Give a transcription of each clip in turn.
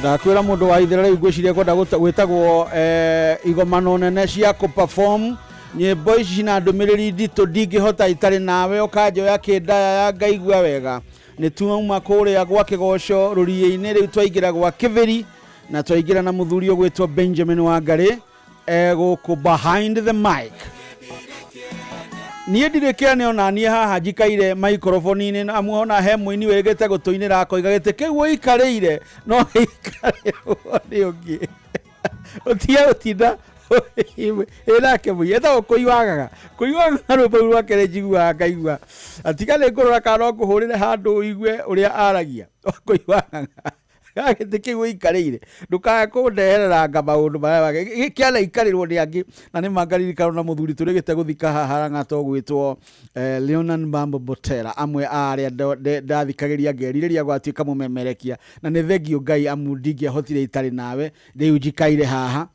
ndakwira mundu wa ithira riu ngwiciria kwenda gwitagwo igomano nene cia ku perform nyimbo ici na ndumiriri ndito ndingihota itari nawe ukanjoya kindaya ya ngaigua wega ni tuuma kuria gwa kigoco ruriye-ini riu twaigira gwa kiviri na twaigira na muthuri ogwitwo Benjamin Wangari guku behind the mic. Niĩ ndirikane ona niĩ haha njikaire microphone-inĩ na muona he muini wegete gutuinira akoiga gite kiu ikarĩire no ikare ni ungi utia utinda elake muyeta kuiwagaga rwimbo rwake rejigua ngaigua atigale ngorora kana kuhurire handu igwe uria aragia kuiwagaga gagite kiu ikarĩire ndukaga kundeherera maundu maya kiala ikarirwo ni angi na ni mangaririkana na muthuri turigite guthika haha ng'ato gwitwo Leonan Mbambo Botera amwe aria ndathikagiria ngeriria gwatuika mumemerekia na ni thengio Ngai amundingia hotire itari nawe riu njikaire haha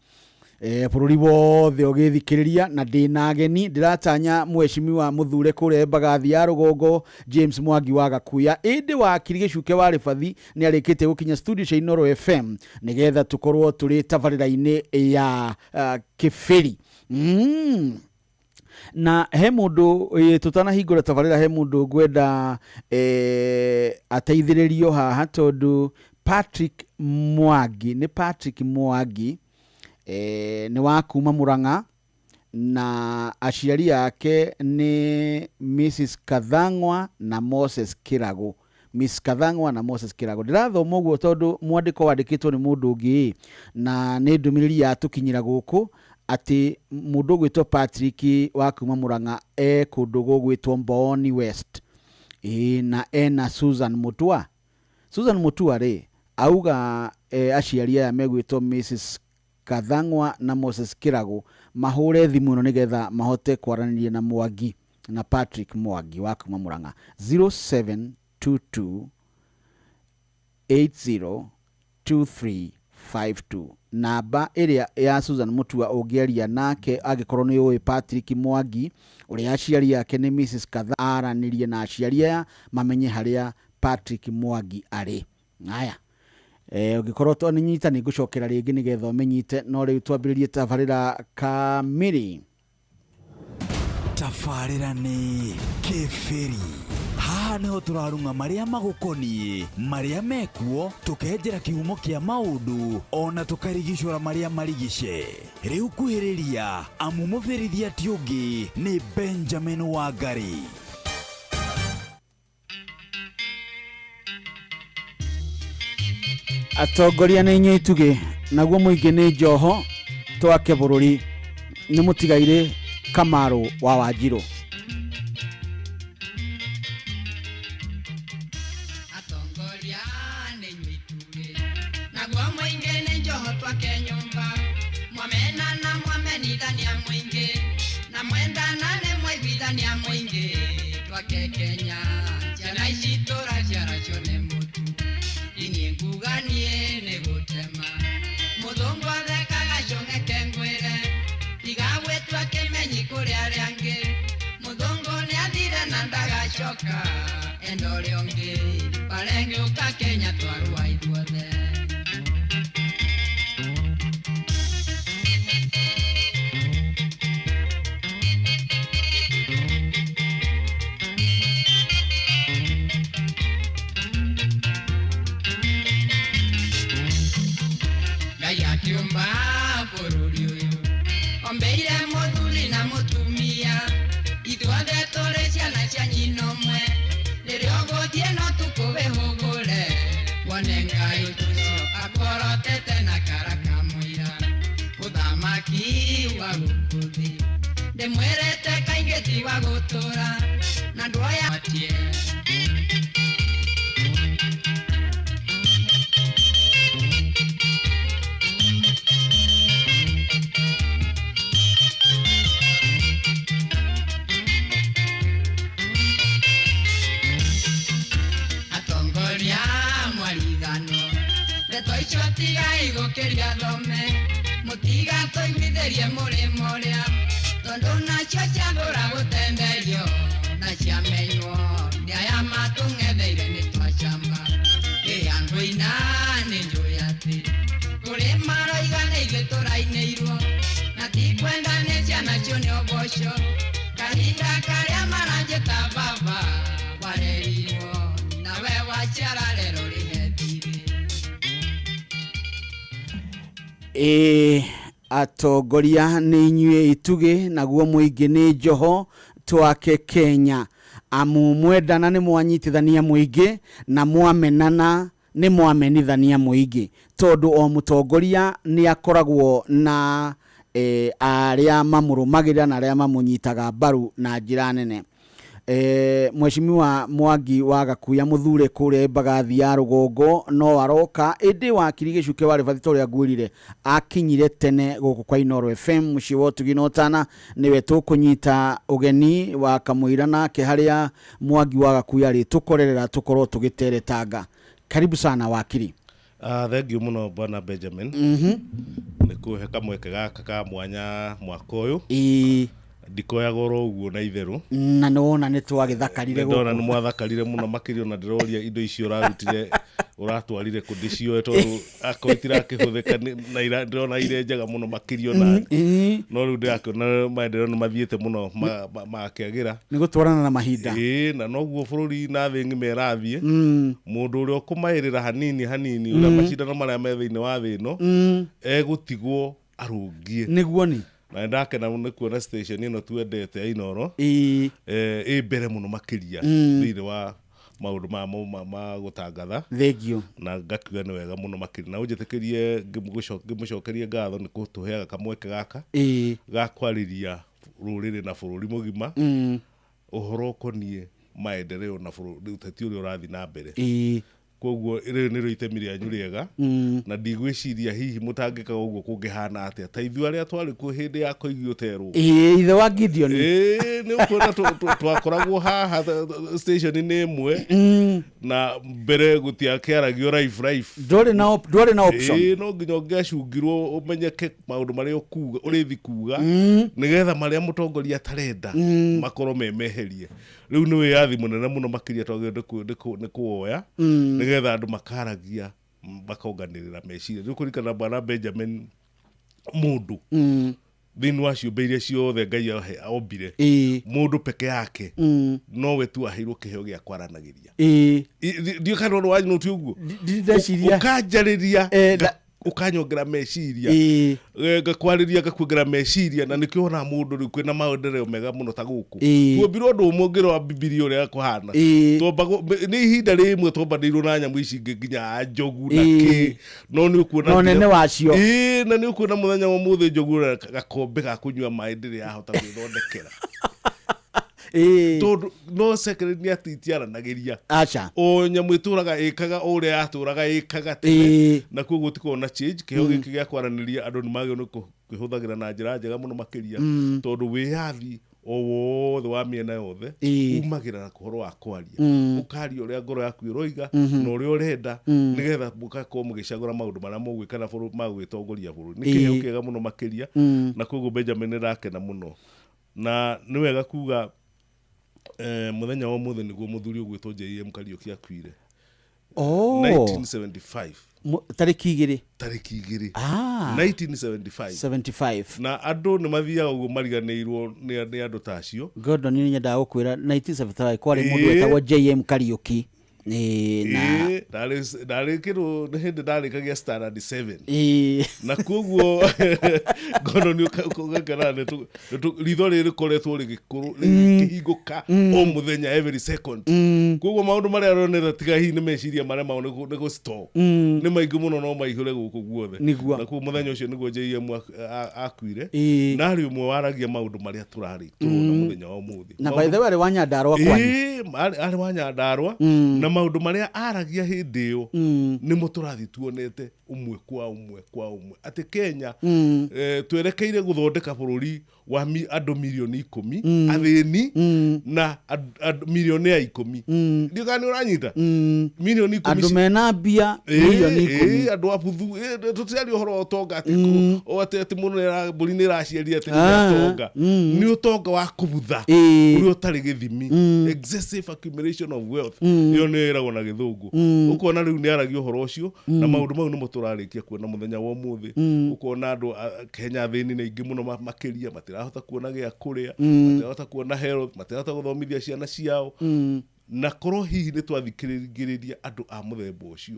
bururi wothe ugithikiriria na ndina ageni ndiratanya mweshimiwa muthure kure Mbagathi ya Rugongo James Mwangi wa Gakuya indi wa Kirigicuke wa Rifathi ni arikite gukinya studio cia Inoro FM nigetha tukorwo turi tabarira-ini ya Kibiri. Na he mundu tutanahingura tabarira he mundu ngwenda ateithiririo haha tondu Patrick Mwangi ni wa kuma Murang'a na aciari yake ni Mrs. Kathangwa na Moses Kirago. Miss Kathangwa na Moses Kirago ndirathoma uguo tondu mwandiko wandikitwo ni mundu ungi na ni ndumiriri yatukinyira guku ati mundu gwitwo Patrick wa kuma Murang'a kundu gwitwo Mboni West na ena Susan Mutua ri auga aciari ya megwitwo Mrs. Kathangwa na Moses Kirago mahure thimu no nigetha mahote kwaraniria na Mwangi na Patrick Mwangi wa kuma Murang'a 0722 802352 namba iria ya Susan Mutua ungiaria nake agikorwo ni uwi Patrick Mwangi uria aciari yake ni Mrs. Kathangwa aranirie na aciari ya mamenye haria Patrick Mwangi ari. Haya ugikorwo to ni nyita ni gucokera ringi nigetha umenyite no riu twambiririe tabarira kamiri. Tabarira ni Kibiri. Haha niho turarunga maria magukonie maria mekuo tukenjera kihumo kia maundu ona tukarigicura maria marigice. Riu kuhiriria amumubirithia tiungi ni Benjamin Wangari. Atongoria ni nyituge naguo muingi ni njoho twake bururi ni mutigaire Kamaru wa Wanjiru. Atongoria ni nyituge naguo muingi ni njoho twake nyumba mwamena na mwamenithania muingi na mwendana ni mwaiguithania muingi twake Kenya ciana ici turaciara cione mutu ini nguganie ni gutema muthungu athekaga cong'eke ngwire igagwitwa kimenyi kuri aria angi muthungu ni athire na ndagacoka endo riongi barengi uka Kenya twarua ithuothe. Kiumba bururi uyu ombeire muthuri na mutumia ithuothe turi ciana cia nyina umwe riria uguthie no tukubihugure wone Ngai tucio akorotete na karaka mwira uthamaki wa gukuthi ndimwirete kaingi ti wa gutura na nduoya atie tiga igokeria thome mutiga toiguitherie murimo ria tondu nacio ciagura gutemberio na ciamenywo ni aya matung'etheire ni twacamba iria ngwina ni njui ati tũrainĩirwo na ti kwenda nĩ ciana cio nĩ ũboco kahinda karĩa maranjĩta baba warerirwo nawe waciara rero rĩhethire. Atongoria nĩ inyuĩ itugĩ naguo mũingĩ nĩ njoho twake Kenya. Amu mwendana nĩ mwanyitithania mũingĩ na mwamenana nĩ mwamenithania mũingĩ, tondũ o mũtongoria nĩ akoragwo na arĩa mamũrũmagĩrĩra na arĩa mamũnyitaga mbaru na njĩra nene. Mheshimiwa Mwangi wa Gakuya mũthure kũrĩa Mbagathi ya Rũgongo no aroka ĩndĩ wakiri Gĩcuke warĩ Victoria Ngwĩrire akinyire tene gũkũ kwa Inooro FM mũciĩ wa Ũtugi na Ũtana. Nĩwe tũkũnyita ũgeni wa kamũira nake harĩa Mwangi wa Gakuya rĩ tũkorerera tũkorwo tũgĩteretanga. Karibu sana wakiri. Thank you muno bwana Benjamin. Nĩkũhe kamweke gaka ka mwanya mwaka ũyũ. Ndikoyaga ũguo na itherũ na nĩwona nĩ twagĩthakarire gũkũ. Ndona nĩ mwathakarire mũno makĩria na ndĩroria indo icio ũrarutire ũratwarire kũndĩcioe tondũ akoitira kĩhũthĩka na ndĩrona ire njega mũno makĩria na no rĩu ndĩrakĩona maendeleo nĩ mathiĩte mũno makĩagĩra nĩ gũtwarana na mahinda. Na noguo bũrũri na thĩ ng'ima ĩrathiĩ mũndũ ũrĩa ũkũmaĩrĩra hanini ũrĩa macindano marĩa me thĩinĩ wa thĩ ĩno egũtigwo arũngie. Nĩguo nĩ na ndakena nĩ kuona station ĩno twendete ya Inooro mbere mũno makĩria thĩinĩ wa maũndũ ma gũtangatha. Thengio. Na ngakiuga nĩ wega mũno makĩria na ũnjĩtĩkĩrie ngĩmũcokerie ngatho nĩ kũtũheaga kamweke gaka ga kwarĩria rũrĩrĩ na bũrũri mũgima ũhoro ũkoniĩ maendeleo na bũrũri ũteti ũrĩa ũrathiĩ na mbere. Koguo rĩu nĩ itemi rĩanyu rĩega na ndigwĩciria hihi mũtangĩka ũguo kũngĩhana atĩa ta ithuĩ arĩa twarĩ kuo hĩndĩ ya kũigio terwo. Ithe wa Gideon. Nĩ ũkuona twakoragwo haha station-inĩ ĩmwe na mbere gũtiakĩaragio life ndwarĩ na option. No nginya ũngĩacungirwo ũmenyeke maũndũ marĩa ũkuga ũrĩthi kuga nĩgetha marĩa mũtongoria atarenda makorwo memeherie. Rĩu nĩ wĩyathi mũnene mũno makĩria twagĩrĩirwo nĩ kuoya nĩgetha andũ makaragia makonganĩrĩra meciria. Rĩu kũringana bwana Benjamin mũndũ thĩinĩ wa ciũmbe iria ciothe Ngai ombire mũndũ peke yake nowe tu aheirwo kĩheo gĩa kwaranagĩria. Ndiũ kana ũndũ wanyu nũti ũguo ũkanjarĩria ukanyongera meciria ngakwarĩria ngakuongera meciria na nĩkĩo ona mũndũ rĩu kwĩna maendeleo mega mũno ta gũkũ tuombirwo ũndũ ũmwe ũngĩrwo wa Bibilia ũrĩa kũhana nĩ ihinda rĩmwe twambanĩirwo na nyamũ ici ingĩ nginya njogu na kĩ no nĩ ũkuona no nene wacio na nĩ ũkuona mũthenya wa mũthĩ njogu gakombe ga kũnyua maĩ ndĩrĩ yahota gwĩthondekera. Tondũ no secretary atitiaranagĩria acha o nyamũ ĩtũraga ĩkaga ũrĩa yatũraga ĩkaga tene na koguo gũtikorwo na change. Kĩheo gĩkĩ gĩa kwaranĩria andũ nĩ magĩrĩirwo nĩ kwĩhũthagĩra na njĩra njega mũno makĩria tondũ wĩyathi o wothe wa mĩena yothe umagĩra na kũhoro wa kwaria ũkaria ũrĩa ngoro yaku ĩroiga na ũrĩa ũrenda nĩgetha mũgakorwo mũgĩcagũra maũndũ marĩa mũgwĩka na bũrũri magwĩtongoria bũrũri. Nĩ kĩheo kĩega mũno makĩria na koguo Benjamin nĩrakena mũno na nĩ wega kuga mũthenya wa mũthĩ nĩguo mũthuri ũgwĩtwo JM Kariuki akuire 1975 tarĩki igĩrĩ 1975 na andũ nĩ mathiaga ũguo mariganĩirwo nĩ andũ tacio. Gordon nĩ nyendaga gũkwĩra 1975 kwarĩ mũndũ wetagwo JM Kariuki ndarĩ kĩrũ nĩ hĩndĩ ndarĩkagia standard 7 na koguo ngono nĩ ũgakena ritho rĩrĩ rĩkoretwo rĩkĩhingũka o mũthenya every second. Koguo maũndũ marĩa aronera tiga hihi nĩ meciria marĩa mao nĩ gũstore nĩ maingĩ mũno no maihũre gũkũ guothe na koguo mũthenya ũcio nĩguo JM akuire na arĩ ũmwe waragia maũndũ marĩa tũrarĩ tũrona mũthenya wa ũmũthĩ. Na by the way arĩ wa Nyandarua kwanyu arĩ wa Nyandarua na maũndũ marĩa aragia hĩndĩ ĩyo nĩmo tũrathi tuonete ũmwe kwa ũmwe atĩ Kenya twerekeire gũthondeka bũrũri wa andũ milioni 10 athĩni na milioni 10 ndio kana ũranyita milioni 10 andũ mena mbia milioni 10 andũ abuthu tũtiari ũhoro ũtonga atĩ mũno mbũri nĩ ĩraciaria atĩ nĩ ũtonga nĩ ũtonga wa kũbutha ũrĩa ũtarĩ gĩthimi excessive accumulation of wealth ĩyo nĩ ĩragwo na gĩthũngũ ũkona rĩu nĩ aragia ũhoro ũcio na maũndũ mau nĩmo turarikia kuona muthenya wa umuthi ukona andu Kenya thini ni ingi muno makiria matirahota kuona gia kuria matirahota kuona health matirahota guthomithia ciana ciao na korwo hihi ni twathikiriria andu a muthemba ucio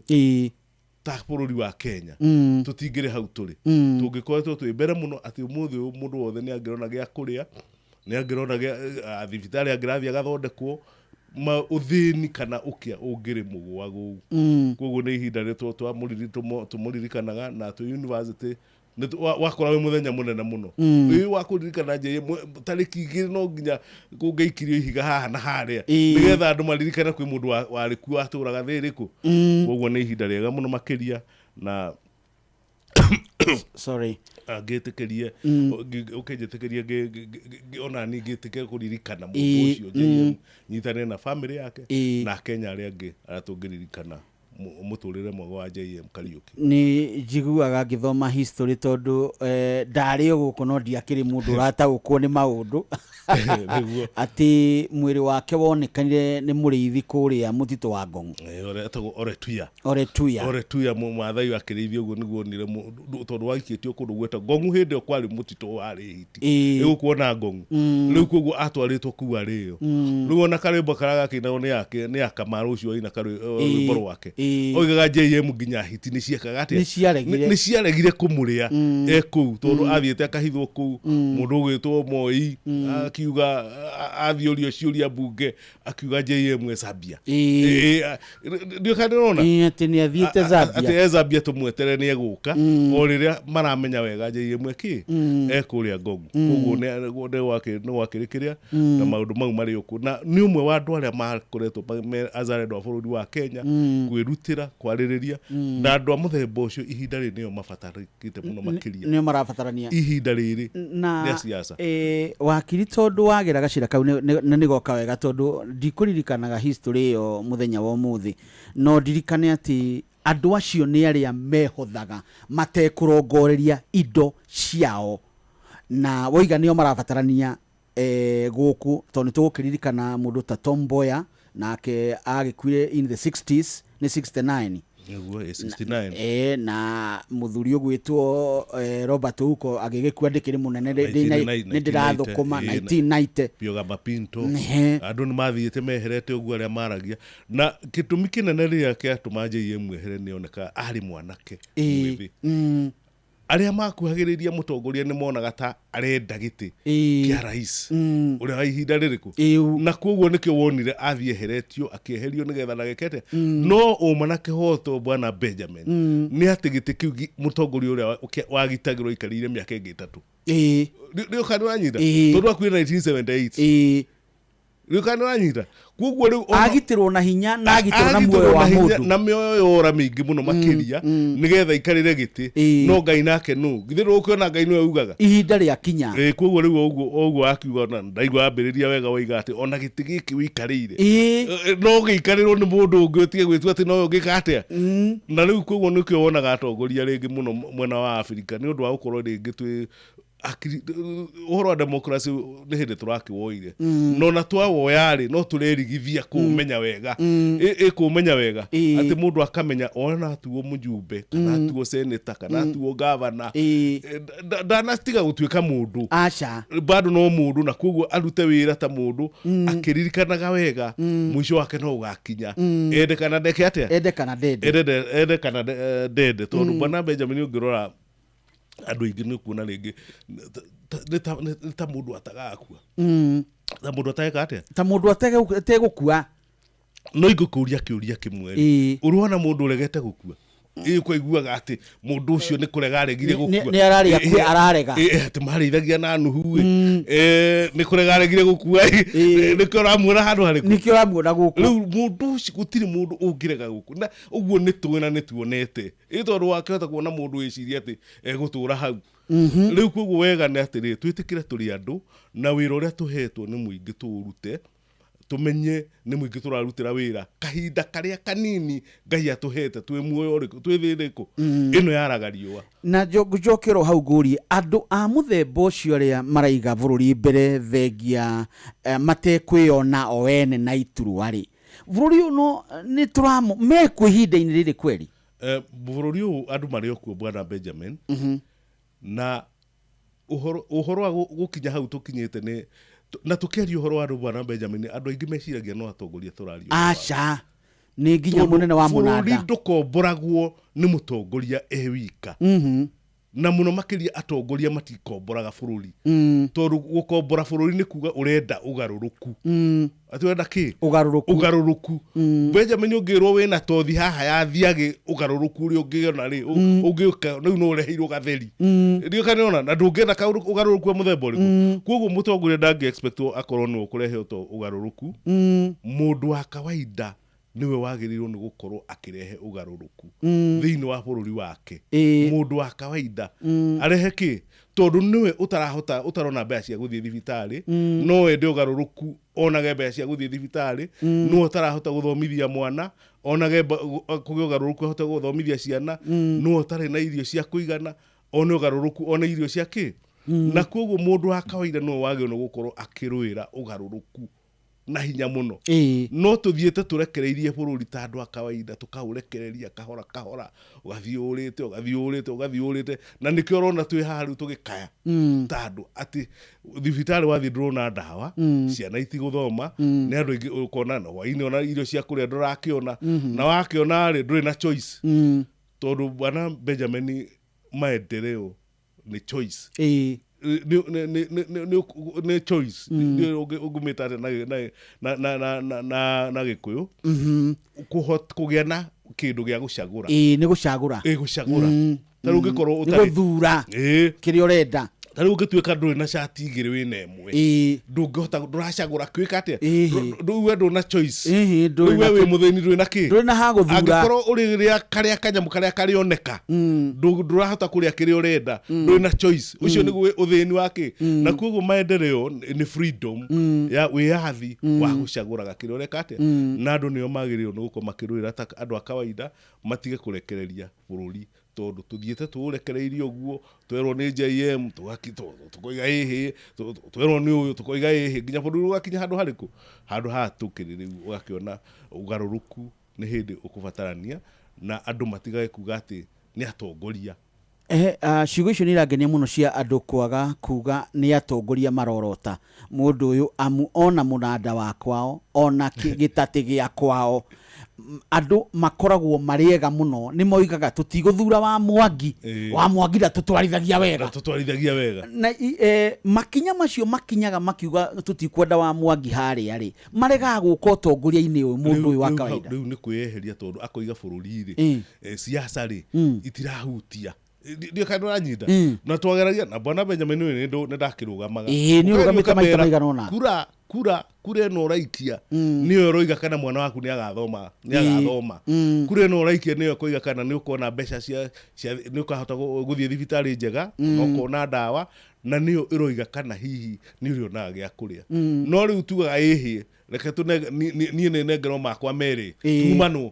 ta bururi wa Kenya tutingire hau turi tungikoretwo twi mbere muno ati umuthi mundu wothe ni angirona gia kuria ni angirona gia thibitari angirathia agathondekwo uthini kana ukia ungiri mugwagu koguo ni ihinda ritwo tumuririkanaga na tu university wakora we muthenya munene muno uyu wakuririkana je tariki 2 no nginya kungeikirio ihiga haha na haria nigetha andu maririkana kwi mundu wari ku aturaga thiriku koguo ni ihinda riega muno makiria na sorry agitekerie ukijitekerie ona ni gitike kuririkana mundu ucio je nyitane na family yake na Kenya ari angi aratungirikana muturire mwego wa JM Kariuki ni jiguaga ngithoma history tondu ndari guku no ndiakiri mundu ratagukwo ni maundu ati mwiri wake wonekanire ni muriithi kuria mutito wa Ngong Oretuya mumathai akiriithio guo niguo nire tondu wakitio kundu gweta Ngong hindi kwari mutito wari hiti igukuona Ngong riu koguo atwaritwo ku ariyo riu ona karimbo karaga kinao ni akamaru ucio ina karimbo wake oigaga JM nginya hiti ni ciekaga ati ni ciaregire kumuria eku tondu athiete akahithwo ku mundu gwitwo Moi akiuga athiorio ciuria bunge akiuga JM Zambia ndio kanona ati ni athiete Zambia ati Zambia tumwetere ni eguka o riria maramenya wega JM ki ekuria Ngong koguo ni wakirikiria na maundu mau mari uku na ni umwe wa andu aria makoretwo azarendo wa bururi wa Kenya kwirutira kwaririria na andu a muthemba ucio ihinda ri nio mabatarikite muno makiria nio marabatarania ihinda riri na siasa wakiri tondu wagira gacira kau ni goka wega tondu ndikuririkanaga history yo muthenya wa umuthi no ndirikane ati andu acio ni aria mehothaga matekurongoreria indo ciao na woiga nio marabatarania guku tondu tugukiririkana mundu ta Tom Mboya nake agikuire in the 60s ni 69 Niguo 69 na muthuri ugwitwo Robert Uko agigikua ndikiri munene ni ndirathukuma 1990 Pioga Mapinto andu ni mathiete meherete uguo aria maragia na kitumi kinene ria kiatuma JM ehere ni oneka ari mwanake mwithi aria makuhagiriria mutongoria ni monaga ta arenda giti kia rais uria wa ihinda ririku na koguo nikio wonire athieheretio akieherio nigetha ndagekete no umanake hoto bwana Benjamin ni ati giti kiu mutongoria uria wagitagirwo ikarire miaka ingi 3 ndio kana nyita tondu akwira 1978 ndio kana nyita koguo riu agitirwo na hinya na agitirwo na muoyo wa mundu na mioyo yora mingi muno makiria nigetha ikarire giti no Ngai nake nu githiro ukiona Ngai nu eugaga ihinda ria kinya koguo riu oguo akiuga na ndaigwa ambiriria wega waiga ati ona giti giki wikarire no gikarirwo ni mundu ungi utige gwitua ati no ngika atia na riu koguo nikio wonaga atongoria ringi muno mwena wa Afrika ni undu wa gukorwo ringi twi uhoro wa democracy ni hindi turakiwoire no na twawoyari no turerigithia kumenya wega kumenya wega ati mundu akamenya ona tuo mujumbe kana tuo senator kana tuo governor ndanastiga gutuika mundu acha bado no mundu na koguo arute wira ta mundu akiririkanaga wega mwisho wake no ugakinya ende kana ndeke atia ende kana dede tondu bwana Benjamin ungirora andu ingi ni kuona ringi ta mundu atagakua ta mundu atageka atia ta mundu ategukua no igukuria kiuria kimwe uruona mundu uregete gukua iguaga ati mundu ucio ni kurega aregire gukua ni arari akua ararega ati marithagia na nuhu ni kurega aregire gukua ni kioramura handu hariku ni kioramura guku riu mundu ucio gutiri mundu ungirega guku na uguo ni tuona ni tuonete tondu wakihota kuona mundu wiciria ati egutura hau riu koguo wega ni ati twitikire turi andu na wira uria tuhetwo ni muingi turute tumenye ni muingi turarutira wira kahinda karia kanini Ngai atuhete twi muoyo riku twi thiriku ino yaragariwa na njokero hau nguri andu a muthemba ucio ria maraiga bururi mbere thengia matekwiyona oene na iturwari bururi no ni turamo mekwihinda-ini riri kweri bururi u andu mari okuo bwana Benjamin na uhoro wa gukinya hau tukinyite ni na tukiaria uhoro wa andu bwana Benjamin andu aingi meciragia no atongoria turario acha ni nginya munene wa munada bururi ndukomboragwo ni mutongoria wika na muno makiria atongoria matikomboraga bururi tondu gukombora bururi ni kuga urenda ugaruruku ati wenda ki ugaruruku Benjamin ungirwo wina tothi haha yathiage ugaruruku uri ungiona ri ungiuka riu no ureheirwo gatheri ndio kanona na ndungenda ka ugaruruku wa muthemba uriku koguo mutongoria ndangi expect akorwo no kurehe ugaruruku mundu wa kawaida niwe wagirirwo ni gukorwo akirehe ugaruruku thiini wa bururi wake mundu wa kawaida arehe ki tondu niwe utarona mbeca cia guthie thibitari no ende ugaruruku onage mbeca cia guthie thibitari no utarahota guthomithia mwana onage kugia ugaruruku hota guthomithia ciana no utare na irio cia kuigana one ugaruruku one irio cia ki na koguo mundu wa kawaida no wagirwo ni gukorwo akirwira ugaruruku na hinya muno no tuthiete turekereirie bururi ta andu a kawaida tukaurekereria kahora ugathiurite na nikio urona twi haru tugikaya ta andu ati thibitari wathi ndrona ndawa ciana itiguthoma ni andu ingi ukona no waini ona irio cia kuria ndurakiona na wakiona ri nduri na choice tondu bwana Benjamin maendeleo ni choice ne choice ugumita na gikuyu kugia na kindu gia gucagura ni gucagura taru ungikorwo utari guthura kiri urenda taru ungituika nduri na shati igiri wina emwe ndungihota nduracagura kwika atia ndu ndu na choice we we mutheni nduri na ki nduri na ha guthura angikorwo uri ria karia kanyamu karia karioneka ndurahota kuria kiri urenda nduri na choice ucio ni utheni wake na koguo maendeleo ni freedom ya wiyathi wa gucagura kiri ureka atia na andu nio magirirwo ni guko makirwira ta andu a kawaida matige kurekereria bururi tondu tuthiete turekereirie uguo twerwo ni JM tukoiga hihi twerwo ni uyu tukoiga hihi nginya bururi wakinya handu hariku handu hatukirire ugakiona ugaruruku ni hindi ukubatarania na andu matigae kuga ati ni atongoria ciugo icio ni irangenia muno cia andu kwaga kuga ni atongoria marorota mundu uyu amu ona munada wa kwao ona gitati gia kwao andu makoragwo mariega muno ni moigaga tutiguthura wa Mwangi da tutwarithagia wega na makinya macio makinyaga makiuga tutikwenda wa Mwangi haria ri marega guka utongoria-ini uyu mundu uyu wa kawaida riu ni kweheria tondu akoiga bururi ri siasa ri itirahutia ndio kandu ranyida na twageragia na bwana Benjamin ni ndakirugamaga ni urugamite maita maigana ona kura no raikia niyo roiga kana mwana waku ni agathoma kura no raikia niyo koiga kana ni ukona mbeca cia ni ukahota guthie thibitari njega ukona ndawa na niyo iroiga kana hihi ni urionaga gia kuria no riu tugaga ehi reke tu ni negero makwa meri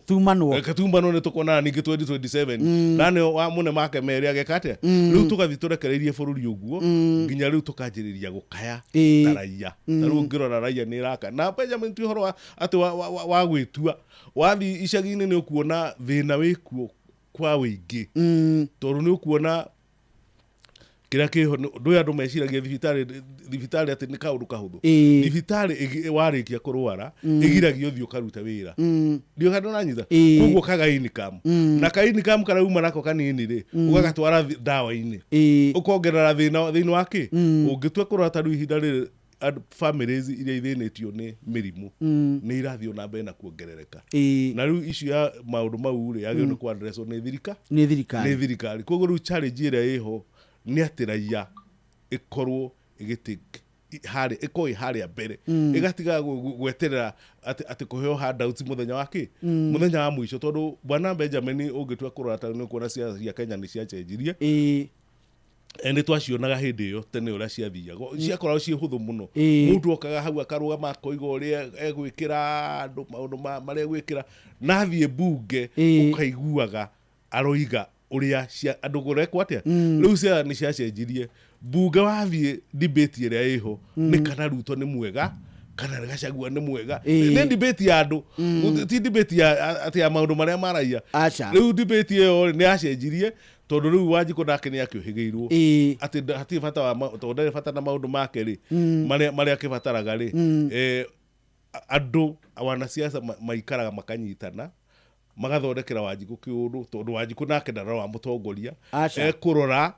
tumano reke tumano ni tukona ningi 2027 nane wa mune make meri agekate riu tugathi turekereirie bururi uguo nginya riu tukanjiriria gukaya taraia riu ngirora raia ni raka na Benjamin tu horo ati wa gwitua wathi icagi-ini ni ukuona thina wikuo kwa wingi tondu ni ukuona kira kiho ndu andu meciragia thibitari ati ni kaundu kahuthu thibitari warikia kurwara igiragia uthio karuta wira ndio kandu nanyitha koguo kaga income na ka income kana uma nako kanini ri ugagatwara dawa-ini ukongerera thina wake ungitua kurwa taru ihinda ri families iria ithinitio ni mirimu ni irathio na mbere na kuongerereka na riu icio ya maundu mau ri yagio ni ku address ni thirikari koguo riu challenge ira iho ni atiraia ikorwo haria mbere igatiga gweterera ati kuheo handouts muthenya wake muthenya wa mwisho tondu bwana Benjamin ungitua kurora ta ni kuona cia Kenya ni cia cenjirie ene twacionaga hindi iyo tene uria ciathiaga ciakoragwo cie huthu muno mundu okaga hau akarugama koiga uria egwikira andu maundu maria egwikira nathie bunge ukaiguaga aroiga uria andu gurekwa atia riu cia ni cia cenjirie bunge wathie debate iria iho ni kana Ruto ni mwega kana Gachagua nĩ mwega nĩ debate ya andũ ti debate ya ati ya maũndũ marĩa maraia rĩu debate ĩyo nĩ yacenjirie tondu riu Wanjiku nake ni akĩũhĩgĩirwo ati hatirĩ bata wa tondu ndarĩ bata na maũndũ make rĩ marĩa akĩbataraga rĩ andũ wanasiasa maikaraga makanyitana magathondekera Wanjiku kĩũndũ tondu Wanjiku nake ndarora mũtongoria kũrora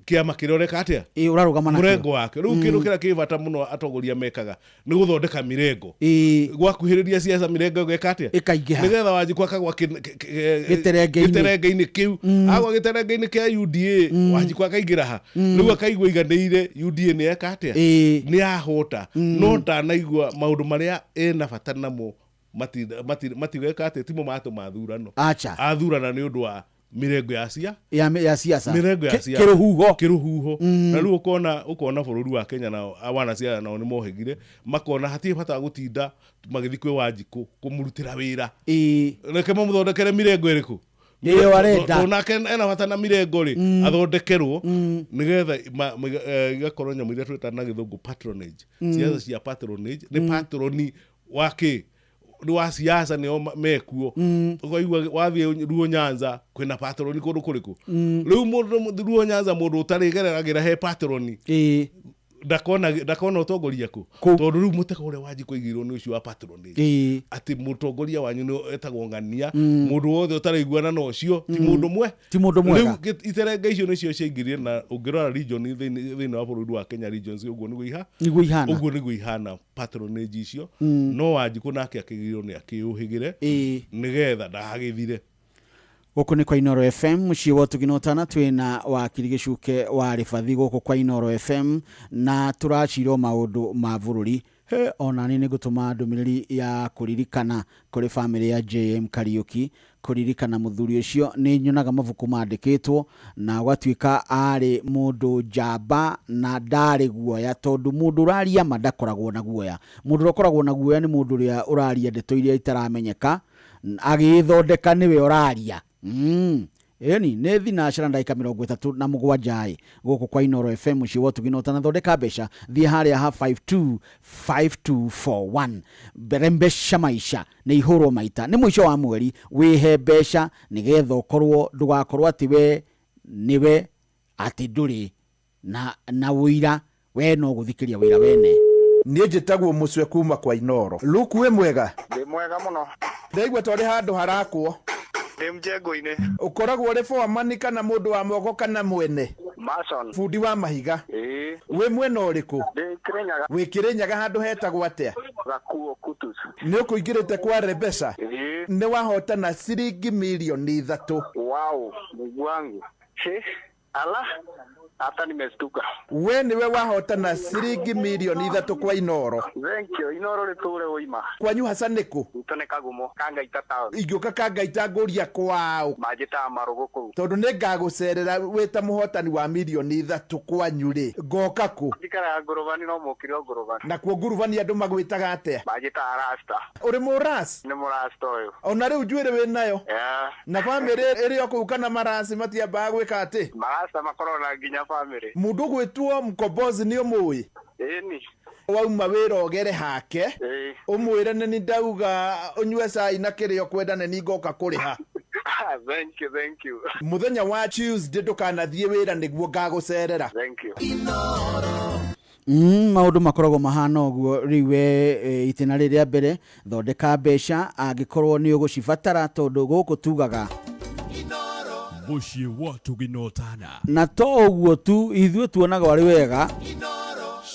kiama kiroreka atia urarugama nakio murengo wake riu kindu kira kibata muno atongoria mekaga ni guthondeka mirengo gwakuhiriria siasa mirengo geka atia ikaingĩha nigetha Wanjiku akagwa gĩterenge-inĩ kiu agwa gĩterenge-inĩ kia UDA Wanjiku akaingĩra ha riu akaigua iganĩire UDA ni eka atia ni ahota no ndanaigua maũndũ marĩa ena bata namo matigeka atia timo mato mathurano athurana ni ũndũ wa mirengo ya siasa mirengo ya siasa kiruhuho na riu ukona bururi wa Kenya na awana siasa nao ni mohegire makona hatie bata gutinda magithi kwi Wanjiku kumurutira wira reke mamuthondekere mirengo iriku iyo arenda onake ena bata na mirengo ri athondekerwo nigetha igakorwo nyamu iria twetana githungu patronage siasa cia patronage ni patroni wake wa siasa nio mekuo ukaigua wathie Ruo Nyanza kwina patroni kundu kuriku riu mundu Ruo Nyanza mundu utarigereragira he patroni ndakona utongoria ku tondu riu muteka uria Wanjiku igirwo ni ucio wa patroni ati mutongoria wanyu ni etagwo ng'ania mundu wothe utaraiguana no ucio ti mundu mwe riu iterenge icio nicio ciaingirire na ungirora region thini wa bururi wa Kenya regions uguo niguo ihana patronage icio no Wanjiku nake akigirwo ni akiuhigire nigetha ndagithire Gũkũ nĩ kwa Inooro FM muciĩ wa Tuginotana twina wakiri Gicuke wa Ribathi gũkũ kwa Inooro FM na turacirwo maũndũ ma bũrũri ona nĩ ngũtũma ndũmĩrĩri ya kũririkana kũrĩ family ya JM Kariuki kũririkana mũthuri ũcio nĩ nyonaga mabuku mandĩkĩtwo na gwatuĩka arĩ mũndũ njamba na ndarĩ guoya tondu mũndũ ũraria ma ndakoragwo na guoya mũndũ ũkoragwo na guoya nĩ mũndũ ũrĩa ũraria ndeto iria itaramenyeka agĩthondeka nĩwe ũraria eni nĩ thinacara ndagĩka 37 gũkũ kwa Inooro FM muciĩ wa Tuginotana thondeka mbeca thiĩ harĩa ha 5241 mbere mbeca maisha nĩ ihũrwo maita nĩ mũico wa mweri wĩhe mbeca nĩgetha ũkorwo ndũgakorwo atĩ we niwe atĩ ndũrĩ na wĩira we no gũthikĩria wĩra wene niĩ njĩtagwo Mũcwe kuma kwa Inooro Luku wĩ mwega ndĩ mwega mũno ndaigua tondĩ handũ harakwo mjengo-inĩ ukoragwo ri foreman kana mundu wa moko kana mwene mason fundi wa mahiga we mwena uriku Kirinyaga we Kirinyaga handu hetagwo atia Gakuo Kutus ni ukuingirite kwa Rebesa ni wahotana ciringi milioni 3 wow Mungu wangu ala hata nimestuka we niwe wahotana ciringi milioni 3 kwa Inooro thank you Inooro riture uima kwanyu hasaniku utone kagumo kanga itata igioka kanga itaguria kwao majita maruguku tondu ne ngagucerera wita muhotani wa milioni 3 kwanyu ri ngoka ku dikara nguruvani no mukiro nguruvani na kuo nguruvani andu magwitaga atia majita rasta uri muras ni murasta uyu ona riu njuire we nayo na family iri okuka na marasi matiamba gwika ati marasta makorona nginya family mundu gwitwo Mkombozi ni umui eni wauma wira ogere hake umwire ni ndauga unywe cai na kirio kwendane ni ngoka kuriha thank you muthenya wa Tuesday ndukanathie wira niguo ngagucerera thank you maundu makoragwo mahana uguo riwe itena riria mbere thondeka mbeca angikorwo ni ugucibatara tondu guku tugaga muciĩ wa Tuginotana na to uguo tu ithuĩ tuonaga wari wega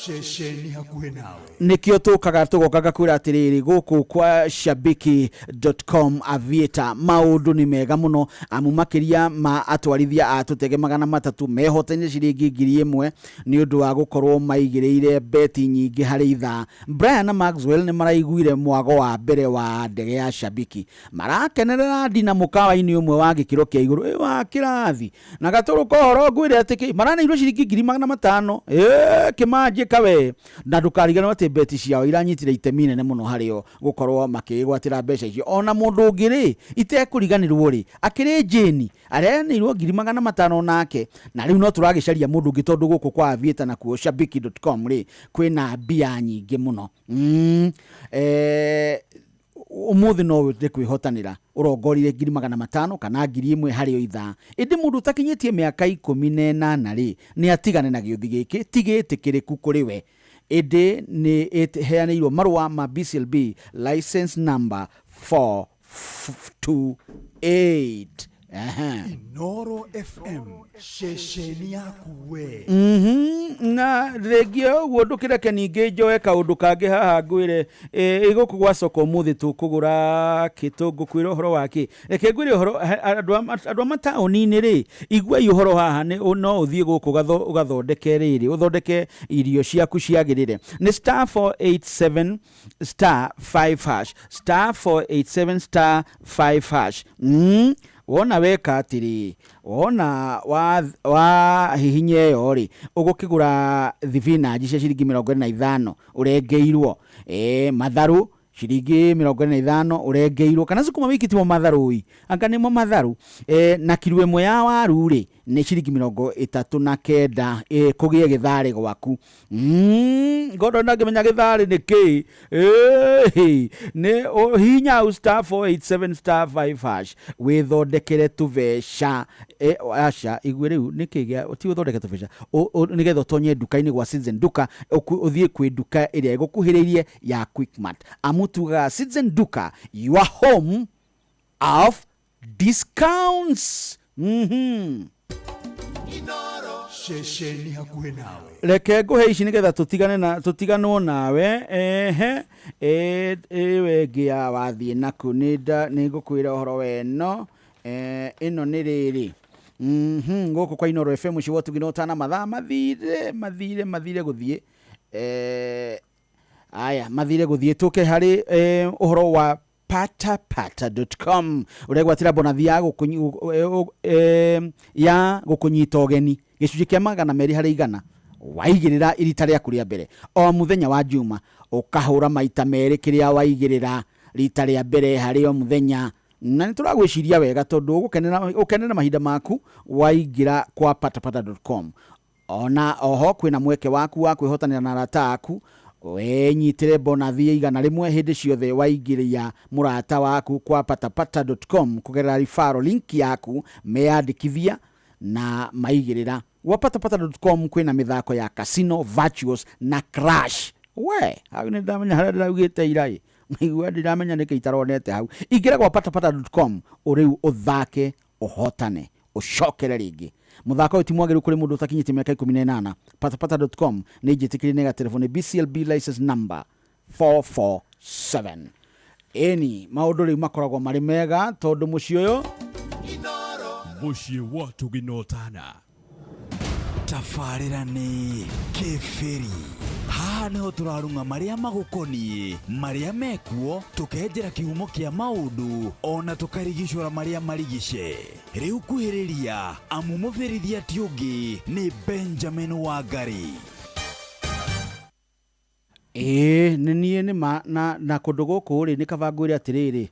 ceceni hakuhĩ nawe nikio tukaga tugokaga kwira atiriri guku kwa shabiki.com avieta maundu ni mega muno amu makiria ma atwarithia atutege 300 mehotaine ciringi 1000 ni undu wa gukorwo maigireire beti nyingi hari itha Brian na Maxwell ni maraiguire mwago wa mbere wa ndege ya Shabiki marakenerera ndina mukawa-ini umwe wa gikiro kia iguru wa kirathi na gaturuko horo ngwire atiki marana iro ciringi 500 kimanjika andĩka we na ndũkarigana atĩ beti ciao iranyitire itemi inene mũno harĩo gũkorwo makĩgwatĩra mbeca icio. Ona mũndũ ũngĩ rĩ itekũriganĩrwo rĩ akĩrĩ Jane areanĩirwo 500,000 nake, na rĩu no tũragĩcaria mũndũ ũngĩ tondũ gũkũ kwa Aviator na kuo shabiki.com rĩ kwĩna mbia nyingĩ mũno. Umuthi no wĩte kwĩhotanĩra ũrongorire 500,000 kana 1,000 harĩ o ithaa. Ĩndĩ mũndũ utakinyĩtie mĩaka 18 rĩ nĩ atigane na gĩũthi gĩkĩ tigĩtĩkĩrĩku kũrĩ we. Ĩndĩ nĩ heanĩirwo marũa ma BCLB license number 428. Inoro FM shesheni yaku we. Na regio gudukireke ninge njoe kaundu kangi haha ngwire iguku gwa soko muthi tukugura kitungu kwira horo wake reke ngwire horo andu amataoni-ini ri igua ihoro haha ni no uthie guku ugathondeke riri uthondeke irio ciaku ciagirire ni *487 *5# *487 *5#. Wona weka atiri wona wa hihinye yori ugukigura thibinaji cia ciringi 45 urengeirwo matharu ciringi 45 urengeirwo kana sukuma wiki timo matharu anga nimo matharu na kilo ĩmwe ya waru ri ni ciringi 39 kugie githari gwaku godo ndagimenya githari ni ki ne hinya *487 *5# withondekere tuveca asha igwire ni kigia uti uthondeke tuveca nigetho tonye duka-ini gwa Citizen Duka uthie kwi duka iria igukuhiririe ya Quickmart amutuga Citizen Duka your home of discounts. Inoro shesheni hakuhe nawe. Reke nguhe ici nigetha tutiganwo nawe wengia wathie naku ni ngukwira uhoro weno ino ni riri guku kwa Inoro FM ciwo tuginotana mathaa mathire guthie aya mathire guthie tuke hari uhoro wa patapata.com uregwatira bonathi ya gukunyita ogeni gicunji kia 200 harĩ 100 waigirira irita rĩa kuria mbere o muthenya wa juma ukahura maita 2 kiria waigirira rita rĩa mbere harĩ o muthenya na nituragwiciria wega tondu ukenera mahinda maku waigira kwa patapata.com. Ona oho kwina mweke waku wa kwihotanira na rata aku wenyitire bonathi igana rimwe hindi ciothe waigiria murata waku kwa patapata.com kugerera referral link yaku meyandikithia na maigirira wa patapata.com kwina mithako ya casino, virtuals na crash. We hau ni ndamenya harĩa ndĩraugĩte irai maigua ndiramenya nĩkĩ itaronete hau. Ingira kwa patapata.com uriu uthake uhotane ucokere ringi muthako utimwagiru kuri mundu utakinyite miaka 18. patapata.com ni jitikiri nega telefone BCLB license number 447. Eni maundu ri makoragwo mari mega tondu muci uyu muci wa tuginotana tafarira ni keferi haha niho turarunga maria magukonie maria mekuo tukenjera kihumo kia maundu ona tukarigicura maria marigice riu kuhiriria amumuthirithia tiungi ni Benjamin Wangari. Nini ni na kundu guku ri ni kavangwire atiriri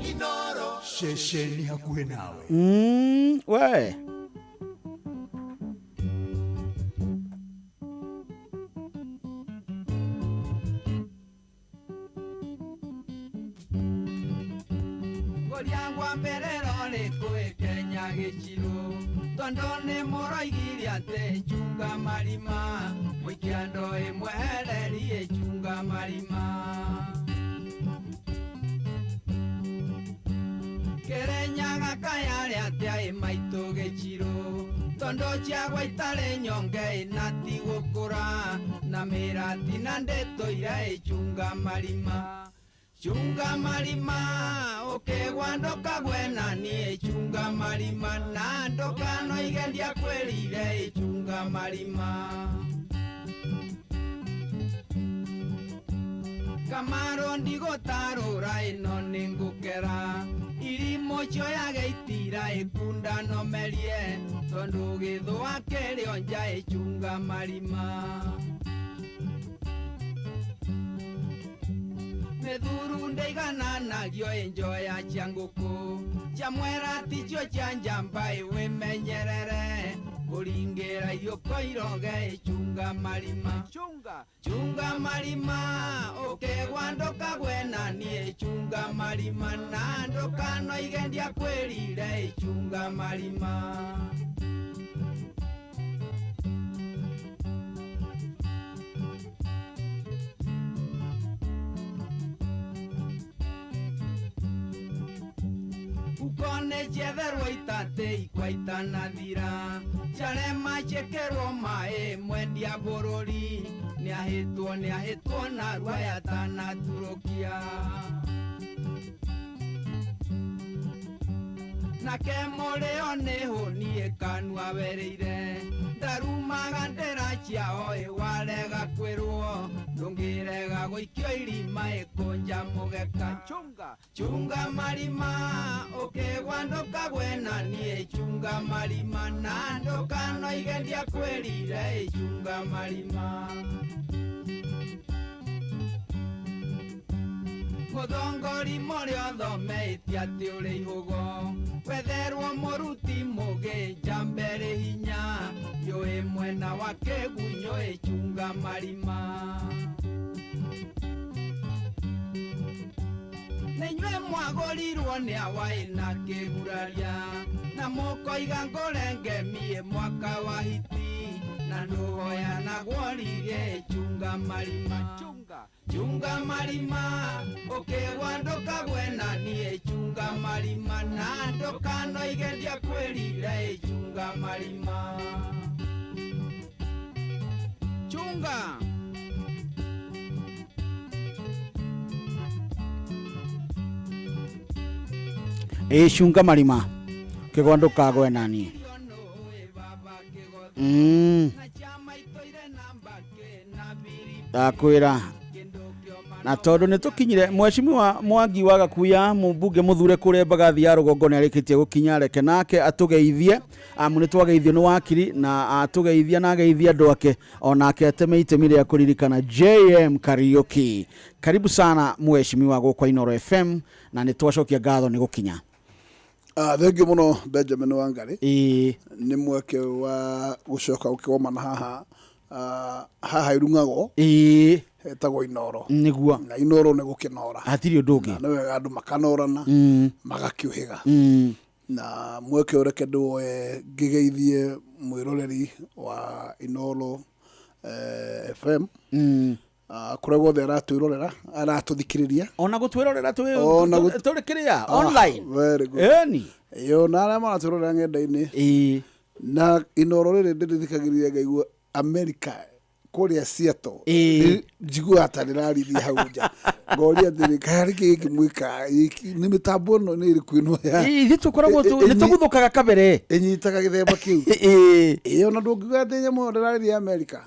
Inoro shesheni hakuhe nawe. We Goliangwa mberero ni kwekenya giciro tondone moroigiri ate chunga marima wikiando imwe hereri chunga marima Kerenyaga kayari ate maito giciro tondo chiagwa itare nyonge inati gukura na mirati na ndeto ira chunga marima Chunga marima, ukegwandoka gwena ni chunga marima na ndoka no igendia kwelire chunga marima Kamaro ndigo tarura ino ningukera mirimo cio yageitira ikunda no merie tondu githwa kerio nja icunga marima Meduru ndeigananagio enjoya cia nguku cia mwera ticio cia njamba iwimenyerere kuringira irio koiroge icunga marima chunga marima ukegwa ndukagwe nani icunga marima na ndukano igendia kwirire icunga marima Ukone chetherwo itate ikwaitana thira Charema chekerwo mae mwendia bururi Niahitwo na rwaya tanaturukia Nake mureo niho nie kanua wereire Ndarumaga ndera ciao iwarega kwirwo Ndungirega guikio irima ikunja mugeka Chunga marima ukegwa ndukagwe nani chunga marima na ndukano igendia kwirire chunga marima Muthongori morio thomeitie ati uri ihugo wetherwo muruti muge jambere hinya yoi mwena wa kegunyo icunga marima Nenywe mwagorirwo ni awai na kiguraria na mukoiga ngorenge mie mwaka wa hiti na nduhoya na gworirie chunga marima chunga marima ukegwa ndukagwe nani chunga marima na ndukano igendia kwirire chunga marima chunga Shunga marima kegwa ndukagwe nani Akwira na tondu nitukinyire Mheshimiwa Mwangi wa Gakuya mubunge muthure kuria Mbagathi ya Rugongo ni arikitie gukinya reke nake atugeithie amune twageithio ni wakiri na atugeithia na ageithia andu ake onake ateme itemi ria kuririkana JM Kariuki. Karibu sana Mheshimiwa gukwa Inooro FM na nitwacokia ngatho ni gukinya. Thank you muno Benjamin Wangari. Ni mweke wa gucoka ukiwomana haha irungago. Etagwo Inooro. Niguo. Na Inooro ni gukinora. Hatiri undu ungi. Na wega andu makanorana magakiuhiga. Na mweke ureke nduwe ngigeithie mwiroreri wa Inooro FM. Kura guothe aratwirorera aratuthikiriria ona gutwirorera turikiria online. Very good. Eni Yo na ara maratwirorera ngenda-ini. Na Inooro riri ndithikagiriria ngaigua America kuria Seattle njigua atariraria hauja ngoria thirikari kiki mwika ni mitambo no ni irikwino ya ithi tukoragwo nituguthukaga kabere inyitaga githemba kiu iyo na ndungiga thenya mo ndiraria America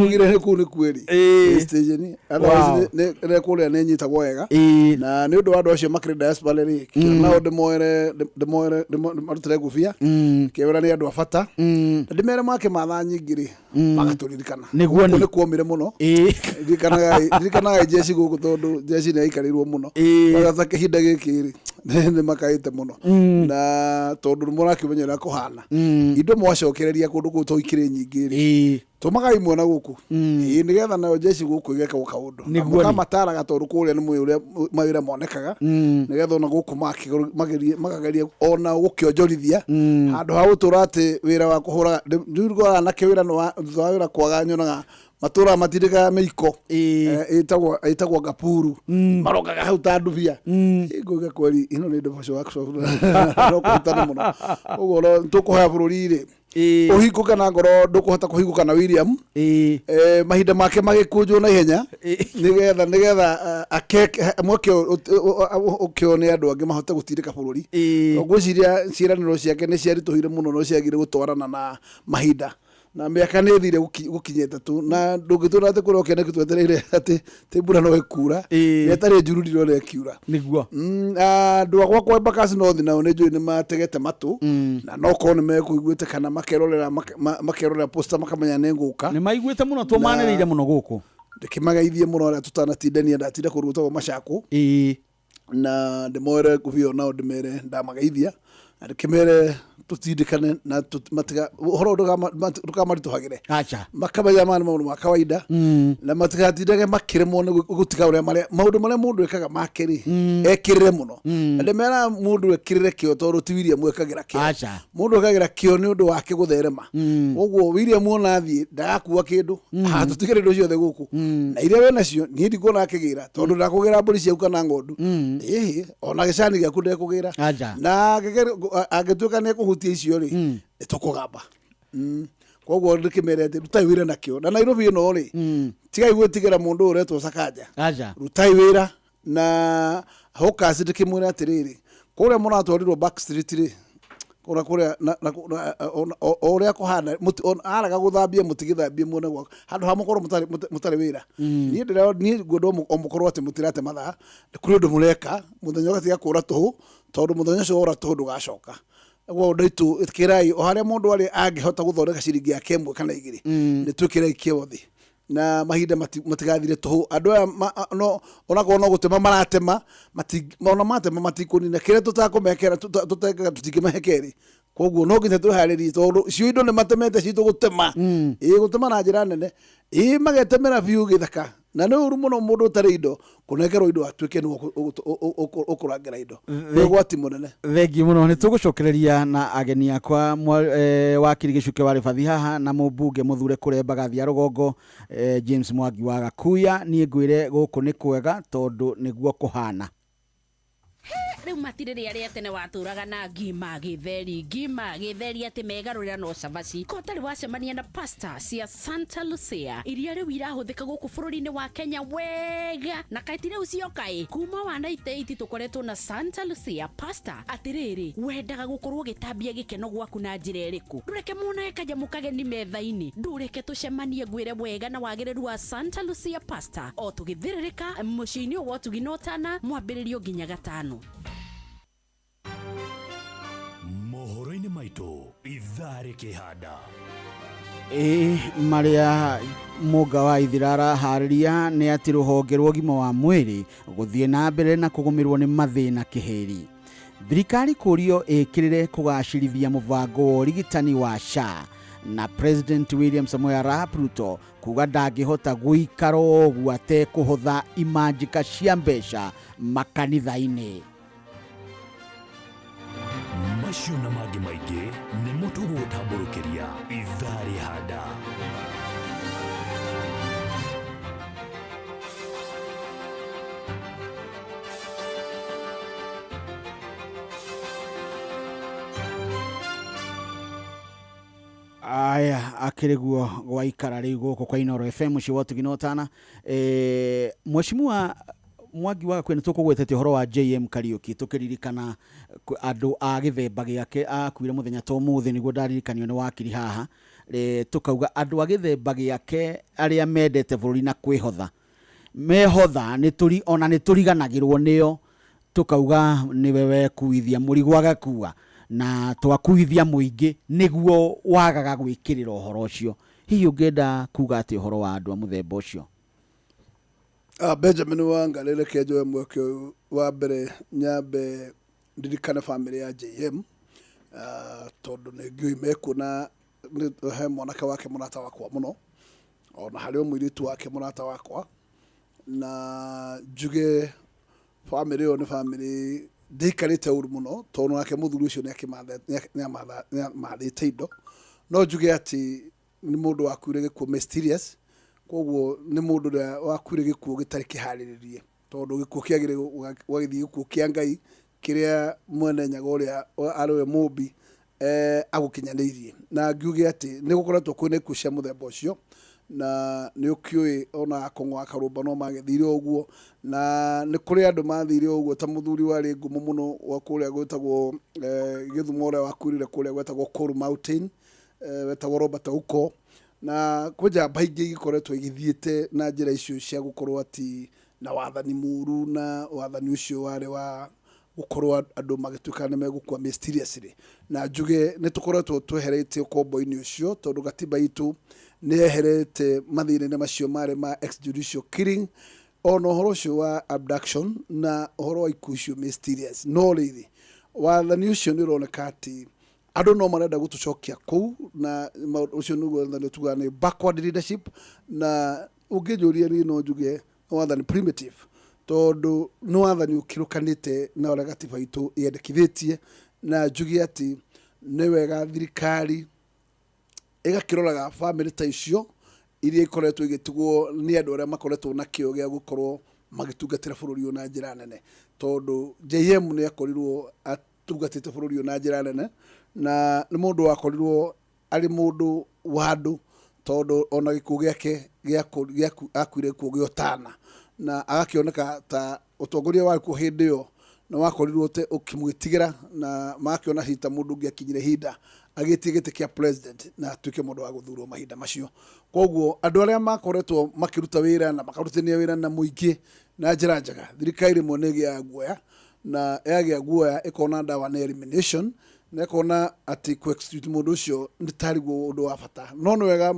ugire ni ku ni kweri stage ni ne kuria ni nyitagwo wega na ni undu wa andu acio makiri diaspora ri na undu moere marutire gufia kewera ni andu afata ndimere make matha nyingiri magaturirikana niguo ni kuomire muno dirikanaga jeshi guku tondu jeshi ni aikarirwo muno bagatha kihinda gikiri ni makaite muno na tondu murakimenyera kuhana indo mwacokereria kundu gutoikire nyingiri tumagai muona guku nigetha nayo jeshi guku igeka kaundu mukamataraga tondu kuria ni mwire mawira monekaga nigetha ona guku magageria ona gukionjorithia handu ha gutura ati wira wa kuhura ndirigora na kiwira no wira kwaga nyonaga matura matirika meiko itagwo Gapuru marokaga hau tanduvia ingoga kweli ino ni ndofasho wako no kutana muno ugoro tukuhoya bururi ri uhikuka na ngoro ndukuhota kuhikuka na William mahinda make magikunjwo na ihenya nigetha mweke ukione andu angi mahote gutirika bururi ngwiciria ciiraniro ciake ni ciarituhire muno no ciagire gutwarana na mahinda na mĩaka nĩ thire gũkinyĩte tu na ndũngĩtũra atĩ kũrĩa ũkĩenda twetereire atĩ mbura no ĩkura nĩatarĩ njuru ndirona ĩkiura nĩguo andũ akwa kwa Embakasi North nao nĩ njũĩ nĩ mategete matũ na no korwo nĩ mekũiguĩte kana makerorera posta makamenya nĩ ngũka nĩ maiguĩte mũno tũmanĩrĩire mũno gũkũ ndĩkĩmageithie mũno arĩa tũtanatindania ndatinda kũndũ gwĩtagwo Macakũ na ndĩmoere ngũbio nao ndĩmere ndamageithia na ndĩkĩmere tutindikane na horo ndũkamaritũhagĩre makamenya mani maũndũ ma kawaida na matigatindage makĩremwo nĩ gũtiga maũndũ marĩa mũndũ ekaga make-rĩ ekĩrĩre mũno na ndĩmera mũndũ ekĩrĩre kĩo tondũ ti William ekagĩra kĩo mũndũ ekagĩra kĩo nĩ ũndũ wake gũtherema ũguo William ona athiĩ ndagakua kĩndũ tũtigĩre indo ciothe gũkũ na iria wĩ nacio niĩ ndikuona akĩgĩra tondũ ndakũgĩra mbũri ciaku kana ng'ondu ona gĩcani gĩaku ndekũgĩra na angĩtuĩka nĩ ekũhutia icio-rĩ nĩtũkũgamba koguo ndĩkĩmere atĩ rutai wĩra nakĩo na Nairobi ĩno-rĩ tigai gwĩtigĩra mũndũ ũretwo Sakaja rutai wĩra na Hawkers ndĩkĩmwĩra atĩrĩrĩ kũrĩa mũratwarirwo Backstreet-rĩ kũrĩa ũrĩa kũhana araga gũthambia mũtigĩthambie muone gwako handũ ha mũkorwo mũtarĩ wĩra niĩ ngwenda o mũkorwo atĩ mũtirate mathaa kũrĩ ũndũ mũreka mũthenya ũgatiga kũra tũhũ tondũ mũthenya ũcio wora tũhũ ndũgacoka ũguo ndaitu ĩkĩrai o harĩa mũndũ arĩ angĩhota gũthondeka ciringi yake ĩmwe kana igĩrĩ nĩtwĩkĩrai kĩo thĩ na mahinda matigathire tũhũ andũ aya onakorwo no gũtema maratema ona matema matikũnina kĩrĩa tũtakũmekera tũtekaga tũtingĩmaheke-rĩ koguo no nginya twĩharĩrie tondũ cio indo nĩ matemete citũ gũtema gũtema na njĩra nene magetemera biũ gĩthaka na nĩ ũru mũno mũndũ ũtarĩ indo kũnekerwo indo atuĩke nĩ ũkũrangĩra indo nĩ ũgwati mũnene thengiũ mũno nĩ tũgũcokereria na ageni akwa wakiri Gĩcuke wa Rĩbathi haha na mũmbunge mũthure kũrĩa Embagathi ya Rũgongo James Mwangi wa Gakuya niĩ ngwĩre gũkũ nĩ kwega tondũ nĩguo kũhana rĩu matirĩrĩ arĩa tene watũraga na ngima gĩtheri atĩ megarũrĩra no cabaci ko tarĩ wacemania na pasta cia Santa Lucia iria rĩu irahũthĩka gũkũ bũrũri-inĩ wa Kenya wega na kaiti rĩu ciokaĩ kuma wa 98 tũkoretwo na Santa Lucia pasta atĩrĩrĩ wendaga gũkorwo gĩtambia gĩkeno gwaku na njĩra ĩrĩkũ ndũreke muone kanyamũ kageni metha-inĩ ndũreke tũcemanie ngwĩre wega na wagĩrĩru wa Santa Lucia pasta o tũgĩthĩrĩrĩka mũciĩ-inĩ wa Tuginotana mwambĩrĩrio nginya gatano mohoro-inĩ maitũ itharĩ kĩhanda marĩa mũnga wa ithirara harĩria nĩ atĩ rũhonge rwa ũgima wa mwĩrĩ gũthiĩ na mbere na kũgũmĩrwo nĩ mathĩna kĩheri thirikari kũrio ĩkĩrĩre kũgacĩrithia mũbango wa ũrigitani wa SHA na President William Samoei Arap Ruto kuga ndangĩhota gũikara ũguo atekũhũtha imanjĩka cia mbeca makanitha-inĩ macio na mangĩ maingĩ nĩ mũtũgũtambũrũkĩria itharĩ handa aya akĩrĩ guo gwaikara rĩu gũkũ kwa Inooro FM mũciĩ wa Tuginotana Mheshimiwa Mwangi wa Gakuya nĩtũkũgwetetie ũhoro wa JM Kariuki tũkĩririkana andũ a gĩthemba gĩake akuire mũthenya ta ũmũthĩ nĩguo ndaririkanio nĩ wakiri haha tũkauga andũ a gĩthemba gĩake arĩa mendete bũrũri na kwĩhotha mehotha ona nĩtũriganagĩrwo nĩo tũkauga nĩwe wekuithia mũrigo agakua na twakuithia mũingĩ nĩguo wagaga gwĩkĩrĩra ũhoro ũcio hihi ũngĩenda kuga atĩ ũhoro wa andũ a mũthemba ũcio Benjamin Wanga reke njoe mweke wa mbere nyambe ndirikane family ya JM tondũ nĩ ngĩũĩ mekuona he mwanake wake mũrata wakwa mũno ona harĩ o mũirĩtu wake mũrata wakwa na njuge family ĩyo nĩ family ndĩikarĩte ũru mũno tondũ nake mũthuri ũcio nĩamathĩte indo no njuge atĩ nĩ mũndũ wakuire gĩkuũ mysterious koguo nĩ mũndũ ũrĩa wakuire gĩkuũ gĩtarĩ kĩharĩrĩrie tondũ gĩkuũ kĩagĩrĩ gwagĩthiĩ gĩkuũ kĩa Ngai kĩrĩa mwene nyaga ũrĩa arĩwe mũmbi agũkinyanĩirie na ngiuge atĩ nĩ gũkoretwo kwĩna ikuũ cia mũthemba ũcio na nĩ ũkĩũĩ ona Akong'o a Karũmba no magĩthire ũguo na nĩ kũrĩ andũ mathire ũguo ta mũthuri warĩ ngumo mũno wa kũrĩa gwĩtagwo Gĩthumo ũrĩa wakuire kũrĩa gwĩtagwo Coal Mountain wetagwo Robert Ouko na koja baingi gikoretwo igithiete na njira icio cia gukorwo ati na wathani muru na wathani ucio wari wa gukorwo andu magituika ne megukwa mysteriously na njuge ne tukoretwo tweherete ukombo-ini ucio tondu gatiba itu ne eherete mathire macio mare ma extrajudicial killing ono horo ucio wa abduction na horo wa ikucio mysterious no rithi wathani ucio ni uroneka ati andu no marenda gutucokia kuu na ucio nugo wathani tuga ni backward leadership na ungijuria ni no njuge wathani primitive tondu no wathani ukirukanite na ora gatiba itu yendekithitie na njuge ati ni wega thirikari igakiroraga family ta icio iria ikoretwo igitugwo ni andu aria makoretwo na kio gia gukorwo magitungatira bururi ona njira nene tondu JM ni akorirwo atungatite bururi ona njira nene na ni mundu wakorirwo ari mundu wandu tondu ona gikuo giake akuire kuo giotana na agakioneka ta utongoria wa ku hindi yo na wakorirwo te ukimwitigira na makiona hita mundu ngiakinyire hinda agitigite kia president na tuike mundu wa guthurwo mahinda macio koguo andu aria makoretwo makiruta wira na makarutania wira na muingi na njira njega thirikari monege ya guoya na yage guoya ikona ndawa na elimination na ikona ati ku execute mundu ucio nditarigwo undu wa bata no no wega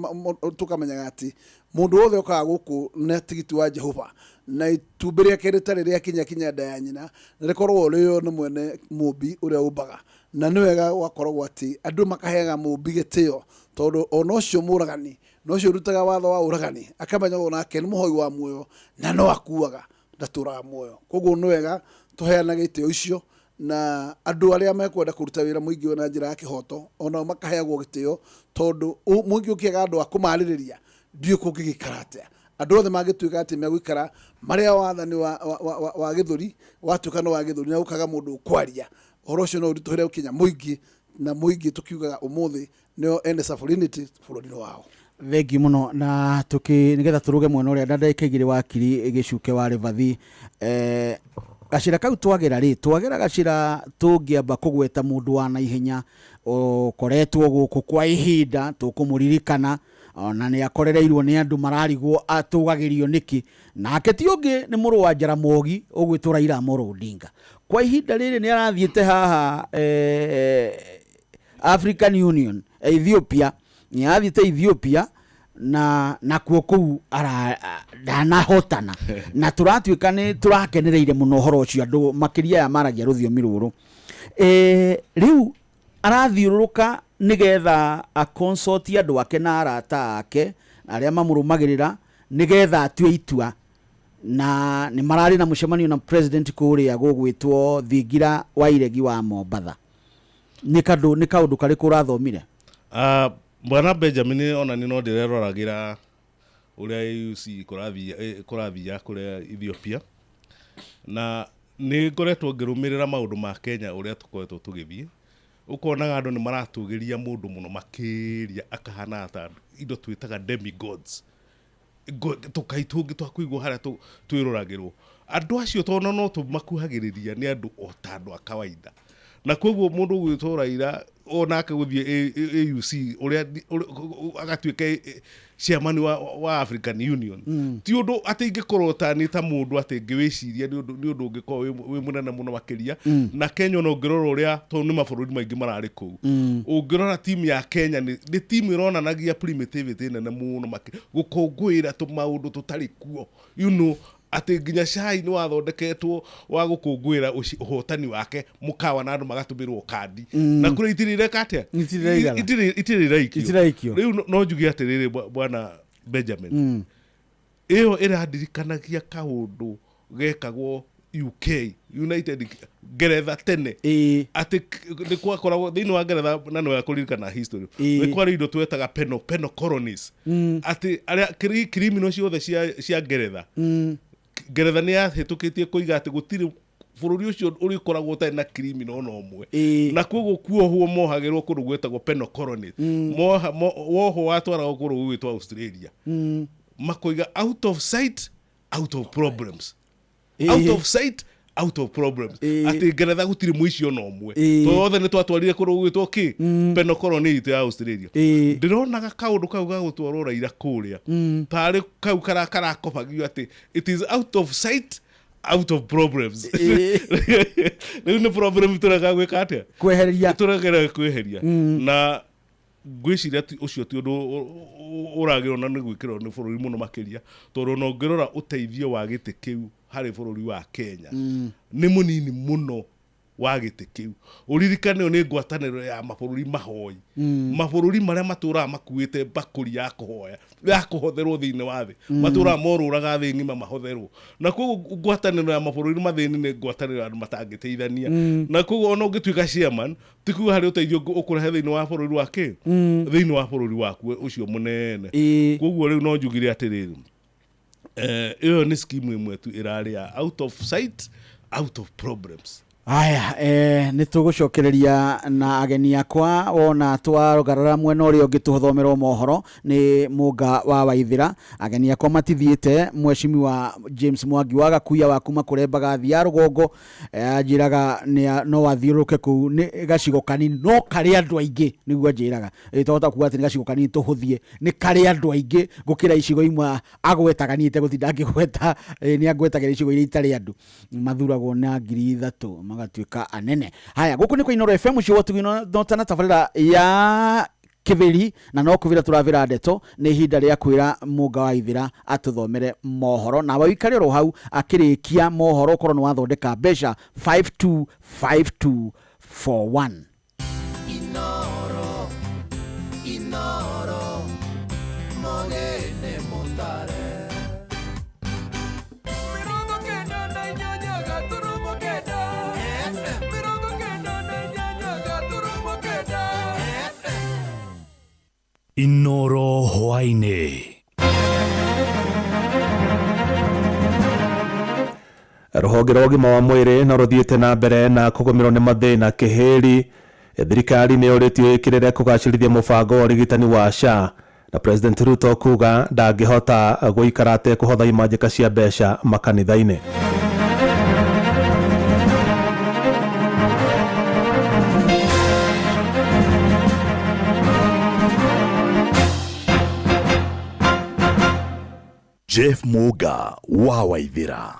tukamenyaga ati mundu wothe ukaga guku na tigiti wa Jehova na itubiria keretare ria kinya nda ya nyina na rikorwo rio no mwene mubi uria ubaga na ni wega wakorwo ati andu makahega mubi gitio tondu ono cio muragani no cio rutaga watho wa uragani akamenya ona ke ni muhoi wa muoyo na no akuaga ndatura muoyo koguo ni wega tuheana gitio icio na andu aria mekwenda kuruta wira muingi ona njira ya kihoto ona makaheagwo gitio tondu muingi ukiaga andu akumaririria ndio kungigikaratia andu othe magituika ati megwikara maria wathani wa githuri watuika no wa githuri na ukaga mundu kwaria orocio no rituhere ukinya muingi na muingi tukiugaga umuthi nio ende sovereignty bururi wao thengi muno na nigetha turuge mwena uria ndandikaigire wakiri gicuke wa rivathi gacira kau twagera gacira tungiamba kugweta mundu wa naihenya ukoretwo guku kwa ihinda tukumuririkana ona ni akorereirwo ni andu mararigwo atugagirio niki nake ti ungi ni muru wa Jaramogi ugwitwo Raila Amolo Odinga kwa ihinda riri ni arathiete haha African Union Ethiopia ni athiete Ethiopia na kuo kuu ndanahotana na turatuika ni turakenereire muno horo ucio andu makiria ya maragia ruthiomi ruru riu arathiururuka nigetha a consult andu ake na arata ake aria mamurumagirira nigetha atue itua na ni marari na mucemanio na president kuria gugwitwo Thingira wa Iregi wa Mombatha ni kaundu kari kurathomire Bwana Benjamin ona ni no ndireroragira uria UC kurathia kuria Ethiopia na ni ngoretwo ngirumirira maundu ma Kenya uria tukoretwo tugithie ukonaga andu ni maratugiria mundu muno makiria akahana ata indo twitaga demigods tukaitungi twakuigwo haria twiroragirwo andu acio tono no tumakuhagiriria ni andu otando akawaida na koguo mundu gwitwo Raila onake guthie AUC uria agatuika chairman wa African Union ti undu ati ingikorwo tani ta mundu ati ngiwiciria ni undu ungikorwo wi munene muno makiria na Kenya no ngirora uria to ni mabururi maingi marari ku ungirora team ya Kenya ni team ironanagia primitivity nene muno makiria gukungwira tu maundu tutari kuo ati nginya cai ni wathondeketwo wa gukungwira uhotani wake mukawa na andu magatumirwo kandi na kure itirire katia itiraikio riu no njugi atirire bwana Benjamin iyo iradirikanagia kaundu gekagwo UK United Ngeretha tene ati ni kwakoragwo thiini wa Ngeretha na no yakuririkana history ni kwari indo twetaga penal colonies ati aria criminal ciothe cia Ngeretha Ngeretha ni yahitukitie kuiga ati gutiri bururi ucio uri koragwo ta na criminal no mwe na koguo kuohwo mohagirwo kundu gwetagwo penal colony woho watwara kundu gwitwa Australia makoiga out of sight out of problems out of sight out of problems ati Ngeretha gutiri muici ona omwe tothe ni twatwarire kurugitwo ki penal colony itu ya Australia ndironaga kaundu kau ga gutwarwo Raila kuria tari kau karakobagio ati it is out of sight out of problems riu ni problem turaga gwika atia kweheria na gwiciria ucio ti undu uragirwo na ni gwikirwo ni bururi muno makiria tondu no ngirora uteithio wa giti kiu hari bururi wa Kenya ni munini muno wa giti kiu uririkane ni ngwataniro ya mabururi mahoi mabururi maria matura makuite bakuri ya kuhoya ya kuhotherwo thiini wa thi matura moruraga thi ngima mahotherwo na ku ngwataniro ya mabururi mathini ni ngwataniro ya matangiteithania na ku ona ungituika chairman tiku hari uteithio ukurehe thiini wa bururi wa ki thiini wa bururi waku ucio munene koguo riu no njugire atiriri iyo ni scheme imwe tu iraria out of sight out of problems. Aya ni tugucokereria na ageni akwa wona twarogarara mwena uri ungituthomera mohoro ni Munga wa Waithira ageni akwa matithiete mweshimi wa James Mwangi wa Gakuya wa kuma kurembaga thia rugongo ajiraga no wathiuruke ku ni gacigo kanini no kari andu aingi niguo ajiraga itota kuga ati ni gacigo kanini tuhuthie ni kari andu aingi gukira icigo imwe agwetaganite gutinda ngigweta ni agwetagira icigo iria itari andu mathuragwo na 3,000 magatuika anene. Haya guku ni kwa Inoro FM cio tugino notana tabarira ya kiviri na no kuvira turavira ndeto ni hinda ria kwira Munga wa Waithira atuthomere mohoro na wikari ro hau akirikia mohoro korwo ni wathondeka mbeca 525241 Inoro mogene motare Inoro hwaine ruhonge rwa ũgima wa mwĩrĩ no ruthiĩte na mbere na kũgũmĩrwo nĩ mathĩna kĩhĩri thirikari nĩ yũrĩtio ĩkĩrĩre kũgacĩrithia mũbango wa ũrigitani wa SHA na President Ruto kuga ndangĩhota gũikara atekũhotha imanjĩka cia mbeca makanitha-inĩ. Jeff Munga wa Waithira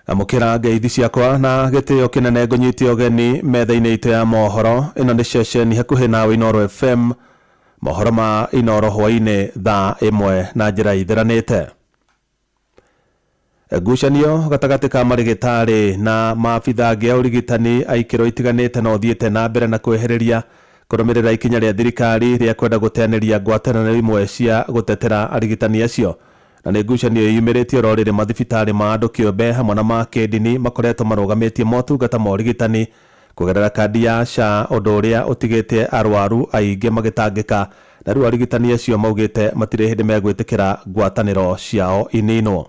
amukira ngeithi ciakwa na gitio kinene ngũnyitie ũgeni metha-inĩ itũ ya mohoro ĩno nĩ ceceni hakuhĩ nawe Inoro FM mohoro ma Inoro hwainĩ thaa ĩmwe na njĩra ithiranĩte. Ngucanio gatagatĩ ka marigitari na maabitha angĩ a ũrigitani aikĩro itiganĩte no thiĩte na mbere na kwehereria kũrũmĩrĩra ikinya rĩa thirikari rĩa kwenda gũteanĩria ngwatanĩro imwe cia gũtetera arigitani acio na nĩ ngucanio yumĩrĩtie rorĩrĩ mathibitarĩ ma andũ kĩũmbe hamwe na ma kĩndini makoretwo marũgamĩtie motungata ma ũrigitani kũgerera kandi ya SHA ũndũ ũrĩa ũtigĩte arwaru aingĩ magĩtangĩka na rĩu arigitani acio maugĩte matirĩ hĩndĩ megwĩtĩkĩra ngwatanĩro ciao ininwo.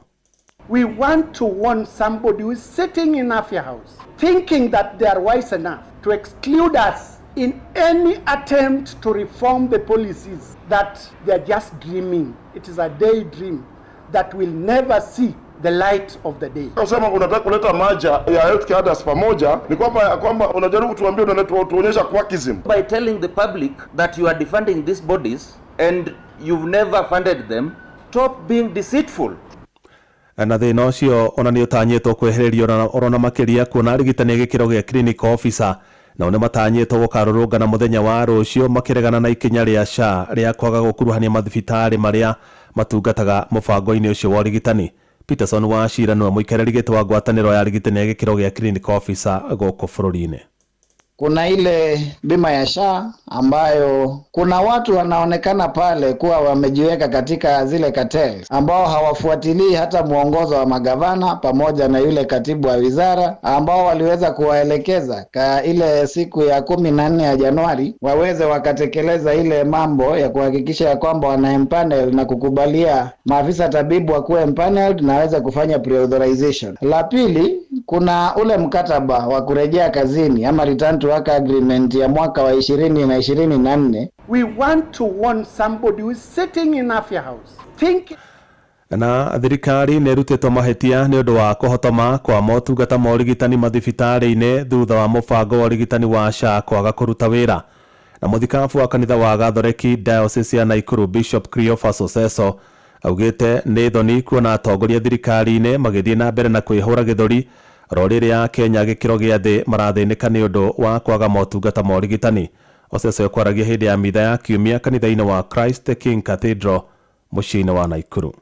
We want to warn somebody who is sitting in Afya House thinking that they are wise enough to exclude us in any attempt to reform the policies that they are just dreaming. It is a daydream that will never see the light of the day. Unasema unataka kuleta maja ya healthcare others pamoja ni kwamba unajaribu kutuambia tuonyesha quackism by telling the public that you are defunding these bodies and you've never funded them. Stop being deceitful. Na thĩna ũcio ona nĩ ũtanyĩtwo kwehererio orona makĩria kuona arigitani gĩkĩro gĩa clinical officer nao nĩ matanyĩtwo gũkarũrũngana mũthenya wa rũciũ makĩregana na ikinya rĩa SHA rĩa kwaga gũkuruhania mathibitarĩ marĩa matungataga mũbango-inĩ ũcio wa ũrigitani. Peterson Wachira nĩwe mũikarĩri gĩtĩ wa ngwatanĩro ya arigitani ya gĩkĩro gĩa clinical officer gũkũ bũrũri-inĩ. Kuna ile bima ya SHA ambayo kuna watu wanaonekana pale kuwa wamejiweka katika zile cartels ambao hawafuatilii hata mwongozo wa magavana pamoja na yule katibu wa wizara ambao waliweza kuwaelekeza ile siku ya 14 ya Januari waweze wakatekeleza ile mambo ya kuhakikisha ya kwamba wana empanel na kukubalia maafisa tabibu wakuwe empaneled na waweze kufanya pre-authorization. La pili, kuna ule mkataba wa kurejea kazini ama return to work agreement ya mwaka wa 2024. We want to warn somebody who is sitting in Afya House thinking Na thirikari nä ĩrutĩtwo mahĩtia nĩ ũndũ wa kũhotoma kwa motungata ma ũrigitani mathibitarĩ-inĩ thutha wa mũbango wa ũrigitani wa SHA kwaga kũruta wĩra. Na mũthikabu wa kanitha wa Gathoreki Diocese ya Naikuru Bishop Cleophas Oseso augĩte nĩ thoni kuona atongoria thirikari-inĩ magĩthiĩ na mbere na kwĩhũra gĩthũri ro rĩrĩa Kenya gĩkĩro gĩa thĩ marathĩnĩka nĩ ũndũ wa kwaga motungata ma ũrigitani. Oseso kwaragia hĩndĩ ya mitha ya kiumia kanitha-inĩ wa Christ the King Cathedral mũciĩ-inĩ wa Naikuru.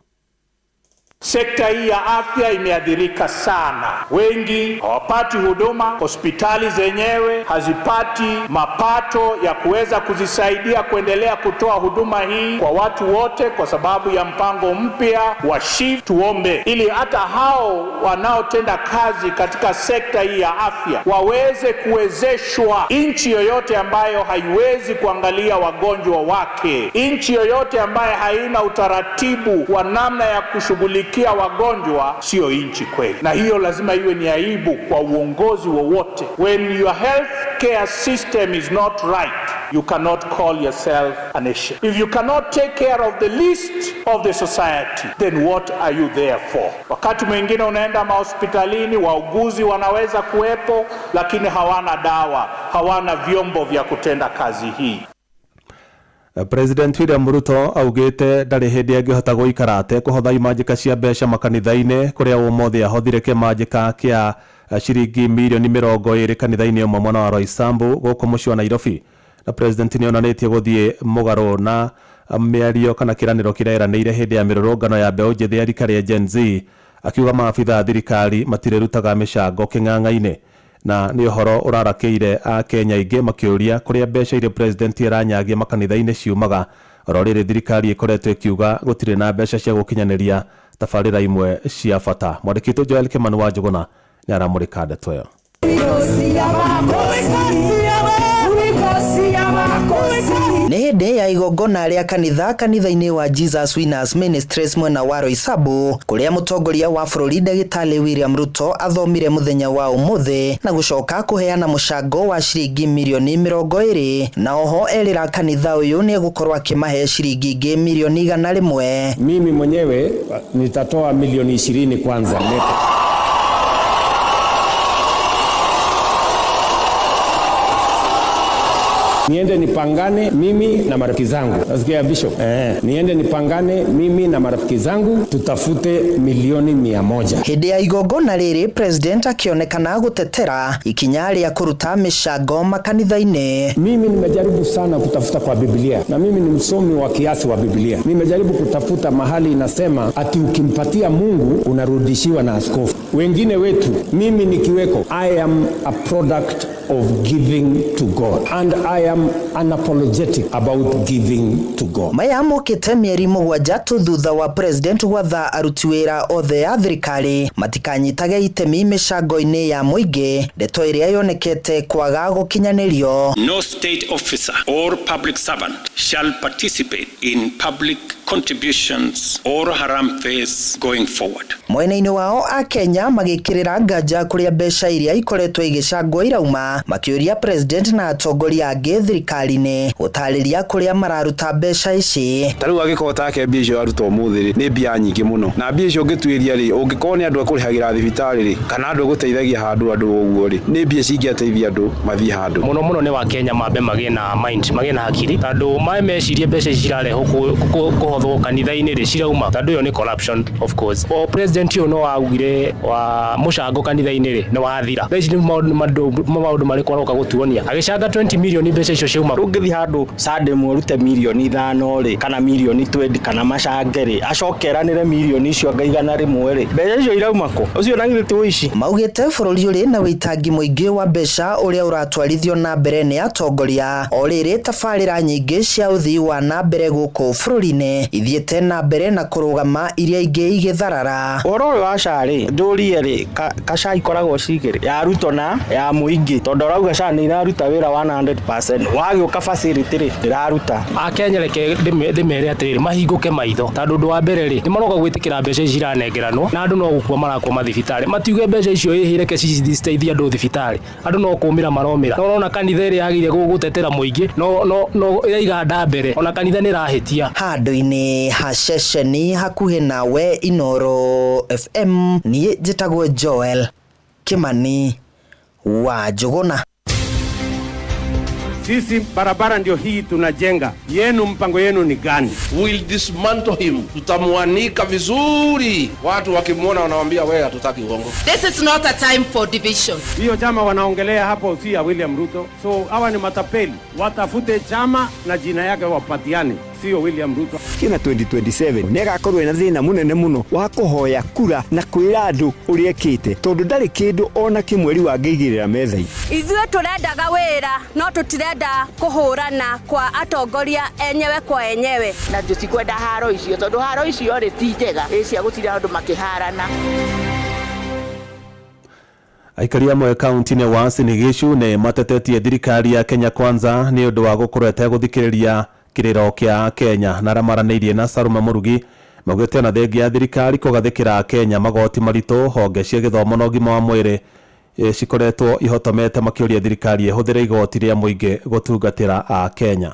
Sekta hii ya afya imeathirika sana. Wengi hawapati huduma, hospitali zenyewe hazipati mapato ya kuweza kuzisaidia kuendelea kutoa huduma hii kwa watu wote kwa sababu ya mpango mpya wa SHIF. Tuombe ili hata hao wanaotenda kazi katika sekta hii ya afya waweze kuwezeshwa. Nchi yoyote ambayo haiwezi kuangalia wagonjwa wake, nchi yoyote ambayo haina utaratibu wa namna ya kushughulikia wagonjwa sio nchi kweli, na hiyo lazima iwe ni aibu kwa uongozi wowote. When your health care system is not right, you cannot call yourself a nation. If you cannot take care of the least of the society, then what are you there for? Wakati mwingine unaenda mahospitalini, wauguzi wanaweza kuwepo lakini hawana dawa, hawana vyombo vya kutenda kazi hii. President William Ruto augĩte ndarĩ hĩndĩ angĩhota gũikara atekũhotha imanjĩka cia mbeca makanitha-inĩ kũrĩa ũmũthĩ ahũthire kĩmanjĩka kĩa ciringi mirioni 20 kanitha-inĩ ũmwe mwena wa Roysambu gũkũ mũciĩ wa Nairobi. Na president nĩ onanĩtie gũthiĩ mũgarũ na mĩario kana kĩranĩro kĩrĩa eranĩire hĩndĩ ya mĩrũrũngano ya mbeũ njĩthĩ ya rika rĩa Gen Z, akiuga maabitha thirikari matirĩrutaga mĩcango kĩng'ang'a-inĩ. Na nĩ ũhoro ũrarakĩire a Kenya aingĩ makĩũria kũrĩa mbeca iria president aranyagia makanitha-inĩ ciumaga, oro rĩrĩ thirikari ĩkoretwo ĩkiuga gũtirĩ na mbeca cia gũkinyanĩria tabarĩra imwe cia bata. Mwandĩki witũ Joel Kimani wa Njũgũna nĩ aramũrĩka ndeto ĩyo. Nĩ hĩndĩ ya igongona rĩa kanitha-inĩ wa Jesus Winners Ministries mwena wa Roysambu kũrĩa mũtongoria wa bũrũri Ndagĩtarĩ William Ruto athomire mũthenya wa ũmũthĩ na gũcoka kũheana mũcango wa ciringi mirioni 20, na oho erĩra kanitha ũyũ nĩ egũkorwo akĩmahe ciringi ingĩ milioni 100. Mimi mwenyewe nitatoa milioni 20 kwanza leta. Niende nipangane mimi na marafiki zangu. Nasikia Bishop. Niende nipangane mimi na marafiki zangu tutafute milioni 100. Hĩndĩ ya igongona rĩrĩ president akionekana gũtetera ikinya rĩa kũruta mĩcango makanitha-inĩ. Mimi nimejaribu sana kutafuta kwa Biblia na mimi ni msomi wa kiasi wa Biblia. Nimejaribu kutafuta mahali inasema ati ukimpatia Mungu unarudishiwa na askofu. Wengine wetu, mimi nikiweko, I am a product of giving to God and I am unapologetic about giving to God. Maya mokĩte mĩeri 7 tu thutha wa president gwatha aruti wĩra othe a thirikari matikanyitage itemi mĩcango-inĩ ya mũingĩ, ndeto ĩrĩa yonekete kwaga gũkinyanĩrio. No state officer or public servant shall participate in public contributions or harambes going forward. Mwena-inĩ wao a Kenya magĩkĩrĩra nganja kũrĩa mbeca iria ikoretwo igĩcangwo irauma, makĩũria president na atongoria angĩ thirikari-inĩ gũtarĩria kũrĩa mararuta mbeca ici. Tarĩu agĩkorwo take mbia icio aruta ũmũthĩ nĩ mbia nyingĩ mũno, na mbia icio ũngĩtuĩria rĩ, ũngĩkorwo nĩ andũ akũrĩhagĩra thibitarĩ rĩ, kana andũ gũteithagia handũ andũ ũguo rĩ, nĩ mbia cingĩateithia andũ mathiĩ handũ. Mũno nĩ wa Kenya mambe magĩe na mind, magĩe na hakiri, tondũ maĩ mecirie mbeca ici cirarehwo kũhothwo kanitha-inĩ rĩ cirauma, tondũ ĩyo nĩ corruption of course. O president ũyũ no augire wa mũcango kanitha-inĩ rĩ nĩ wathira. Ici nĩ maũndũ marĩkũ aroka gũtuonia, agĩcanga 20 milioni mbeca icio ciauma. Ũngĩthi handũ Sunday mũrute milioni 5 rĩ kana milioni 20 kana macange rĩ, acokeranĩre milioni icio ngaigana rĩmwe rĩ, mbeca icio irauma kũ? Ũcio nagithĩte ũici. Maugĩte bũrũri ũrĩ na wĩitangi mũingĩ wa mbeca ũrĩa ũratwarithio na mbere nĩ atongoria, o rĩrĩ tabarĩra nyingĩ cia ũthii wa na mbere gũkũ bũrũri-inĩ ithiĩte na mbere na kũrũgama iria ingĩ igĩtharara. Ũhoro ũyũ wa SHA rĩ, ndũrie rĩ, SHA ikoragwo cigĩrĩ ya Ruto na ya mũingĩ, tondũ rauga SHA nĩ iraruta wĩra 100%, wagĩũka facility rĩ ndĩraruta. Akenya reke ndĩmere atĩrĩrĩ mahingũke maitho, tondũ ũndũ wa mbere rĩ nĩ maroka gwĩtĩkĩra mbeca ici iranengeranwo na andũ no gũkua marakua mathibitarĩ, matiuge mbeca icio ihĩreke citeithie andũ thibitarĩ, andũ no kũmĩra maromĩra. No ona kanitha ĩrĩa yagĩrĩire gũtetera mũingĩ no ĩraiga nda mbere, ona kanitha nĩ rahĩtia. Handũ-inĩ ni hashesheni hakuhe nawe Inoro FM. Ni jitagwo Joel Kimani wa Jogona. Sisi barabara ndio hii tunajenga. Yenu mpango yenu ni gani? We'll dismantle him. Tutamuanika vizuri. Watu wakimwona wanawaambia wewe hatutaki uongo. This is not a time for division. Hiyo chama wanaongelea hapo si ya William Ruto. So hawa ni matapeli. Watafute chama na jina yake wapatiane. Sio William Ruto. Kina 2027 negakorwo ina thina munene muno wa kuhoya kura na kwira andu uriekite tondu ndari kindu ona kimweri wa ngigirira methai. Ithuĩ turendaga wĩra no tutirenda kuhurana kwa atongoria enyewe kwa enyewe, na tutikwenda haro icio tondu haro icio ri ti njega cia gutira andu makiharana. Aikari amwe kaunti-inĩ wa Uasin Gishu nĩ matetetie thirikari ya Kenya Kwanza nĩ ũndũ wa gũkorwo ĩtegũthikĩrĩria kiriro kia Kenya na ramaranĩirie na Salma Murugi maugĩte na thengia ya thirikari kũgathĩkĩra Kenya magoti maritũ honge cia gĩthomo na ũgima wa mwĩrĩ cikoretwo ihotomete makĩũria thirikari ĩhũthĩre igoti rĩa mũingĩ gũtungatĩra a Kenya.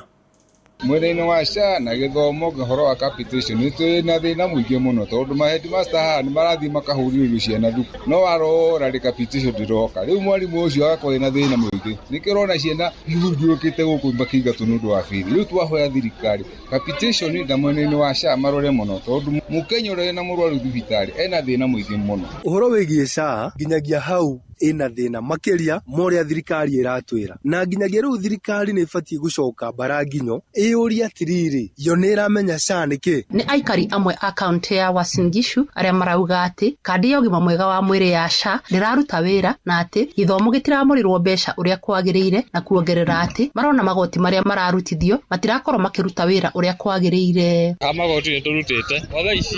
Mwena-inĩ wa SHA na gĩthomo ũhoro wa capitation nĩ tũrĩ na thĩna mũingĩ mũno tondũ maheadmaster haha nĩ marathiĩ makahũrĩrio ciana thukuru no warora rĩ capitation ndĩroka rĩu mwarimũ ũcio agakorwo na thĩna mũingĩ nĩkĩrona ciana ihurũkĩte gũkũ makĩingatwo nĩ ũndũ wa bithi rĩu twahoya thirikari capitation na mwena-inĩ wa SHA marore mũno tondũ mũkenya ũrĩa na mũrwaru thibitarĩ ena thĩna mũingĩ mũno. Ũhoro wĩgiĩ SHA nginyagia hau ina thina makiria moria thirikari iratwira na nginyagia riu thirikari ni ibatie gucoka baranginyo iuria atiriri yo ni iramenya SHA niki ni aikari amwe akaunti ya Uasin Gishu aria marauga ati kandi ya ũgima mwega wa mwĩrĩ ya SHA ndiraruta wira na ati githomo gitiramurirwo mbeca uria kwagiriire na kuongerera ati marona magoti maria mararutithio matirakorwo makiruta wira uria kwagiriire. Magoti ni turutite watha ici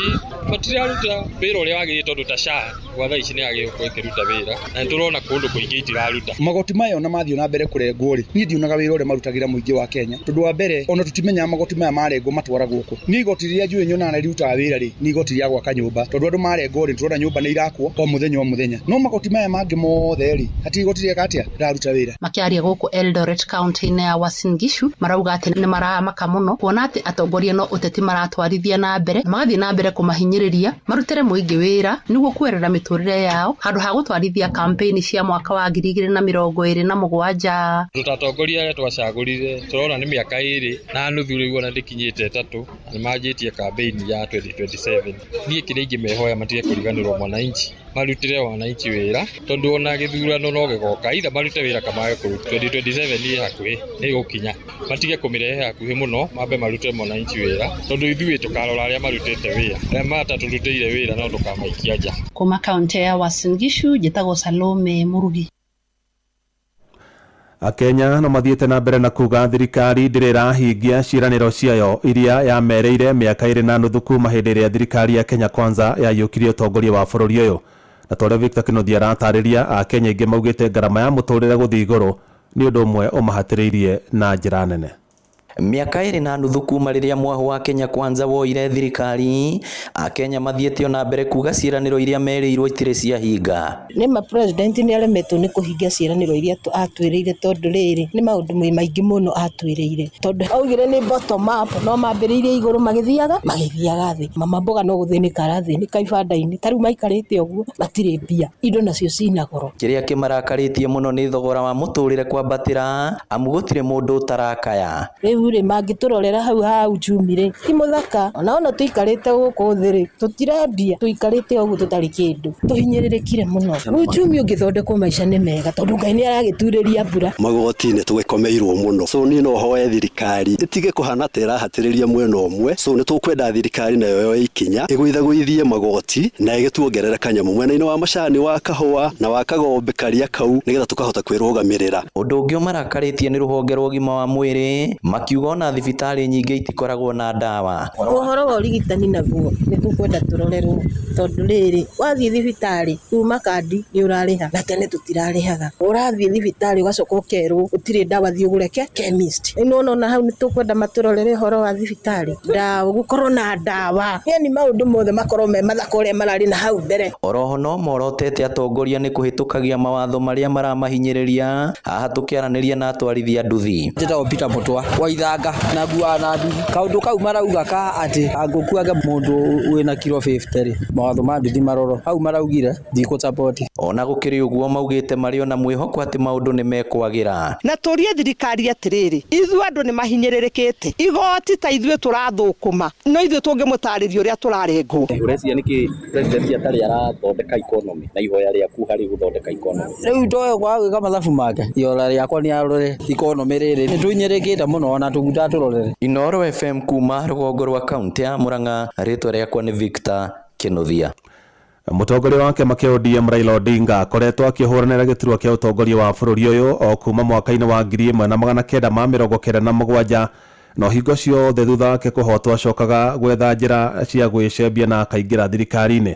matiraruta wira uria wagiriire tondu ta SHA watha ici ni agirwo ikiruta wira turona kundu kuingi itiraruta magoti maya ona mathio na mbere kurengwo ri ni ndionaga wira ure marutagira muingi wa Kenya tondu wa mbere ona tutimenya magoti maya marengwo matwara guku ni igoti riria njui nyona na riruta wira ri ni igoti ria gwaka nyumba tondu andu marengwo ri turona nyumba ni irakwo o muthenya no magoti maya mangi mothe ri hati igoti ria katia raruta wira. Makiaria guku Eldoret county-inĩ ya Uasin Gishu marauga ati ni maramaka muno kuona ati atongoria no uteti maratwarithia na mbere magathie na mbere kumahinyiriria marutire muingi wira niguo kwerera miturire yao handu ha gutwarithia campaign cia mwaka wa 2027. Tutatongoria aria twacagurire turona ni miaka iri na nuthu riu ona ndikinyite 3 ni manjitie campaign ya 2027 nie kiringi mehoya matige kuriganirwo mwananchi marutire wananchi wira tondu ona githurano no gigoka ida marute wira kama kuruta 2027 ni hakuhi ni gukinya matige kumirehe hakuhi muno mambe marute mwananchi wira tondu ithuĩ tukarora aria marutite wira aria mataturutire wira no tukamaikia nja. Kuma kaunti ya Uasin Gishu jitagwo Salome Murugi. Akenya no mathiĩte na mbere na kuga thirikari ndĩrĩrahingia ciĩranĩro ciayo iria yamereire mĩaka ĩrĩ na nuthu kuma hĩndĩ ĩrĩa thirikari ya Kenya Kwanza yaiyũkirie ũtongoria wa bũrũri ũyũ. Na tondũ Victor Kĩnuthia aratarĩria Akenya aingĩ maugĩte ngarama ya mũtũrĩre gũthiĩ igũrũ nĩ ũndũ ũmwe ũmahatĩrĩirie na njĩra nene. Miaka ĩrĩ na nuthu kuma rĩrĩa mwaho wa Kenya Kwanza woire thirikari Akenya mathiĩte na mbere kuga ciĩranĩro iria merĩirwo itirĩ ciahinga. Nĩma president nĩ aremetwo nĩ kũhingia ciĩranĩro iria atwĩrĩire tondu rĩrĩ nĩ maũndũ maingĩ mũno atwĩrĩire tondu augire nĩ bottom up no mambĩrĩirie igũrũ magĩthiaga thĩ mama mboga no gũthĩnĩka arathĩnĩka ibanda-inĩ tarĩu maikarĩte ũguo matirĩ mbia indo nacio cina goro. Kĩrĩa kĩmarakarĩtie mũno nĩ thogora wa mũtũrĩre kwambatĩra amu gũtirĩ mũndũ ũtarakaya. Ure mangĩtũrorera hau jumire ti muthaka ona tuikarĩte gũkũ thĩ rĩ tutirendia tuikarĩte ũguo tutarĩ kĩndũ tuhinyĩrĩrĩkire mũno uchumi ũngĩthondekwo maica nĩ mega tondu Ngai nĩ aragĩturĩria mbura magoti-inĩ tũgĩkomeirwo mũno so niĩ no hoye thirikari ĩtige kũhana ta ĩrahatĩrĩria mwena ũmwe so nĩ tũkwenda thirikari nayo yoe ikinya ĩgũithagũithie magoti na ĩgĩtuongerera kanyamũ mwena-inĩ wa macani wa kahũa na wa kagombe karia kau nĩgetha tũkahota kwĩrũgamĩrĩra. Ũndũ ũngĩ ũmarakarĩtie nĩ rũhonge rwa ũgima wa mwĩrĩ makiuga ona thibitarĩ nyingĩ itikoragwo na ndawa. Ũhoro wa ũrigitani naguo nĩ tũkwenda tũrorerwo tondu rĩrĩ wathiĩ thibitarĩ kuma kandi nĩ ũrarĩha na tene tũtirarĩhaga ũrathiĩ thibitarĩ ũgacoka ũkerwo ũtirĩ ndawa thiĩ ũgũre chemist nĩwona hau nĩ tũkwenda matũrorere ũhoro wa thibitarĩ ndawa gũkorwo na ndawa yani maũndũ mothe makorwo me mathaka ũrĩa mararĩ na hau mbere. Oroho no morotete atongoria nĩ kũhĩtũkagia mawatho marĩa maramahinyĩrĩria haha tũkĩaranĩria na atwarithia nduthi. Njĩtagwo Peter Mutwa wa ithanga na gua na nduthi kaundu kau marauga ka ati angukuaga mundu wina kilo 50 ri mawatho ma nduthi maroro hau maraugire ndiko support ona gukiri uguo maugite mario na mwihoko ati maundu ni mekwagira na turie thirikari atiriri ithu andu ni mahinyiririkite igoti ta ithuĩ turathukuma no ithuĩ tungimutariria uria turarengwo ureciria niki president atari arathondeka economy na ihoya riaku hari guthondeka economy riu ndoe kwa gwika mathabu make ihoya riakwa ni arore economy riri ni twinyirikite muno ona tuguta turorere Inooro FM kuma rũgongo rwa kaunti ya Murang'a ritwa riakwa ni Victor Kinuthia. Mutongoria wa kĩama kĩa ODM Raila Odinga akoretwo akĩhũranĩra gĩturwa kĩa ũtongoria wa bũrũri ũyũ o kuma mwaka-inĩ wa 1997 no hingo ciothe thutha wake kũhotwo acokaga gwetha njĩra cia gwĩcembia na akaingĩra thirikari-inĩ.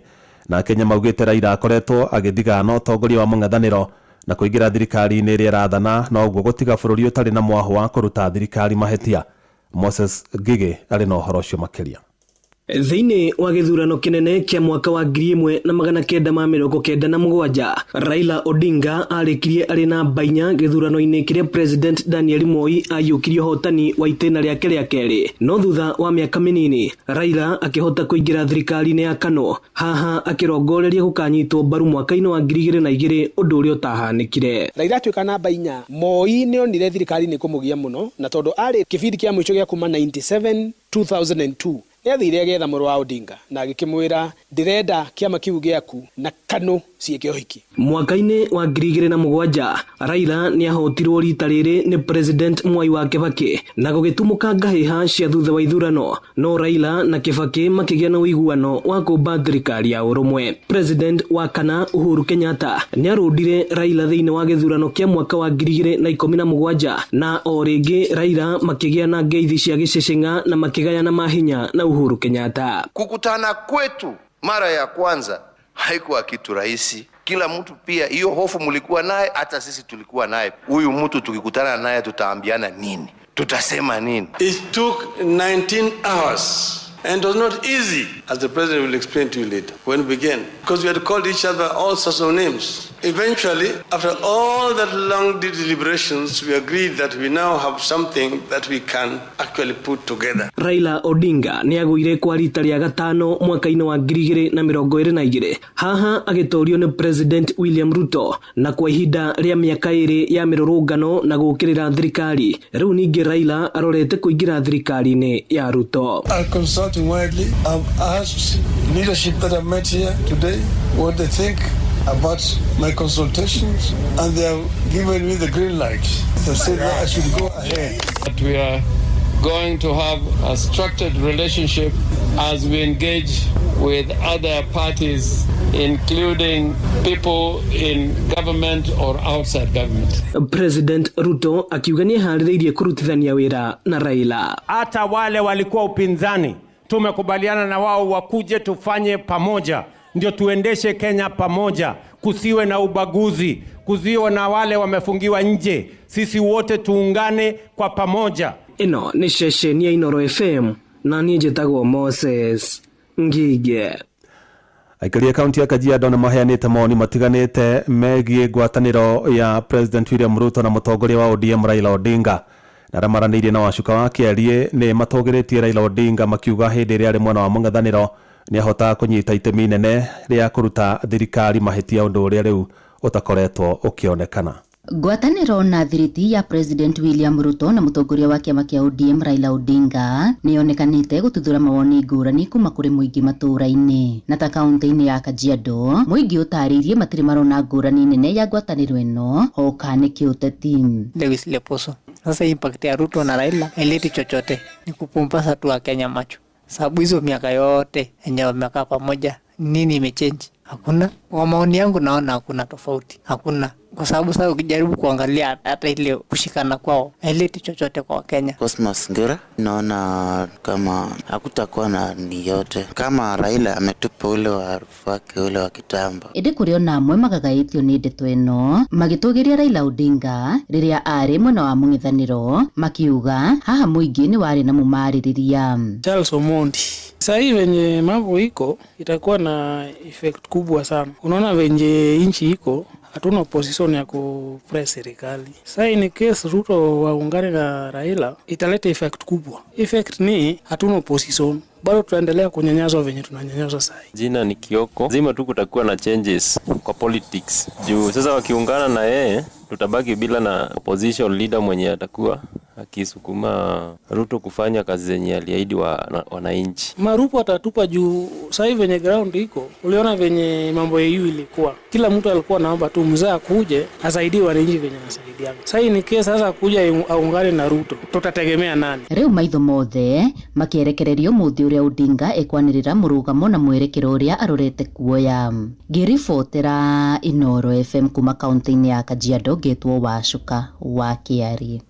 Na Kenya maugĩte Raila akoretwo agĩthigana ũtongoria wa mũng'ethanĩro na kũingĩra thirikari-inĩ ĩrĩa ĩrathana na ũguo gũtiga bũrũri ũtarĩ na mwaho wa kũruta thirikari mahĩtia. Moses Ngige arĩ na ũhoro ũcio makĩria. Thĩinĩ wa gĩthurano kĩnene kĩa mwaka wa 1997 Raila Odinga arĩkirie arĩ na mbainya gĩthurano-inĩ kĩrĩa President Daniel Moi ayũkirie hotani wa itĩna rĩake rĩa kerĩ. No thutha wa mĩaka mĩnini Raila akĩhota kũingĩra thirikari-inĩ ya Kano, haha akĩrongoreria gũkanyitwo mbaru mwaka-inĩ wa 2002 ũndũ ũrĩa ũtahanĩkire. Raila atuĩka na mbainya Moi nĩonire thirikari nĩ kũmũgia mũno na tondũ arĩ kĩbindi kĩa mũico gĩa kuma 97 2002 yathire getha mũrũ wa Odinga na agĩkĩmwĩra ndĩrenda kĩama kĩu gĩaku na Kano ciĩke ũhiki. Mwaka-inĩ wa 2007 Raila nĩahotirwo rita rĩrĩ nĩ President Mwai wa Kibaki na gũgĩtumũka ngahĩha cia thutha wa ithurano, no Raila na Kibaki makĩgĩa na ũiguano wa kũmba thirikari ya ũrũmwe. President wa kana Uhuru Kenyatta nĩarũndire Raila thĩinĩ wa gĩthurano kĩa mwaka wa 2017 na o rĩngĩ Raila makĩgĩa na ngeithi cia gĩceceng'a na makĩgayana mahinya na Uhuru Kenyatta. Kukutana kwetu mara ya kwanza haikuwa kitu rahisi. Kila mtu pia hiyo hofu mlikuwa naye, hata sisi tulikuwa naye. Huyu mtu tukikutana naye tutaambiana nini? Tutasema nini? It took 19 hours and it was not easy, as the president will explain to you later, when we began, because we had called each other all sorts of names. Eventually, after all that long deliberations, we agreed that we now have something that we can actually put together. Raila Odinga nĩagũire kwa rita rĩa gatano mwaka-inĩ wa 2022. Haha agĩtorio nĩ President William Ruto na kwa ihinda rĩa mĩaka ĩrĩ ya mĩrũrũngano na gũkĩrĩra thirikari. Rĩu ningĩ Raila arorete kũingĩra thirikari-inĩ ya Ruto. Consulting widely, I've asked leadership that I've met here today what they think about my consultations, and they have given me the green light. They said that I should go ahead. That we are going to have a structured relationship as we engage with other parties, including people in government or outside government. President Ruto akiuga nĩeharĩrĩirie kũrutithania wĩra na Raila. Hata wale walikuwa upinzani tumekubaliana na wao wakuje tufanye pamoja, ndio tuendeshe Kenya pamoja, kusiwe na ubaguzi, kusiwe na wale wamefungiwa nje, sisi wote tuungane kwa pamoja. Ino ni ceceni ya Inooro FM na niĩ njĩtagwo Moses Ngige. Aikari a kaunti ya Kajiado nĩ maheanĩte mawoni matiganĩte megiĩ ngwatanĩro ya President William Ruto na mũtongoria wa ODM Raila Odinga. Na ramaranĩirie na wacuka wa Kĩarie nĩ matũgĩrĩtie Raila Odinga makiuga hĩndĩ ĩrĩa arĩ mwena wa mũng'ethanĩro nĩahotaga kũnyita itemi inene rĩa kũruta thirikari mahĩtia, ũndũ ũrĩa rĩu ũtakoretwo ũkĩonekana. Ngwatanĩro na thiriti ya President William Ruto na mũtongoria wa kĩama kĩa ODM Raila Odinga nĩonekanĩte gũtuthũra mawoni ngũrani kuma kũrĩ mũingĩ matũra-inĩ. Na ta kaunti-inĩ ya Kajiado, mũingĩ ũtarĩirie matirĩ marona ngũrani nene ya ngwatanĩro ĩno hoka nĩ kĩũteti. Lewis Leposo, sasa impact ya Ruto na Raila haileti chochote, ni kupumpasa tu wa Kenya macho. Sababu hizo miaka yote yenye wamekaa pamoja, nini imechange? Hakuna. Kwa maoni yangu naona hakuna tofauti. Hakuna. Kwa sababu sasa ukijaribu kuangalia hata ile kushikana kwao haileti chochote kwa Kenya. Cosmas Ngera, naona kama hakutakuwa na ni yote. Kama Raila ametupa ule waarufu wake ule wa kitambo. Ĩndĩ kũrĩ ona amwe magagaĩtio nĩ ndeto ĩno magĩtũgĩria Raila Odinga rĩrĩa arĩ mwena wa mũng'ethanĩro makiuga haha mũingĩ nĩ warĩ na mũmarĩrĩria. Charles Omondi, sasa hivi venye mambo iko itakuwa na effect kubwa sana. Unaona venye nchi iko hatuna opposition ya kupress serikali. Sasa in case Ruto waungane na Raila italeta effect kubwa. Effect ni hatuna opposition, bado tutaendelea kunyanyaswa venye tunanyanyaswa sasa. Jina ni Kioko. Zima tu kutakuwa na changes kwa politics. Juu sasa wakiungana na yeye tutabaki bila na opposition leader mwenye atakuwa akisukuma Ruto kufanya kazi zenye aliahidi wananchi. Marupu atatupa juu sasa venye ground iko. Uliona venye mambo ya ilikuwa. Kila mtu alikuwa naomba tu mzee akuje asaidie wananchi venye anasaidia. Sasa ni kesi sasa kuja aungane na Ruto. Tutategemea nani? Riu maitho mothe makierekererio muthi uria Odinga ekwanirira murugamo na mwerekero uria arorete kuoya. Ngiribotera Inoro FM kuma kaunti-ini ya Kajiado getwo Wacuka wa Kiari.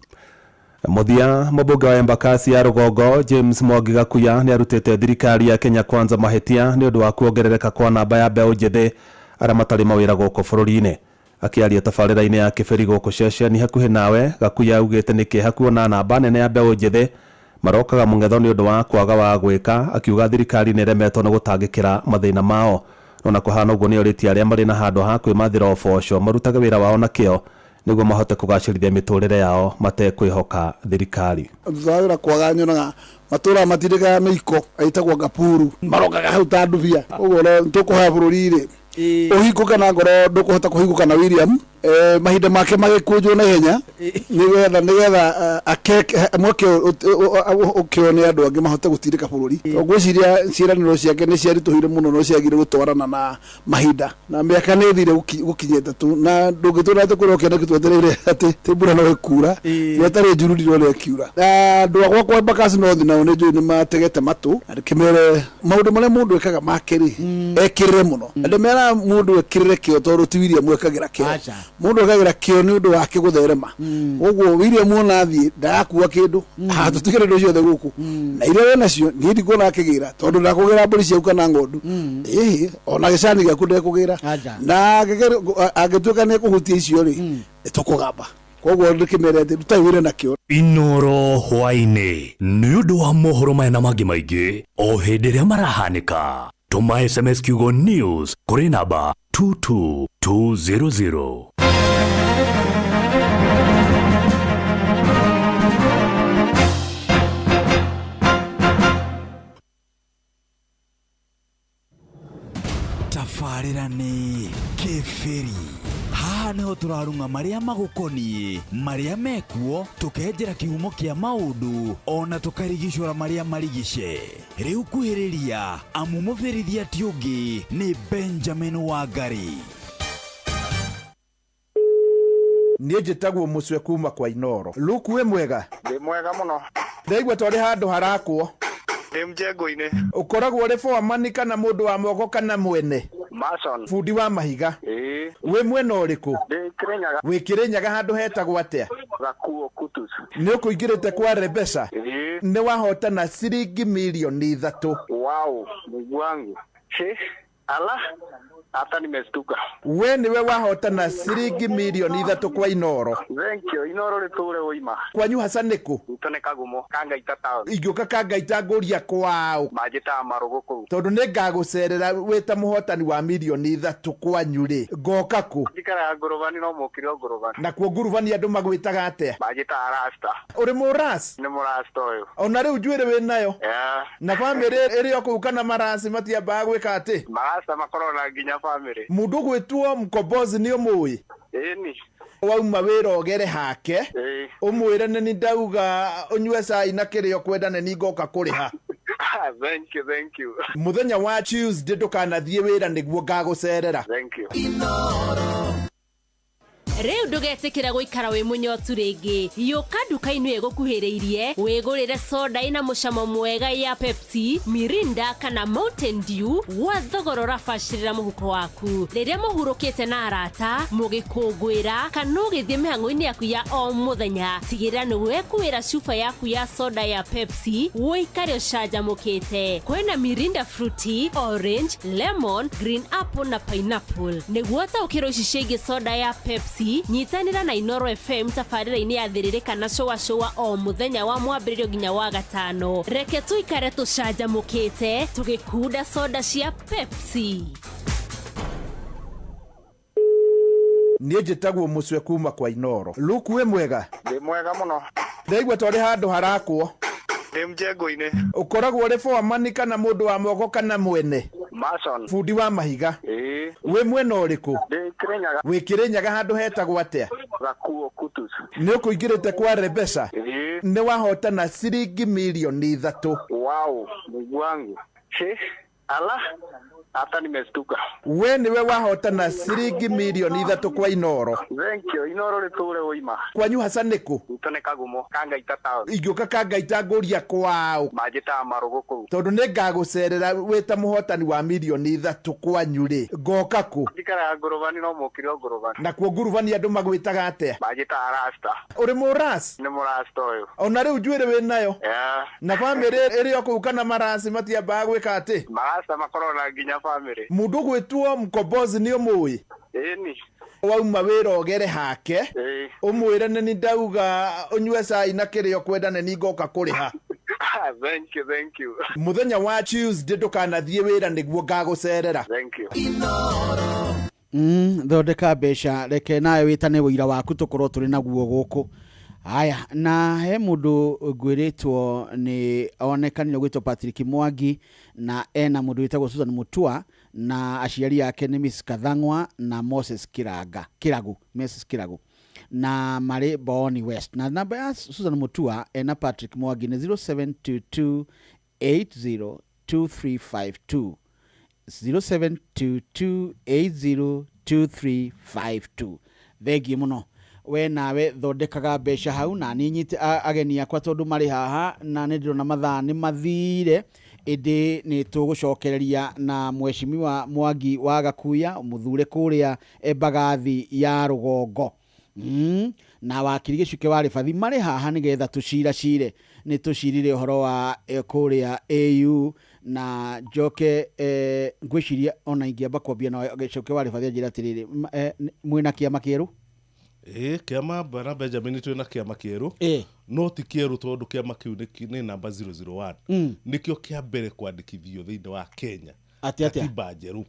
Muthia mubunge wa Embakasi ya Rugongo James Mwangi Gakuya ni arutete thirikari ya Kenya Kwanza mahitia ni undu wa kuongerereka kwa namba ya mbeũ njĩthĩ aria matari mawira gũkũ bũrũri-inĩ. Akiaria tabarĩra-inĩ ya kĩberi gũkũ ceceni hakuhĩ nawe, Gakuya augĩte nĩ kĩeha kuona namba nene ya mbeũ njĩthĩ marokaga mũng'etho nĩ ũndũ wa kwaga wa gwĩka, akiuga thirikari nĩ ĩremetwo nĩ gũtangĩkĩra mathĩna mao. Ona kũhana ũguo nĩ orĩtie arĩa marĩ na handũ ha kwĩmathĩra ũboco marutage wĩra wao na kĩo niguo mahote kugacirithia miturire yao matekwihoka thirikari. Thutha kwaga nyonaga matura matirika miko aitagwo Ngapuru marokaga hau tanduvia uguo tukuha bururi-ri uhingũka na ngoro ndukuhota kuhingũka na William mahinda make magikunjwo na ihenya nigetha mwake ukione andu angi mahote gutirika bururi. Ngwiciria ciiraniro ciake ni ciarituhire muno no ciagire gutwarana na mahinda na miaka ni thire gukinyete tu na ndungitura tukurokia na kitwetereire ati tibura no ikura ni tari njururi no ikiura ndu akwa kwa Embakasi North na one nju ni mategete matu kimere maundu maria mundu ekaga makeri ekirire muno ande mera mundu ekirire kio toru ti William ekagira kio mundu akagira kio ni undu wake gutherema uguo William onathi ndakua kindu tutigire ndu ciothe guku na ile wena cio ni ndiko nakigira tondu ndakugira mburi ciau kana ngondu ona gicani giaku ndekugira na agituka ni kuhutia icio ri tukugamba koguo ndikimerete tutawire nakio. Inoro hwaini ni undu wa mohoro maya mangi maingi o hindi ria marahanika. Tuma SMS kiugo news kuri namba 22200. Tafarira ni kiferi. Haha niho turarunga maria magukoni maria mekuo tukenjera kihumo kia maundu ona tukarigicura maria marigice. Riu kuhiriria amumuthirithia tiungi ni Benjamin Wangari. Niĩ njĩtagwo Mũcwe kuma kwa Inoro. Luku we mwega? Ndĩ mwega mũno. Ndaigua twarĩ handũ harakwo. Ndĩ mjengo-inĩ. Ũkoragwo ũrĩ foreman kana mũndũ wa moko kana mwene? Mason. Fundi wa mahiga. We mwena ũrĩkũ? Ndĩ Kirinyaga. Wĩ Kirinyaga handũ hetagwo atĩa? Gakuo Kutus. Nĩ ũkũingĩrĩte kwa Rebesa? Nĩ wahotana ciringi milioni 3. Wow, Mungu wangu. Ala. Hata nimestuka. We niwe wahotana ciringi milioni 3 kwa Inoro. Thank you. Inoro riture uima. Kwanyu hasa niku? Utone Kagumo. Kangaita town. Igioka Kangaita nguria kwao. Majita marugo kuu. Tondu ningagucerera wita muhotani wa milioni 3 kwanyu ri. Ngoka ku? Ndikara Nguruvani no mukire Nguruvani. Na kuo Nguruvani andu magwitaga atia? Majita Rasta. Uri muras? Ni murasta uyu. Ona riu njuire we nayo? Yeah. Na family iri oku kana marasi matiamba gwika ati? Marasta makorona nginya family. Mundu gwitwo Mkombozi ni umui? Ni. Wauma wira ogere hake umwire ni ndauga unywe cai na kirio kwenda ni ngoka kuriha. Thank you, thank you. Muthenya wa Tuesday ndukanathie wira niguo ngagucerera. Thank you. Riu ndugetikira guikara wi munyotu ringi yuka nduka-ini igukuhiriirie wigurire soda ina mucamo mwega ya Pepsi, Mirinda kana Mountain Dew wa thogora urabacirira muhuko waku. Riria muhurukite na arata mugikungwira kana ugithie mihango-ini yaku ya o muthenya, tigira ni wekuira chupa yaku ya soda ya Pepsi uikare ucanjamukite. Kwina Mirinda Fruity, Orange, Lemon, Green Apple na Pineapple. Niguo taukira ucicege soda ya Pepsi nyitanira na Inoro FM tafarira-ini ya thiririka na showa o muthenya wa mwambiririo nginya wa gatano. Reke tuikare tucanjamukite tugikunda soda cia Pepsi. niĩ njĩtagwo Mũcwe kuma kwa Inoro. Luke wĩ mwega? Ndĩ mwega mũno. Ndaigua twarĩ handũ harakwo. Ndĩ mjengo-inĩ. Ũkoragwo ũrĩ foreman kana mũndũ wa moko kana mwene? Mason. Fundi wa mahiga. Wĩ mwena ũrĩkũ? Ndĩ Kĩrĩnyaga. Wĩ Kĩrĩnyaga handũ hetagwo atĩa? Gakuo Kutus. Nĩ ũkũingĩrĩte kwa Rebesa? Nĩ wahotana ciringi milioni 3. Wow, Mungu wangu. Ala, hata nimestuka. We niwe wahotana ciringi milioni 3 kwa Inoro. Thank you. Inoro rĩtũre ũima. Kwanyu hasa nĩkũ? Utone Kagumo, Kangaita town. Ingĩũka Kangaita ngũria kwao. Manjĩtaga Marũgũ kũu. Tondũ nĩngagũcerera wĩ ta mũhotani wa milioni 3 kwanyu rĩ. Ngoka kũ? Njikaraga Ngũrũvani no mũkire o Ngũrũvani. Nakuo Ngũrũvani andũ magwĩtaga atĩa? Manjĩtaga Rasta. Ũrĩ mũras? Nĩ mũrasta ũyũ. Ona rĩu njuĩrĩ wĩ nayo? Na bamĩrĩ ĩrĩ o kũu kana marasi matiambaga gwĩka atĩ? Marasta makorwo na nginya bamĩrĩ. Mũndũ gwĩtwo Mkombozi nĩ ũmũĩ? Ĩni. Wauma wĩra ũgere hake ũmwĩre nĩ ndauga ũnyue cai na kĩrĩa ũkwenda na nĩ ngoka kũrĩha. Thank you. Mũthenya wa Tuesday ndũkanathiĩ wĩra nĩguo ngagũcerera. Thank you. Thondeka mbeca reke nawe wĩtane wĩira waku tũkorwo tũrĩ naguo gũkũ. Haya, na he mũndũ ngwĩrĩtwo nĩ onekanire gwĩtwo Patrick Mwangi na ena mũndũ wĩtagwo Susan Mutua na aciari yake nĩ Miss Kathangwa na Moses Kiragu na marĩ Boni West. Na namba ya Susan Mutua ena Patrick Mwangi nĩ 0722802352 0722802352. Thegi mũno. We nawe thondekaga mbeca hau na nĩ nyite ageni akwa tondũ marĩ haha na nĩ ndĩrona mathaa nĩ mathire ĩndĩ nĩ tũgũcokereria na Mheshimiwa Mwangi wa Gakuya mũthure kũrĩa Embagathi ya Rũgongo. Na wakiri gĩcuke wa Rĩbathi marĩ haha nĩgetha tũciracire nĩ tũcirire ũhoro wa kũrĩa AU na njoke ngwĩciria ona ingĩamba kwambia na gĩcuke wa Rĩbathi anjĩra atĩrĩrĩ mwĩna kĩama kĩerũ? Kĩama bana Benjamin twĩna kĩama kĩerũ no ti kĩerũ tondũ kĩama kĩu nĩ namba 001 nĩkĩo kĩa mbere kwandĩkithio thĩinĩ wa Kenya. Katiba njerũ.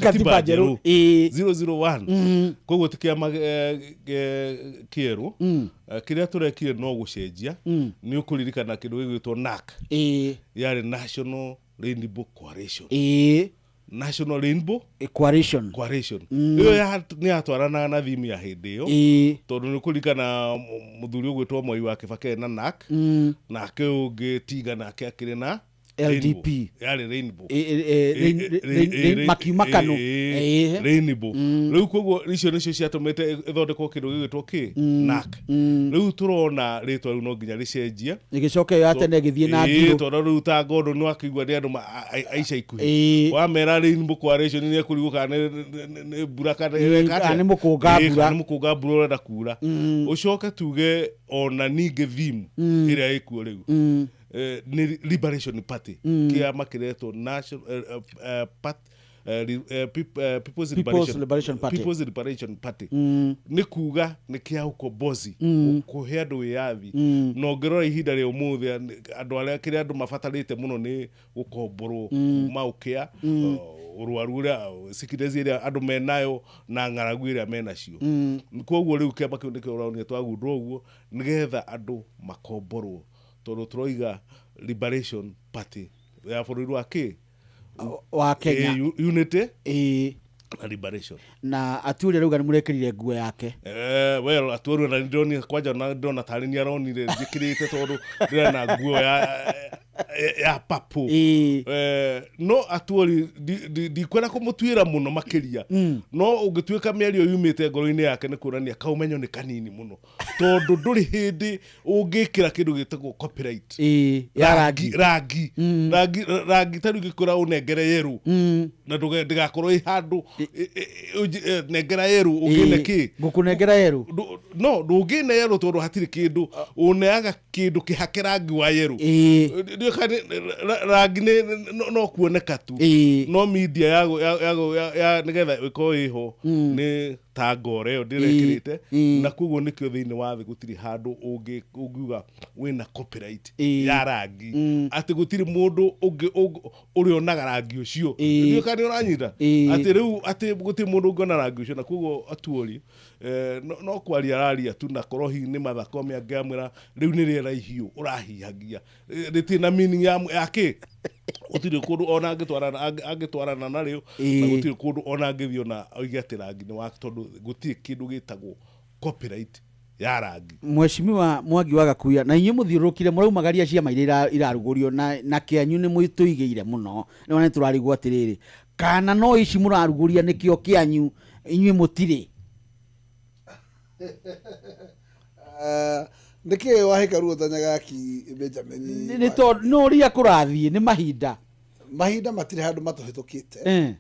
Katiba njerũ 001 koguo ti kĩama kĩerũ kĩrĩa tũrekire no gũcenjia nĩ ũkũririkana kĩndũ gĩgwĩtwo NAC yarĩ National Rainbow Coalition. National Rainbow Coalition. Iyo nĩ yatwaranaga na thimu ya hĩndĩ ĩyo tondũ nĩ kũririkana mũthuri ũgwĩtwo Mwai wa Kĩbakĩ na NAC nake ũngĩ Tiga nake akĩrĩ na LDP yarĩ Rainbow makiumakano Rainbow. Rĩu koguo icio nĩcio ciatũmĩte ĩthondekwo kĩndũ gĩgwĩtwo NAC. Rĩu tũrona rĩtwa rĩu no nginya rĩcenjie ĩgĩcoke ya tene gĩthiĩ na ngiro tondũ rĩu ta Ngondo nĩ akĩigua nĩ andũ aica ikuhĩ wamera Rainbow Coalition nĩ ekũrigũka nĩ mbura kana nĩ mũkũnga mbura ũrenda kuura. Ũcoke tuge ona ningĩ thimu ĩrĩa ĩkuo rĩu Liberation Party kĩama kĩretwo People's Liberation Party nĩ kuga nĩ kĩa ũkombozi kũhe andũ wĩyathi na ũngĩrora ihinda rĩa ũmũthĩ andũ arĩa kĩrĩa andũ mabatarĩte mũno nĩ gũkomborwo kuma ũkĩa ũrwaru ũrĩa sikirezi ĩrĩa andũ menayo na ng'aragu ĩrĩa menacio. Koguo rĩu kĩama kĩu nĩkĩo ũronio twagundwo ũguo nĩgetha andũ makomborwo tondũ tũroiga Liberation Party ya bũrũri wa Kenya Unity na Liberation. Na Aturi rauga nĩ mũrekĩrire nguo yake. Well Aturi na ndoni kwanja na ndona tarĩ nĩ aronire njĩkĩrĩte tondũ ndĩrona nguo ya papu. No Aturi ndikwenda kũmũtuĩra mũno makĩria no ũngĩtuĩka mĩario yumĩte ngoro-inĩ yake nĩ kuonania kaumenyo nĩ kanini mũno tondũ ndũrĩ hĩndĩ ũngĩkĩra kĩndũ gĩtagwo copyright ya rangi tarĩ gĩkora ũnengere yerũ na ndĩgakorwo ĩ handũ nengera yerũ ũngĩne kĩ ngũkũnengera yerũ no ndũngĩne yerũ tondũ hatirĩ kĩndũ ũneaga kĩndũ kĩhake rangi wa yerũ ndio kani rangi no kuoneka tu no media ya nigetha iko iho ni ta ngore ndirekirite na kuguo nikio thiini wa thi gutiri handu ungiuga wina copyright ya rangi ati gutiri mundu uri onaga rangi ucio ndio kani uranyita ati riu ati gutiri mundu ngona rangi ucio na kuguo atuori no kwaria raria tu na korohi ni mathako me angiamwira riu ni riera ihiu urahihagia ritina meaning yake gutiri kundu ona angitwarana nario na gutiri kundu ona angithio na oigate rangi ni wa tondu gutiri kindu gitagwo copyright ya rangi. Mheshimiwa Mwangi wa Gakuya, na inyu muthiurukire muraumagaria ciama iria irarugurio na kianyu ni mwituigeire muno ni wana turarigwo atiriri kana no ici muraruguria nikio kianyu inyu mutire niki wahika ruo tanyaga ki Benjamin ni to no ria kurathie ni mahinda matire handu matuhitukite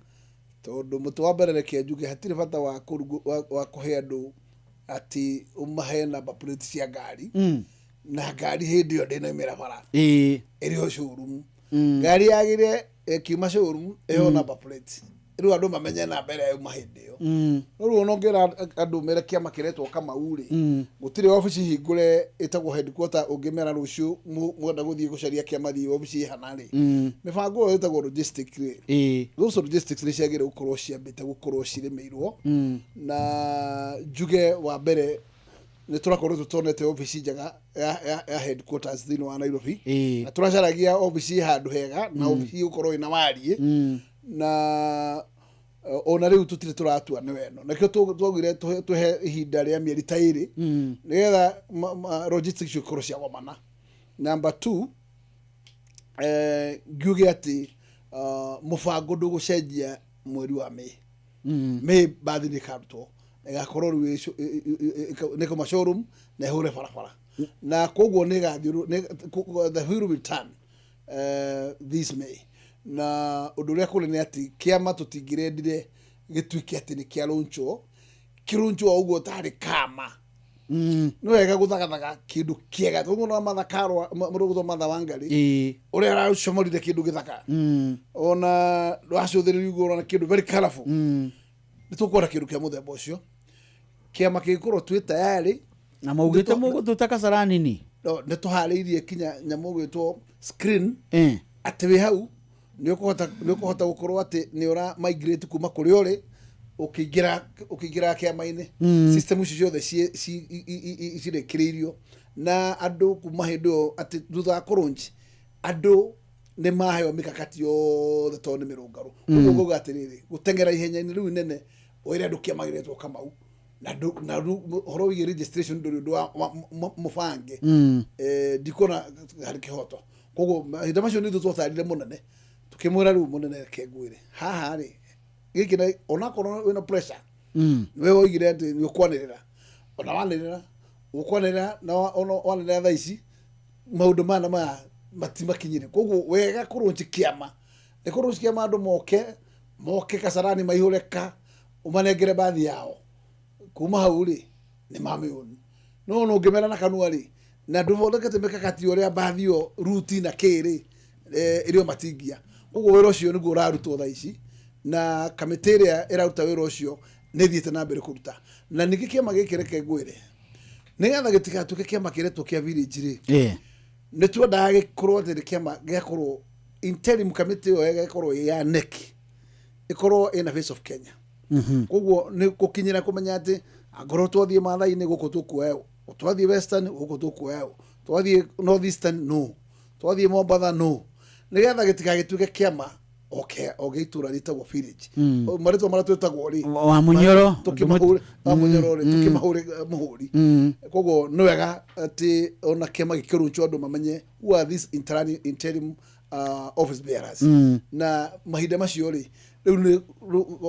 tondu mutu wa mbere reke njuge hatire bata wa kuhe andu ati umahe namba plate cia ngari na ngari hindi yo ndina imera bara iri ho showroom ngari yagire kiuma showroom eho namba plate riu andu mamenye na mbere ya mahindi yo riu onongera andu mere kiama kiretwo kama uri gutire office hingure itagwo headquarter ungimera rucio mwenda guthie gucaria kiama thi office hanari mibango itagwo logistics those logistics ni ciagire gukorwo ciambite gukorwo ciremeirwo na juge wa mbere ni turakorwo tutonete office njega ya headquarters thini wa Nairobi na turacaragia office handu hega na office gukorwo ina warie na ona riu tutire turatua ni weno nakio twogire tuhe ihinda ria mieri ta iri nigetha logistics ikorwo cia gomana. Number 2 ngiuge ati mubango ndugucenjia mweri wa Mei bathi ni karutwo igakorwo riu niko mashowroom na hure barabara na koguo ni gathiru the wheel will turn this May na undu ria kule ni ati kiama tutingirendire gituike ati ni kia launcho kiruncho uguo tari kama no wega guthagathaga kindu kiega tugu no mathakarwa muruguzo mathawangari uria aracomorire kindu githaka ona rwacuthiririo iguru na kindu very colorful nitukora kindu kia muthemba ucio kiama kikorwo twi tayari na maugite mugututa kasarani ni no nituhariirie kinya nyamu gwitwo screen ati wi hau ni ukuhota gukorwo ati ni ura migrate kuma kuri uri ukigira kiama-ini system icio ciothe cirekiririo na andu kuma hindu ati thutha kurunji andu ni maheo mikakati yothe to ni mirungaru uguo gatiriri gutengera ihenya-ini riu nene oire andu kiamagiretwo kamau na horo wi registration ndu wa mubange dikona hari kihoto koguo hinda macio ni tutwatarire munene tukimwira riu munene kengwire haha ri giki na ona korwo wina pressure we oigire ati ni ukwanirira ona wanirira na ona wanirira thaa ici maundu mana matimakinyire koguo wega kurunji kiama ni kurunji kiama andu moke kasarani maihureka umanengere bathi yao kuma hau ri ni mamioni no ngimera na kanua ri na nduthondekete mikakati uria bathi yo route na kiri irio matingia koguo wira ucio niguo urarutwo thaa ici na kamiteria iraruta wira ucio ni thiete na mbere kuruta na niki kiama gikireke ngwire nigetha gitigatuke kiama kiretwo kia village ri ni twendaga gikorwo ati kiama giakorwo interim committee yo giakorwo ya NEC ikorwo in a face of Kenya koguo ni gukinyira kumenya ati angorwo twathie mathai-ini guku tukuoya twathie western guku tukuoya twathie north eastern no twathie Mombasa no nigetha gitigagituke kiama itura ritagwo village marito maratwetagwo ri wa munyoro tukimahure muhuri koguo no wega ati ona kiama gikiruncho andu mamenye who are these interim office bearers na mahinda macio ri riu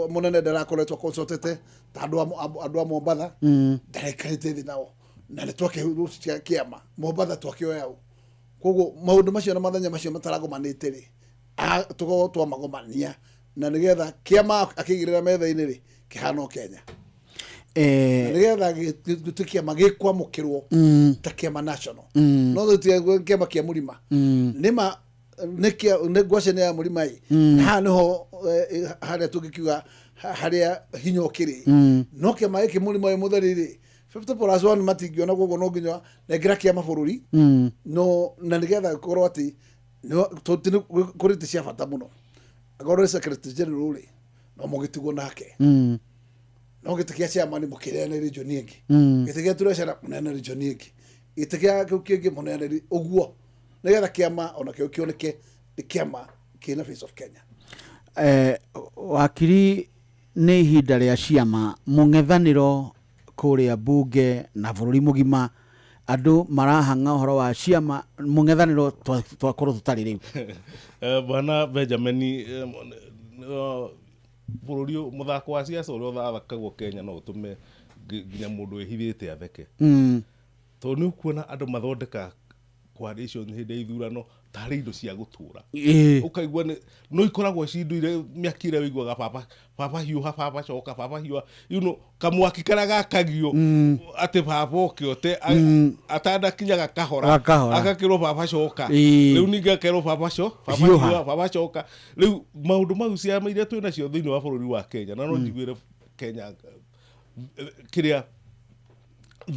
munene ndarakoretwo consultete ta andu a Mombasa ndarekarite thi nao na nitwake kiama Mombasa twakioya koguo maundu macio na mathenya macio mataragomanite ri tuko twamagomania na nigetha kiama akigirira metha-ini ri kihano Kenya nigetha gitukiama gikwamukirwo ta kiama national no tutie kiama kia murima nima nekia negwacene ya murimai ha niho haria tugikiuga haria hinyo kiri no ke mai ke murimo ya muthariri 50+1 matingiona gogo no nginya negira kia mabururi no na nigetha korwo ati no totini kurite cia bata muno agora secretary general no mugitigo nake no gitikia cia mani mukire na region ingi gitikia turecera kunena region ingi gitikia kiukienge munena oguo nigetha kiama ona kio kioneke kiama kina Face of Kenya. Wakiri ni ihinda ria ciama mung'ethaniro kuria bunge na bururi mugima andu marahanga uhoro wa ciama mung'ethaniro twakorwo tutari riu. Bana Benjamin bururi muthako wa ciaca uria uthakagwo Kenya no utume nginya mundu ehithite atheke to ni ukuona andu mathondeka coalition hindi ithurano tari indo cia gutura ukaigua no ikoragwo cinduire miakire wiguaga papa hiuha papa coka papa hiuha kamwaki karaga kagio ati papa okiote atada kinyaga kahora agakirwo papa coka riu ninga kerwo papa hiuha papa coka riu maundu mau cia maire twina cio thiini wa bururi wa Kenya na no njiguire Kenya kiria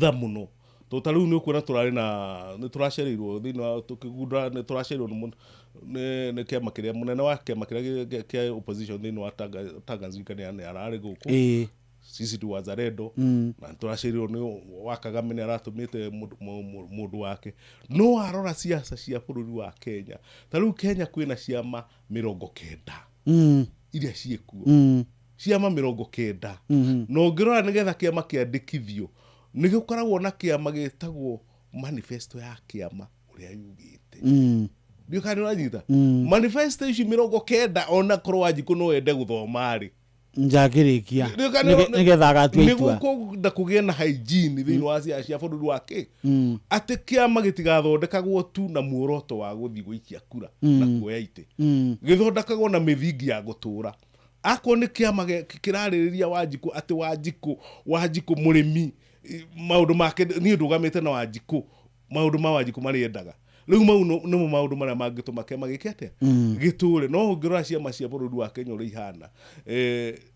thamuno to tariu ni ukuona turari na ni turacereirwo thini wa tukigunda ni turacereirwo ni kiama kiria munene wa kiama kiria kia opposition thini wa Tanganyika ni arari guku sisi tu Wazalendo na turacereirwo ni wa Kagame ni aratumite mundu wake no arora siasa cia bururi wa Kenya tariu Kenya kwina ciama 90 iria ciekuo ciama 90 no ngirora nigetha kiama kiandikithio nigukoragwo na kiama gitagwo manifesto ya kiama uria yugite ndio kana uranyita manifesto ici 90 ona korwo Wanjiku no ende guthoma ri njagirikia nigetha agatua itua niguko kugia na hygiene thini wa cia bururi wake ati kiama gitigathondekagwo tu na muoroto wa guthi guikia kura na kuoya ite githondekagwo na mithingi ya gutura ako ni kiama kiraririria Wanjiku ati Wanjiku murimi maundu make ni ndugamite na Wanjiku maundu ma Wanjiku mari endaga riu mau no maundu maria mangituma kiama gikete giture no ngirora ciama cia bururi wa Kenya uri ihana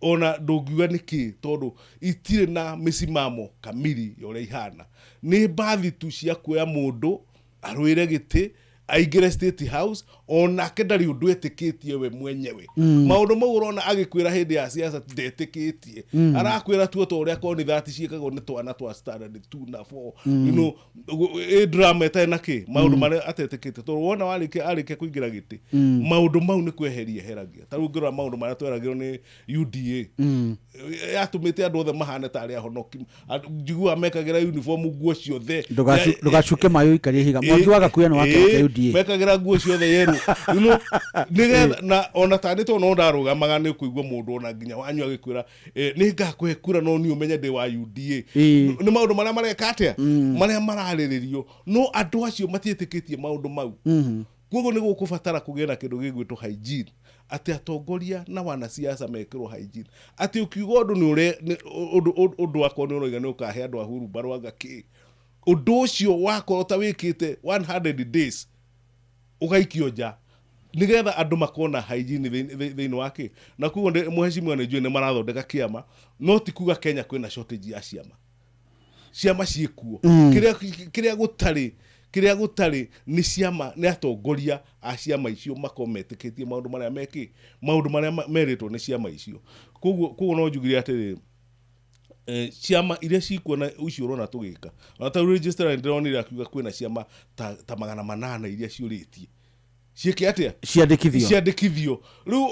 ona ndungiuga niki tondu itire na misimamo kamili yore ihana ni bathi tu cia kuoya mundu arwire giti aigire State House ona kendari undu etikitie we mwenyewe maundu mau urona agikwira hindi ya siasa ndetikitie arakwira tu to uria koni that ciekagwo ni twana twa standard 2 na 4 drama tena ki maundu mari atetikitie to wona arike kuingira giti maundu mau ni kweheria heragia taru ngirora maundu mari tweragiro ni UDA yatumite andu othe mahane tari ahonoki njigua mekagira uniform nguo ciothe ndugacuke mayo ikarie higa mwangi waga kuyana wake mekagira nguo ciothe yeru nigetha na ona tani to no ndarugamaga ni kuigua mundu ona nginya wanyu agikwira ni ngakwe kura no ni umenye ndi wa UDA ni maundu maria mareka atia maria marariririo no andu acio matietikitie maundu mau koguo ni gukubatara kugena kindu gigwitwo hygiene ati atongoria na wana siasa mekirwo hygiene ati ukiuga undu ni ure undu akoni uroiga ni ukahe andu ahuru barwaga ki undu ucio wakorwo ta wikite 100 days ugaikio nja nigetha andu makona hygiene thiini wake na kuo muheshimiwa ni njue ni marathondeka kiama no ti kuga Kenya kwina shortage ya ciama ciekuo kiria gutari ni ciama ni atongoria a ciama icio makometikitie maundu maria meritwo ni ciama icio kuo no njugire atiri ciama iria cikuona ucio urona tugika ona ta register ndionire akiuga kwina ciama ta 800 iria ciuritie cieke atia ciandikithio riu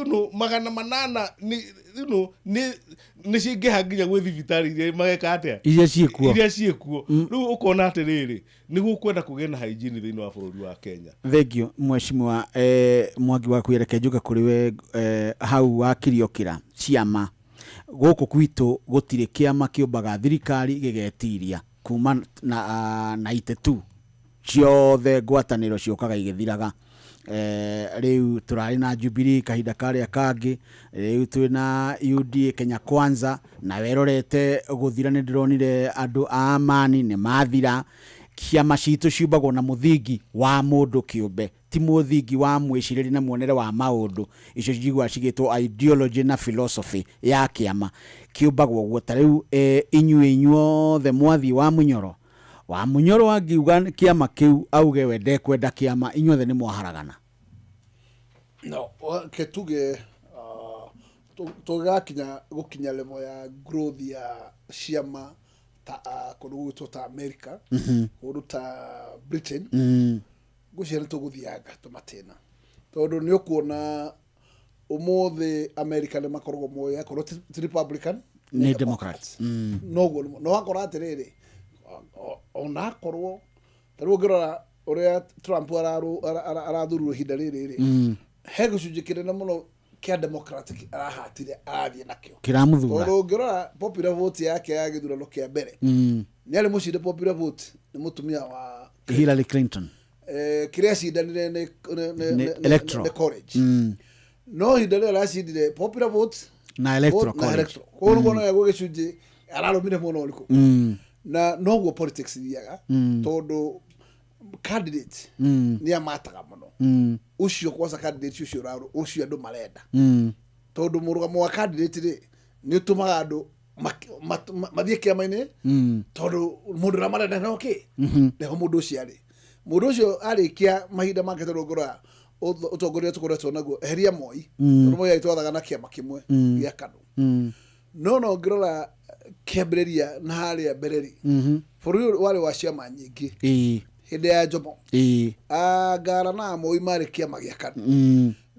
no 800 ni cingeha nginya gwe thibitari iria mageka atia iria ciekuo riu ukona atiriri ni gukwenda kugena hygiene thiini wa bururi wa Kenya. Thank you mheshimiwa Mwangi wa kuireke njuga kuri we hau wakiriokira ciama guku kwitu gutire kiama kiumbaga thirikari gigetiria kuma na itetu ciothe ngwataniro ciokaga igithiraga riu turari na Jubilee kahinda karia kangi riu twina UDA Kenya Kwanza na werorete guthira ni ndironire andu a Amani ni mathira kiama citũ ciumbagwo na mũthingi wa mũndũ kĩũmbe, ti mũthingi wa mwĩcirĩrie na muonere wa maũndũ. Icio cigwa cigĩtwo ideology na philosophy ya kiama kiumbagwo guo. Ta rĩu inyuothe mwathi wa Munyoro angiuga kiama kiu auge we ndekwenda kiama, inyuothe nĩ mwaharagana. No, ketuge tugakinya gukinya level ya growth ya ciama ta kundu ta America, kundu ta Britain, gucera tuguthianga tumatena tondu ni ukuona umuthi America ni makoragwo moya korwo Republican ni Democrats no akora atiriri ona korwo taru ngirora uria Trump arathurwo hinda riri he gicunji kinene muno kia Democratic arahatire athie nakio kiramuthura tondu ngirora popular vote yake ya githurano kia mbere ni ari mucinde popular vote ni mutumia wa Hillary Clinton kiria cindanire ni electoral college no hinda rĩrĩa aracindire popular vote na electoral college koguo no yago gicunji ararumire muno uriku na noguo politics thiaga tondu candidate ni amataga muno ucio kwanza candidate ucio andu marenda tondu murugamo wa candidate ri ni utumaga andu mathie kiama-ini tondu mundu na marenda no ki neho mundu ucio arikia mahinda make tondu ngora utongoria tukoretwo naguo eheria Moi tondu Moi aitwathaga na kiama kimwe gĩa KANU no ngirora kĩambĩrĩria na harĩa mbereri bũrũri warĩ wa ciama nyingĩ hĩndĩ ya Jomo Ngara na Moi marĩ kĩama gĩa KANU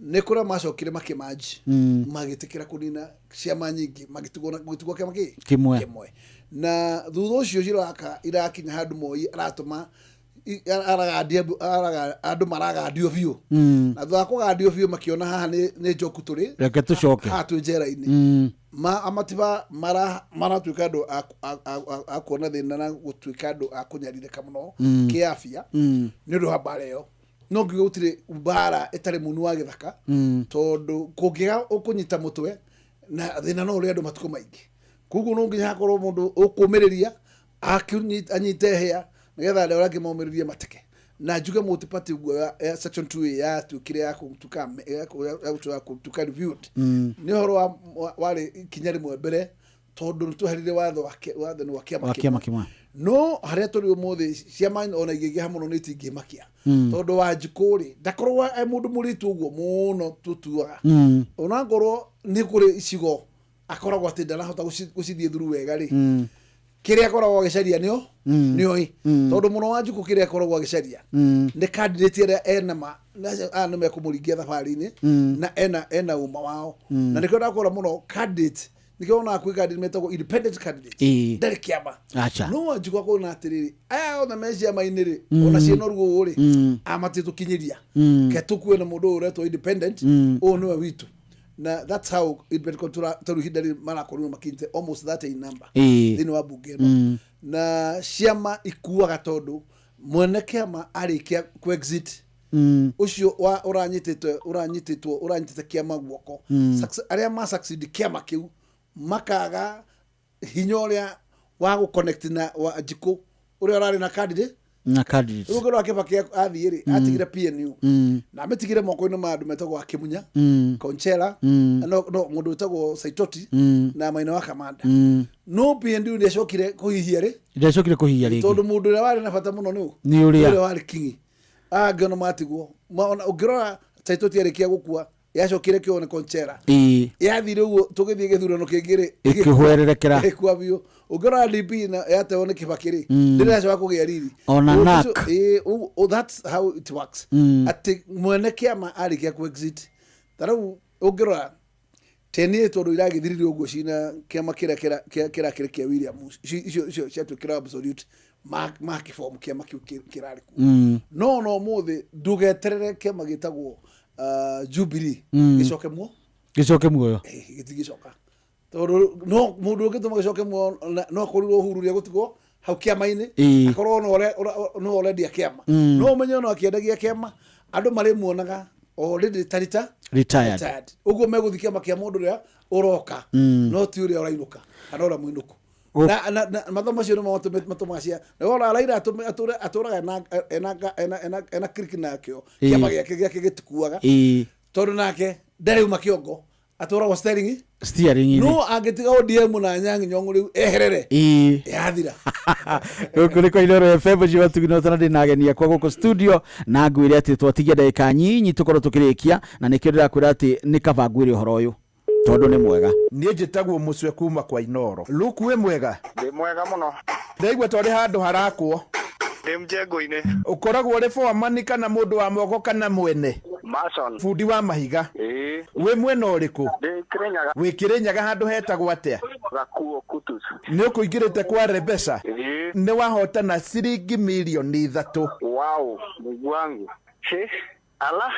nĩ kũrĩa macokire makimanji magĩtĩkĩra kũnina ciama nyingĩ magĩtigwo kĩama kĩmwe na thutha ũcio irakinya handũ Moi aratũma andu maragadio biũ na thutha wa kũgadio biũ makiona haha nĩ njoku tũrĩ reke tũcoke twĩ njera-inĩ amatiba maratuĩka andũ a kuona thĩna na gũtuĩka andũ a kũnyarirĩka mũno kĩafia nĩ ũndũ wa mbara ĩyo no nginya gũtirĩ mbara ĩtarĩ munu wa gĩthaka tondũ kũngĩga ũkũnyita mũtwe na thĩna no ũrĩ andũ matukũ maingĩ koguo no nginya hakorwo mũndũ ũkũmĩrĩria anyite hĩa nigetha ndio rake maumiririe mateke na njuge multiparty ya section 2 ya tukire ya kutuka reviewed ni horo wale kinyari mwebere tondu tuharire watho ni wa kiama kimwe no haria turi umuthi ciama ona igige hamuno ni tingimakia tondu wa njikuri ndakorwo ai mundu muritu uguo muno tutuaga ona ngorwo ni kuri icigo akoragwo atinda na hota gucithie thuru wega ri kiria koragwo gicaria nioi tondu muno wa njuku kiria koragwo gicaria ni candidate ria ena ana me kumuringia thabari-ini na ena uma wao na nikio ndakora muno candidate nikio ona kwi candidate metagwo independent candidate ndari kiama no wa njuku akona atiriri aya ona mecia mainiri ona cieno rugo uri amatitu kinyiria ketuku na mundu uretwo independent o no witu na that's how it been control hidari mara koruo makinte almost that in number thini wa bunge no na ciama ikuaga tondu mwene kiama arikia ku exit ucio wa uranyititwo kiama guoko aria ma succeed kiama kiu makaga hinya uria wa gu connect na wa Njiko uria urari na candidate ugo ro Kibaki athiire atigire PNU na metigire moko-ini ma andu metagwo Akimunya Konchela no mundu utagwo Saitoti na Maina wa Kamanda no PNU ni acokire kuhihia ri tondu mundu uria wari na bata muno ni uria wari kingi ngona matigwo ungirora Saitoti arikia gukua yacokire kione Konchela yathire uguo tugithie githurano kingire ikihwererekera ekwabio ugora DP na yateone Kibaki ndira cyo kugia riri ona nak that's how it works ati mwene kiama arikia ku exit tarau ugora teni tondu iragithirire uguo cina kiama kira kia William icio ciatukira absolute mark form kiama kirari ku no muthi ndugeterere kiama gitagwo Jubilee gicoke muoyo gitigicoka tondu no mundu ngituma gicoke muoyo no kurirwo hururia gutigwo hau kiama-ini akorwo no already kiama no umenye no akiendagia kiama andu mari muonaga already retired uguo meguthikia makia mundu ria uroka no ti uria urainuka kana ura muinuku na mathomo macio nimo matumacia na wona Raila aturaga ena kiriki nakio kiama giake gitukuaga tondu nake ndareu kiongo aturagwo steering no agitiga ODM na Anyang' Nyong'o riu eherere yathira kuliko Inooro FM jiwa tuginotana ndinagenia kwa guko studio na ngwire ati twatigia ndagika nyinyi tukorwo tukirikia na nikio ndirakwira ati ni kaba ngwire uhoro uyu tondu ni mwega nie njitagwo mucwe kuma kwa Inooro Luku we mwega ndi mwega muno ndaigua tori handu harakwo ndi mjengo-ini ukoragwo ri foreman kana mundu wa moko kana mwene mason fundi wa mahiga we mwena uriku ndi Kirinyaga we Kirinyaga handu hetagwo atia Gakuo Kutus ni ukuingirite kwa Rebesa ni wahotana ciringi milioni 3 wow Mungu wangu ala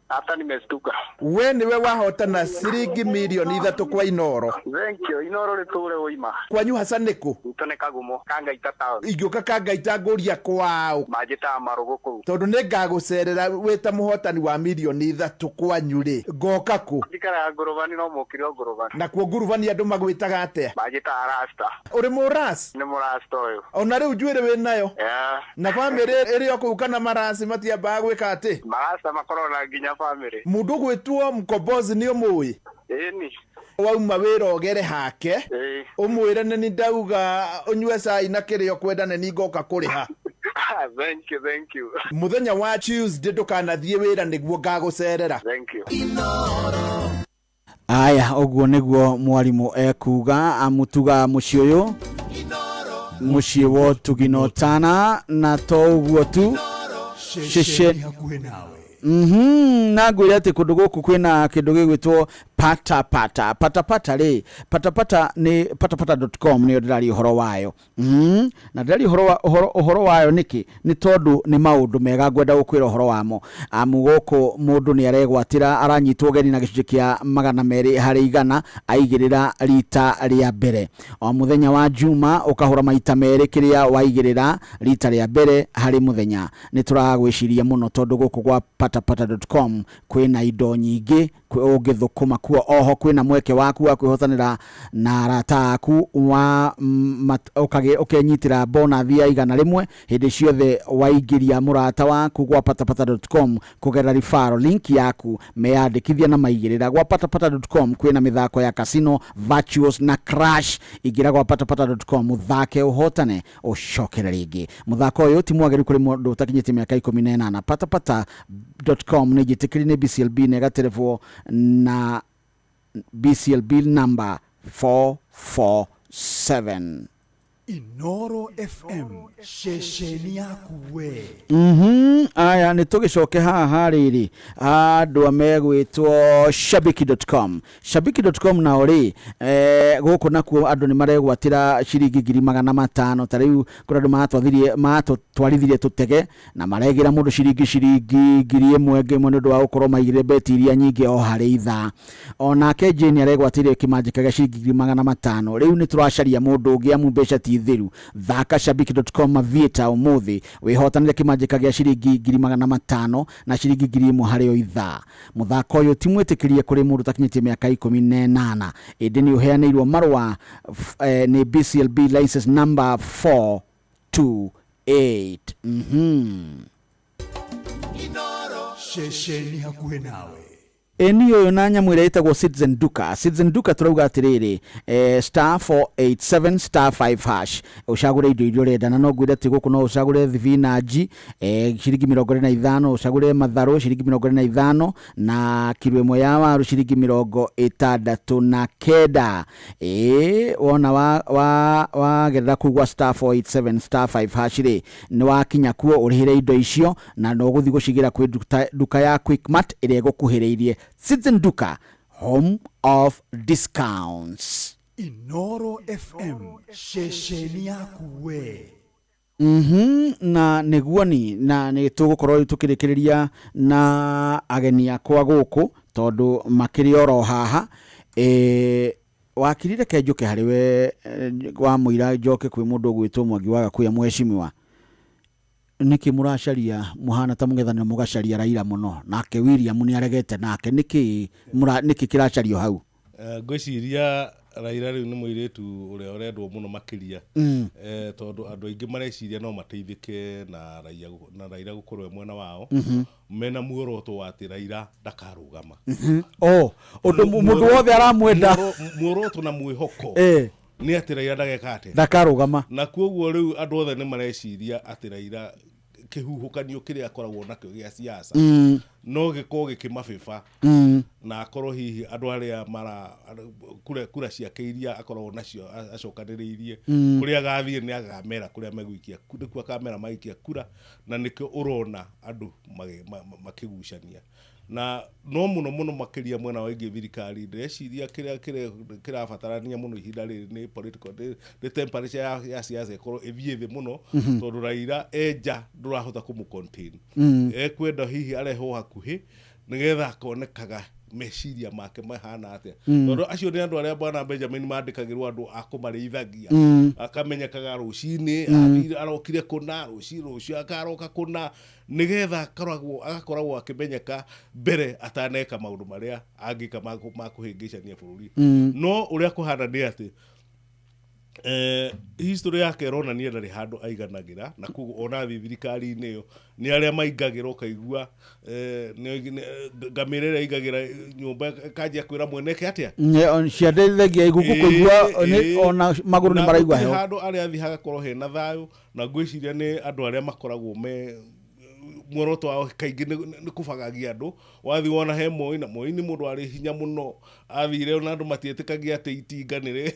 hata nimestuka we niwe wahotana ciringi milioni 3 kwa Inooro thank you Inooro riture uima kwanyu hasa niku utone kagumo Kangaita town igioka Kangaita nguria kwao majita maruguku tondu ni ngagucerera wita muhotani wa milioni 3 kwanyu ri ngoka ku ndikara nguruvani no mukire nguruvani na kuo nguruvani andu magwitaga atia majita rasta uri muras ni murasta uyu ona riu njwire we nayo na family iri okuka kana marasi matiamba gwika ati marasta makorona nginya family mundu gwitwo Mkombozi ni umui ni wauma wira ogere hake umwire ni ndauga unywe cai na kirio kwendane ni ngoka kuriha thank you muthenya wa Tuesday ndukanathie wira niguo ngagucerera thank you aya uguo niguo mwarimu ekuga amutuga muci uyu muci wo tuginotana na to uguo tu sheshe na ngwire ati kundu guku kwina kindu gigwitwo patapata ri patapata ni patapata.com ni ndirari uhoro wayo na ndirari uhoro wayo niki ni tondu ni maundu mega ngwenda gukwira uhoro wamo amuguku mundu ni aregwatira aranyitwo geni na gicunji kia 200 hari 100 aigirira rita ria mbere o muthenya wa juma ukahura maita meri kiria waigirira rita ria mbere hari muthenya ni turagwiciria muno tondu guku gwa patapata.com kwina indo nyingi ungithukuma kuo oho kwina mweke waku wa kwihotanira na arata aku wa ukenyitira bonus ya 100 hindi ciothe waigiria murata waku gwa patapata.com kugera referral link yaku meyandikithia na maigirira gwa patapata.com kwina mithako ya casino virtuous na crash igira gwa patapata.com muthake uhotane ucokere ringi muthako uyu ti mwageri kuri mundu utakinyite miaka 18 patapata.com ni jitikiri ni BCLB negative na BCLB number 447 Inooro FM shesheni yaku we aya ni tugicoke haha riri andu amegwitwo shabiki.com na ori guku nakuo andu ni maregwatira ciringi 500 tariu kuri andu matwarithirie tutege na maregira mundu ciringi 1,000 mundu wa ukorwo maigire beti iria nyingi o hari itha onake Jane aregwatire kimanjikaga ciringi 500 riu ni turacaria mundu ungi amumbeca thiru thaka shabiki.com vita umuthi wihotanire kimanjika gia ciringi 500 na ciringi 1,000 hari o itha muthako uyu timwitikirie kuri mundu takinyitie miaka 18 indi ni uheanirwo marwa ni BCLB license number 428 Inooro shesheni hakuhe nawe eni uyu na nyamwira itagwo Citizen Duka turauga atiriri star 487 star 5 hash ucagure indo irio renda na no ngwire ati guku no ucagure thivinaji ciringi 25 ucagure matharu ciringi 25 na kilo imwe ya waru ciringi 69 wona wa gerera kugwa star 487 star 5 hash ri ni wakinya kuo urihire indo icio na no guthi gucigira kwi duka ya Quickmart ire gukuhireirie Citizen Duka, home of discounts. Inooro FM shesheni yaku we na neguani na ni tugukorwo tukirikiria na ageni akwa guku tondu makiri oro haha wakirire kenjuke hariwe wa muira njoke kwi mundu gwitwo Mwangi wa Gakuya mweshimiwa niki muracaria muhana ta mungethana mugacaria Raila muno nake William ni aregete nake niki kiracario hau ngwiciria Raila riu ni muiritu uria urendwo muno makiria tondu andu aingi mareciria no mateithike na Raila gukorwo mwena wao mena muoroto wa ati Raila ndakarugama undu mundu wothe aramwenda muoroto na mwihoko ni ati Raila ndagekate ndakarugama na kuoguo riu andu othe ni mareciria ati Raila kihuhukanio kiria akoragwo nakio gia siasa no giko gikimabiba na akorwo hihi andu aria mara kura ciake iria akoragwo nacio acokaniriirie kuria gathie ni agamera kuria megwikia kuria kamera magikia kura na nikio urona andu makigucania na no muno makiria mwena wa ingi thirikari ndeciria kira batarania muno ihinda riri ni political the temperature ya siasa ikorwo ithie thi muno tondu Raila eja ndurahota kumu contain ekwenda hihi areho hakuhi nigetha akonekaga meciria make mahana atia tondu acio ni andu aria bwana Benjamin mandikagirwo andu akumarithagia akamenyekaga rucini arokire kuna rucio akaroka kuna nigetha agakoragwo akimenyeka mbere ataneka maundu maria angika makuhingicania bururi no uria kuhana ni ati history yake ironania ndari handu aiganagira na kugu ona thirikari niyo ni aria maingagirwo kaigua ngamirere aigagira nyumba kanjia kwira mweneke atia ciandeithagia iguku kuigua ona maguru ni maraigua heo handu aria athiaga korwo hena thayu na ngwiciria ni andu aria makoragwo me muoroto wao kaingi ni kubagagia andu wathi wona he Moi na Moi ni mundu ari hinya muno athire na andu matietikagia ati itinga nire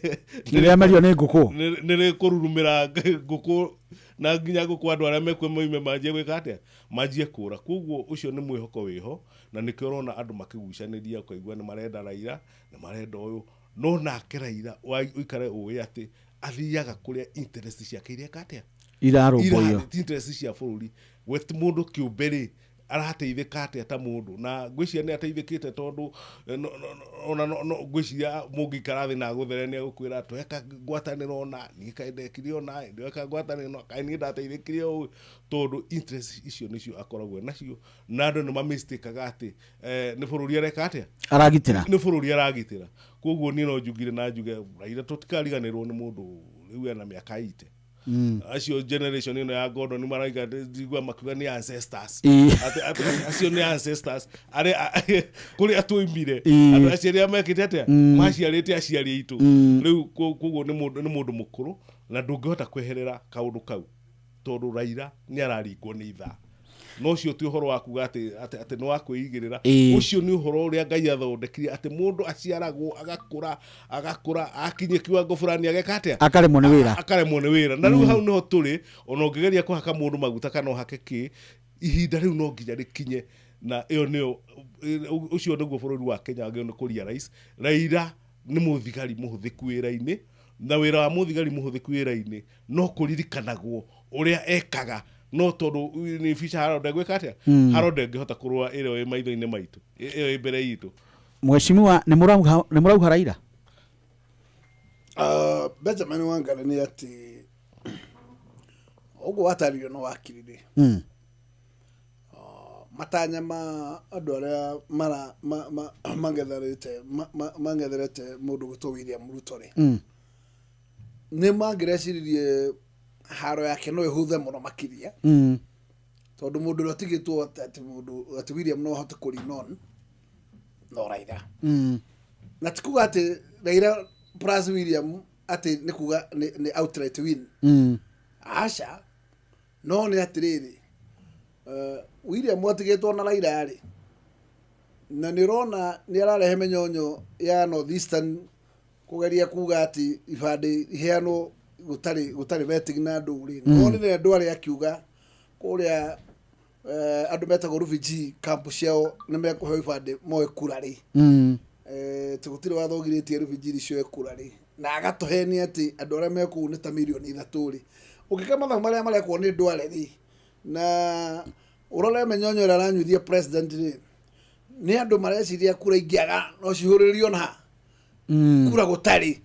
mario ni nguku nire kururumira nguku na nginya nguku andu aria mekwe moime manjie gwika atia manjie kura kuguo ucio ni mwihoko wiho na nikio urona andu makigucaniria kuigua ni marenda Raila ni marenda uyu no nake Raila uikare uwe ati athiaga kuria interest ciake iria katia irarumbuyo interest cia bururi wet mundu kiumberi arateithika atia ta mundu na ngwiciria ni ateithikite tondu ona ngwiciria mungikara thi na gutherenia gukwira tweka ngwataniro na nikaendekirio na ndweka ngwataniro no kaini ndateithikirio tondu interest icio nicio akoragwo nacio na andu ni mamistikaga ati ni bururi areka atia aragitira ni bururi aragitira koguo ni no njugire na njuge Raila tutikariganirwo ni mundu riu ena miaka 80 acio generation ino ya Gordon maraiga digwa makuga ni ancestors acio ni ancestors are kuri atuimire andu aciaria mekite atia maciarite aciari itu riu koguo ni mundu mukuru na ndungihota kweherera kaundu kau tondu Raila ni araringwo ni itha no cio ti uhoro wakuga ati no wakwigirira ucio ni uhoro uria Ngai athondekire ati mundu aciaragwo agakura akinye kiwango fulani agekatia akaremwo ni wira na riu hau no turi ona ungigeria kuhaka mundu maguta kana uhake ki ihinda riu no nginya rikinye na iyo niyo ucio niguo bururi wa Kenya wagio ni kuria rais Raila ni muthigari muhuthiku wira-ini na wira wa muthigari muhuthiku wira-ini no kuririkanagwo uria ekaga no tondu ni fisha Harold gwika atia Harold ngihota kurua ire maitho-ini maitu iyo imbere yitu mheshimiwa ni murauga Raila Benjamin Wangari ni ati ugo watario no wakirire matanya ma andu aria mangetherete mundu gutwo William Ruto ni mangirecirie haro yake no ihuthe muno makiria tondu mundu rotigitwo ati mundu ati William no hote kurinon no Raila na tikuga ati Raila plus William ati nikuga ni outright win asha no ni atiriri William watigitwo na Raila ari na nirona ni ararehe menyonyo ya Northeastern kugeria kuga ati ibande iheano gutari vetting na nduri no ni ndu ari akiuga kuria andu metagwo refugee camp ciao ni mekuheo ibande moe kurari tugutire wathogiritie refugee cio kurari na agatuhenia ati andu aria meku ni ta milioni 3 ukikama mathagu maria kwa ni ndware ri na urole menyonyo ira aranyuithia president ni andu mareciria kura ingiaga no cihuririo na kura gutari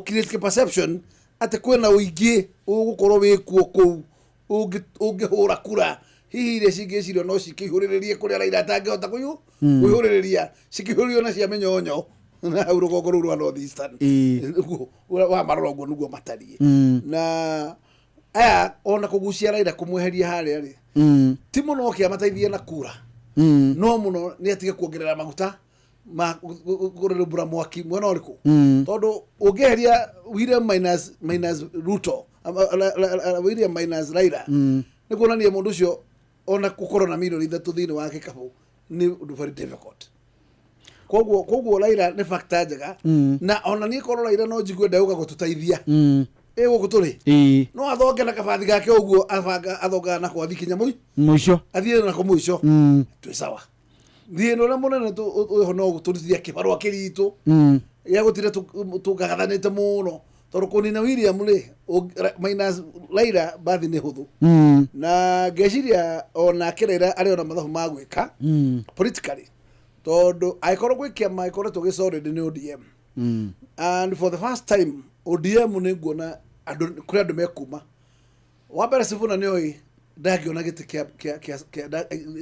create perception ate kwena uingi ugukorwo wikuo ku ungihura kura hihi ire cingicirio no cikihuriririe kuria Raila atangihota kuyihuririria cikihuririo na cia menyonyo na rugongo rwa North Eastern wa maroro guo nuguo matariĩ na aya ona kugucia Raila kumweheria haria ri ti muno kiamateithie na kura no muno ni atige kuongerera maguta ma kurubura mwaki mwena uriku tondu ungeheria William minus Ruto William minus Raila ni kuonania mundu ucio ona gukorwo na milioni 3 thini wa gikabu ni very difficult koguo Raila ni factor njega na ona ni korwo Raila no jigue ndauga gututeithia guku turi no athonge na kabathi gake uguo athonga na kwa thikinya muico athie na ko muico twi sawa thino na munene tu no guturithia kibarwa kiritu ya gutire tugagathanite muno tondu kunina William ri minus Raila bathi ni huthu na ngeciria ona Raila ari ona mathabu ma gwika politically tondu aikorwo gwikia maikorwo tugisorted ni ODM and for the first time ODM ni nguona kuri andu mekuma wabere Sifuna ni oi ndagiona giti kia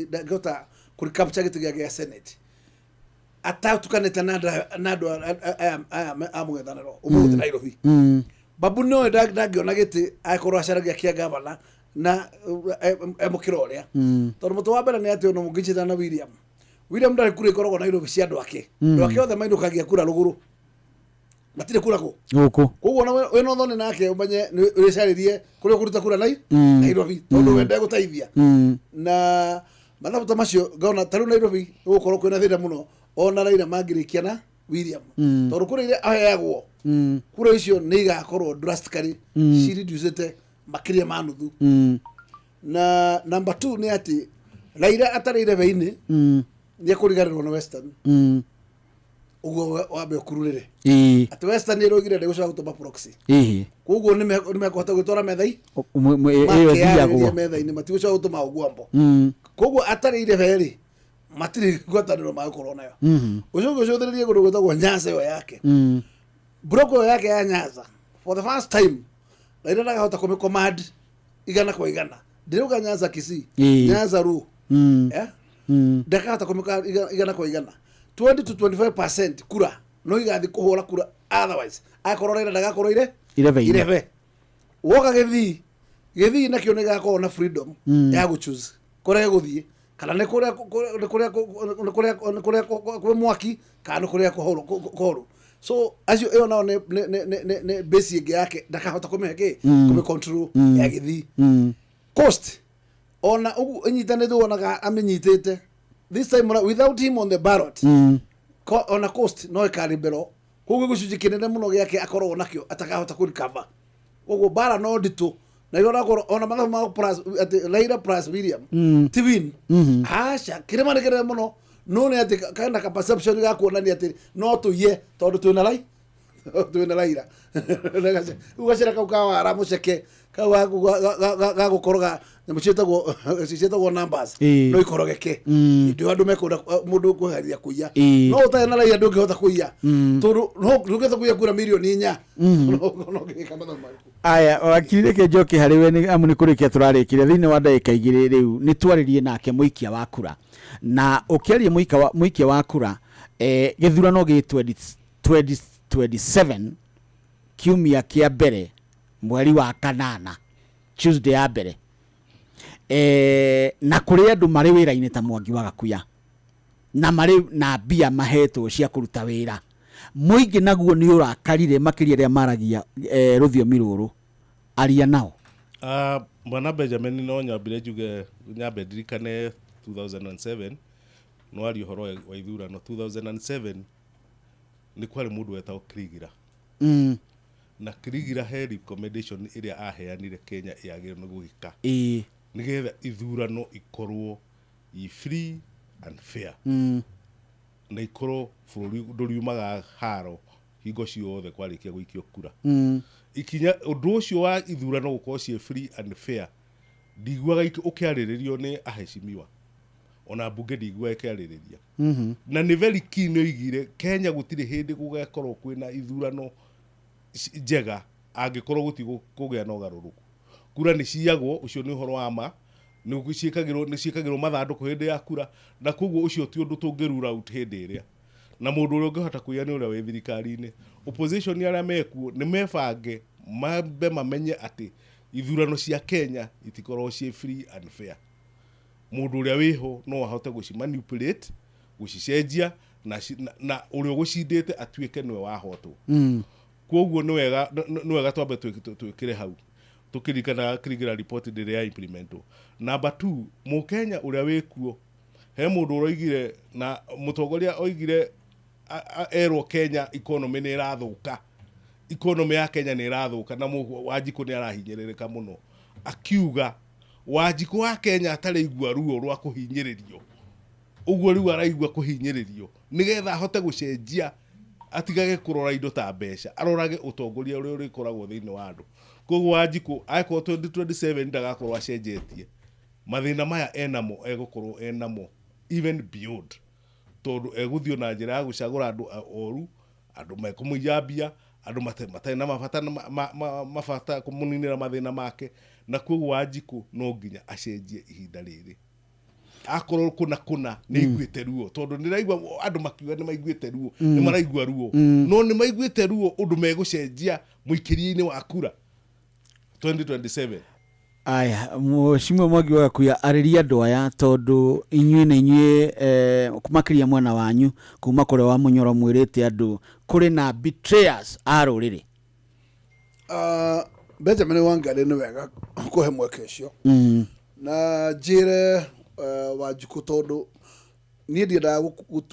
ndagota kuri capture giti gia Senate atatukanite nado amugithaniro umuthi Nairobi babu no ndagiona giti aikorwo acaragia kia gavana na emukiro ria tondu mutu wa mbere ni ati ono mungichita na William ndari kure ikoragwo Nairobi cia andu ake othe mainukagia kura ruguru matire kura guku koguo na we no thone nake umenye ni uricaririe kuri kuruta kura Nairobi tondu wende guteithia na mathabu ta macio ngona taru Nairobi gukorwo kwina thira muno ona Raila mangirikia na William tondu kura ile aheagwo kura icio ni igakorwo drastically reducete makiria manuthu na number 2 ni ati Raila atarire veini ni kuriganirwo na Western ugo wabe kururire ati Western irogire ndegusha gutuma proxy koguo ni mekota gutora methai iyo thiagwo methai ni matigusha gutuma ugwambo koguo atarire veri matiri gwataniro ma gukorwo nayo ucogo ucothiririe gundu gwetagwo Nyanza yo yake broko yake ya Nyanza for the first time Raila ndagahota kumicommand igana kwa igana ndiruga Nyanza Kisii Nyanza Ru ndakahota kumika igana kwa igana 20 to 25% kura no igathi kuhura kura otherwise akorwo Raila ndagakorwo ireve woka gethi na kio negakorwo na freedom ya go choose kore guthie kana ne kore kwe mwaki kana kore kuhoro so as you know ne basic yake ndakahota kumeke kume control ya gethi cost ona unyitane do ona amenyitete this time without him on the ballot on a cost no ikaribero koguo gucunji kinene muno giake akorwo nakio atakahota kurikava koguo bara no ndito na yona korwo ona mathabu ma plus Raila plus William twin acha kirema nekere muno no ne ati kana ka perception ga kuonania ati no tuye tondu twina Raila ugacira kaukawa aramuceke ga gukoroga mucitagwo numbers no ikorogeke ndio andu mekunda mundu kuharia kuya no uta na Raila ndungihota kuya tondu no ndungihota kuya kura milioni 4 no gika mathabu aya wakirire ke njoki hariwe ni amu ni kurikia turarikire thini wa ndagika igiri riu ni twaririe nake muikia wa kura na ukiaria muikia wa kura githurano gi 2027 kiumia kia mbere mweri wa kanana Tuesday ya mbere na kuri andu mari wira-ini ta Mwangi wa Gakuya na mari na mbia mahetwo cia kuruta wira muingi naguo ni urakarire makiria ria maragia ruthiomi ruru aria nao Bwana Benjamin no nyambire juge nyambe ndirikane 2007 no ari horo wa ithurano 2007 ni kwari mundu wetagwo Kirigira na Kirigira he recommendation iria aheanire Kenya yagire no gwika nigetha ithurano ikorwo i free and fair na ikorwo bururi nduriumaga haro hingo ciothe kwarikia gwikio kura ikinya undu ucio wa ithurano gukorwo cie free and fair ndigwaga ukiariririo ni aheshimiwa ona bunge ndigwa ikiaririria na ni very keen oigire Kenya gutire hindi gugakorwo kwina ithurano njega angikorwo guti kugia na ugaruruku kura ni ciagwo ucio ni uhoro wa ma ni guciikagirwo mathanduku hindi ya kura na koguo ucio ti undu tungirura out hindi iria na mundu uria ungihota kuya ni uria wi thirikari-ini. Opposition aria mekuo ni mebange mambe mamenye ati ithurano cia Kenya itikorwo cie free and fair. Mundu uria wiho no ahote gucimanipulate, gucicenjia na uria gucindite atuike niwe wahotwo. Koguo ni wega twambe twikire hau tukirikana kirigira report ndire ya implemento. Number 2, Mukenya uria wikuo he mundu uroigire na mutongoria oigire erwo Kenya economy ni irathuka, economy ya Kenya ni irathuka na Wanjiku ni arahinyĩrĩrĩka muno, akiuga Wanjiku wa Kenya atari igua ruo rwa kuhinyĩrĩrio, uguo riu araigua kuhinyĩrĩrio nigetha ahote gucenjia, atigage kurora indo ta mbeca, arorage utongoria uria urikoragwo thiini wa andu. Koguo Wanjiku aiko 2027 ndagakorwo acenjetie mathina maya enamo, egukorwo enamo even beyond, tondu eguthio na njira ya gucagura andu oru, andu mekumujambia, andu matai na mafata kumuninira mathina make, na koguo Wanjiku no nginya acenjie ihinda riri. Akorwo kuna ni iguite ruo, tondu ndiraigua andu makiuga ni maiguite ruo, ni maraigua ruo, no ni maiguite ruo undu megucenjia muikirie-ini wa kura 2027. Aya, Mheshimiwa Mwangi wa Gakuyu ariria andu aya tondu inyuĩ na inyuĩ kumakiria mwana wanyu kuma kure wa Munyoro mwirite andu kuri na betrayers a ruriri. Benjamin Wangari ni wega kuhe mweke ucio na njire Wanjiku tondu niĩ ndiendaga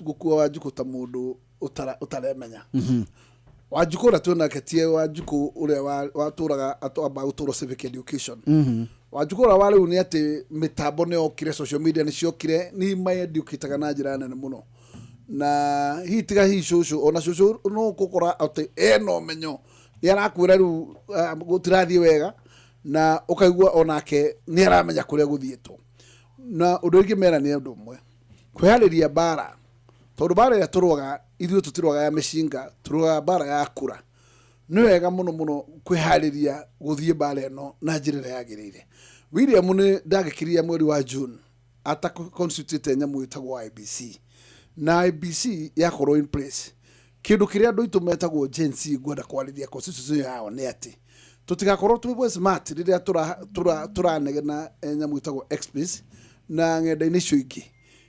gukua Wanjiku ta mundu utaremenya. Wanjiku na tuonake tie Wanjiku uria waturaga atoamba guturo civic education. Wanjiku ura wari uni ati mitambo ni okire, social media ni ciokire, ni mai educataga na njira nene muno, na hitiga hi shushu ona shushu no gukora ati eno menyo yarakwira riu gutirathie wega na ukaigua onake ni aramenya kuria guthietwo. Na undu ingi mera ni undu umwe kwihariria bara, tondu bara ya turuaga ithuĩ tutiruaga ya mĩcinga, turuaga bara ya kura. Nĩ wega mũno mũno kwĩharĩria gũthiĩ bara ĩno na njĩra ĩrĩa yagĩrĩire. William nĩ ndagĩkiria mweri wa June ata constitute nyamũ ĩtagwo IBC, na IBC yakorwo in place. Kĩndũ kĩrĩa andũ aitũ metagwo Gen Z ngwenda kwarĩria constitution yao nĩ atĩ tũtigakorwo twĩ smart rĩrĩa tũranegena nyamũ ĩtagwo X-Space na ng'enda-inĩ icio ingĩ.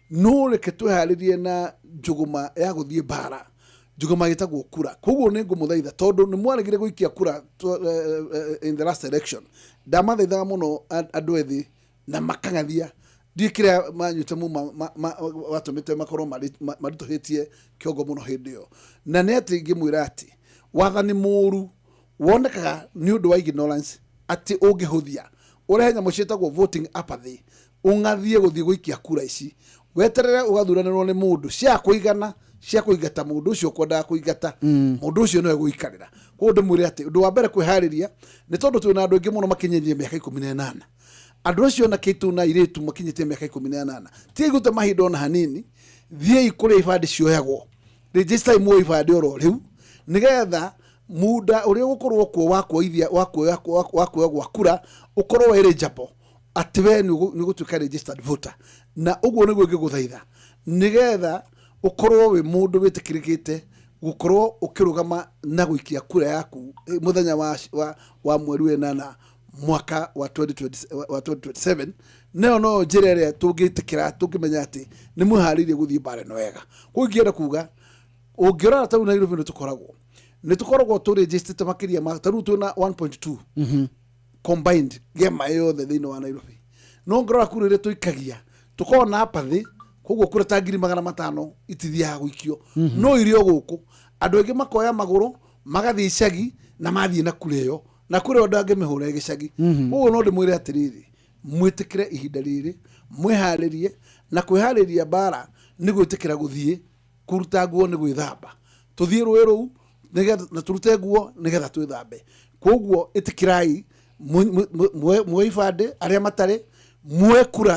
No reke twĩharĩrie na njuguma ya gũthiĩ bara, njuguma gĩtagwo kura. Koguo nĩ ngũmũthaitha tondu nĩ mwaregire gũikia kura in the last election. Ndamathaithaga mũno andũ ethĩ na makang'athia ndikira manyute mu watumite makorwo marituhitie kiongo muno hindi yo. Na nĩ atĩ ngĩmwĩra atĩ wathani mũru wonekaga nĩ ũndũ wa ignorance, atĩ ũngĩhũthia ũrehe nyamũ ciĩtagwo voting apathy, ũng'athie gũthiĩ gũikia kura ici, weterere ũgathuranĩrwo nĩ mũndũ cia kũigana cia kũingata mũndũ ũcio ũkwendaga kũingata, mũndũ ũcio no egũikarĩra. Koguo ndĩmwĩre atĩ ũndũ wa mbere kwĩharĩria nĩ tondũ twĩna andũ aingĩ mũno makinyĩtie mĩaka 18. Andũ acio na kĩtu na irĩtu makinyĩtie mĩaka 18 ti gũte mahinda ona hanini, thiĩ kũrĩa ibandĩ cioyagwo, register imwe ibandĩ oro rĩu nĩgetha muda ũrĩa gũkorwo kuo wakuoya gwa kura ũkorwo eligible atĩ we nĩ gũtuĩka registered voter. Na ũguo nĩguo ngĩgũthaitha nĩgetha ũkorwo wĩ mũndũ wĩtĩkĩrĩkĩte gũkorwo ũkĩrũgama na gũikia kura yaku mũthenya wa mweri wa 8 mwaka wa 2027. Neo no njĩra ĩrĩa tũngĩtĩkĩra tũngĩmenya atĩ nĩ mwĩharĩirie gũthiĩ bara ĩno wega. Koguo ingĩenda kuga ũngĩrora ta Nairobi nĩ tũkoragwo tũrĩnjĩstĩte makĩria ma ta rĩu twĩna 1.2 combined gema yothe thĩinĩ wa Nairobi. No ngorora kura iria tũikagia tũkorwo na apathy, koguo kura ta 500,000 itithiaga gũikio. No irio gũkũ andũ aingĩ makoya magũrũ magathiĩ icagi na mathiĩ na kura ĩyo, na kura ĩyo ndangĩmĩhũra gĩcagi. Koguo no ndĩmwĩre atĩrĩrĩ, mwĩtĩkĩre ihinda rĩrĩ, mwĩharĩrie, na kwĩharĩria bara nĩ gwĩtĩkĩra gũthiĩ kũruta nguo nĩ gwĩthamba. Tũthiĩ rũĩ rũu nĩgetha na turute nguo nĩgetha twĩthambe. Koguo ĩtĩkĩrai mwĩ ibandĩ arĩa matarĩ mwĩ kura.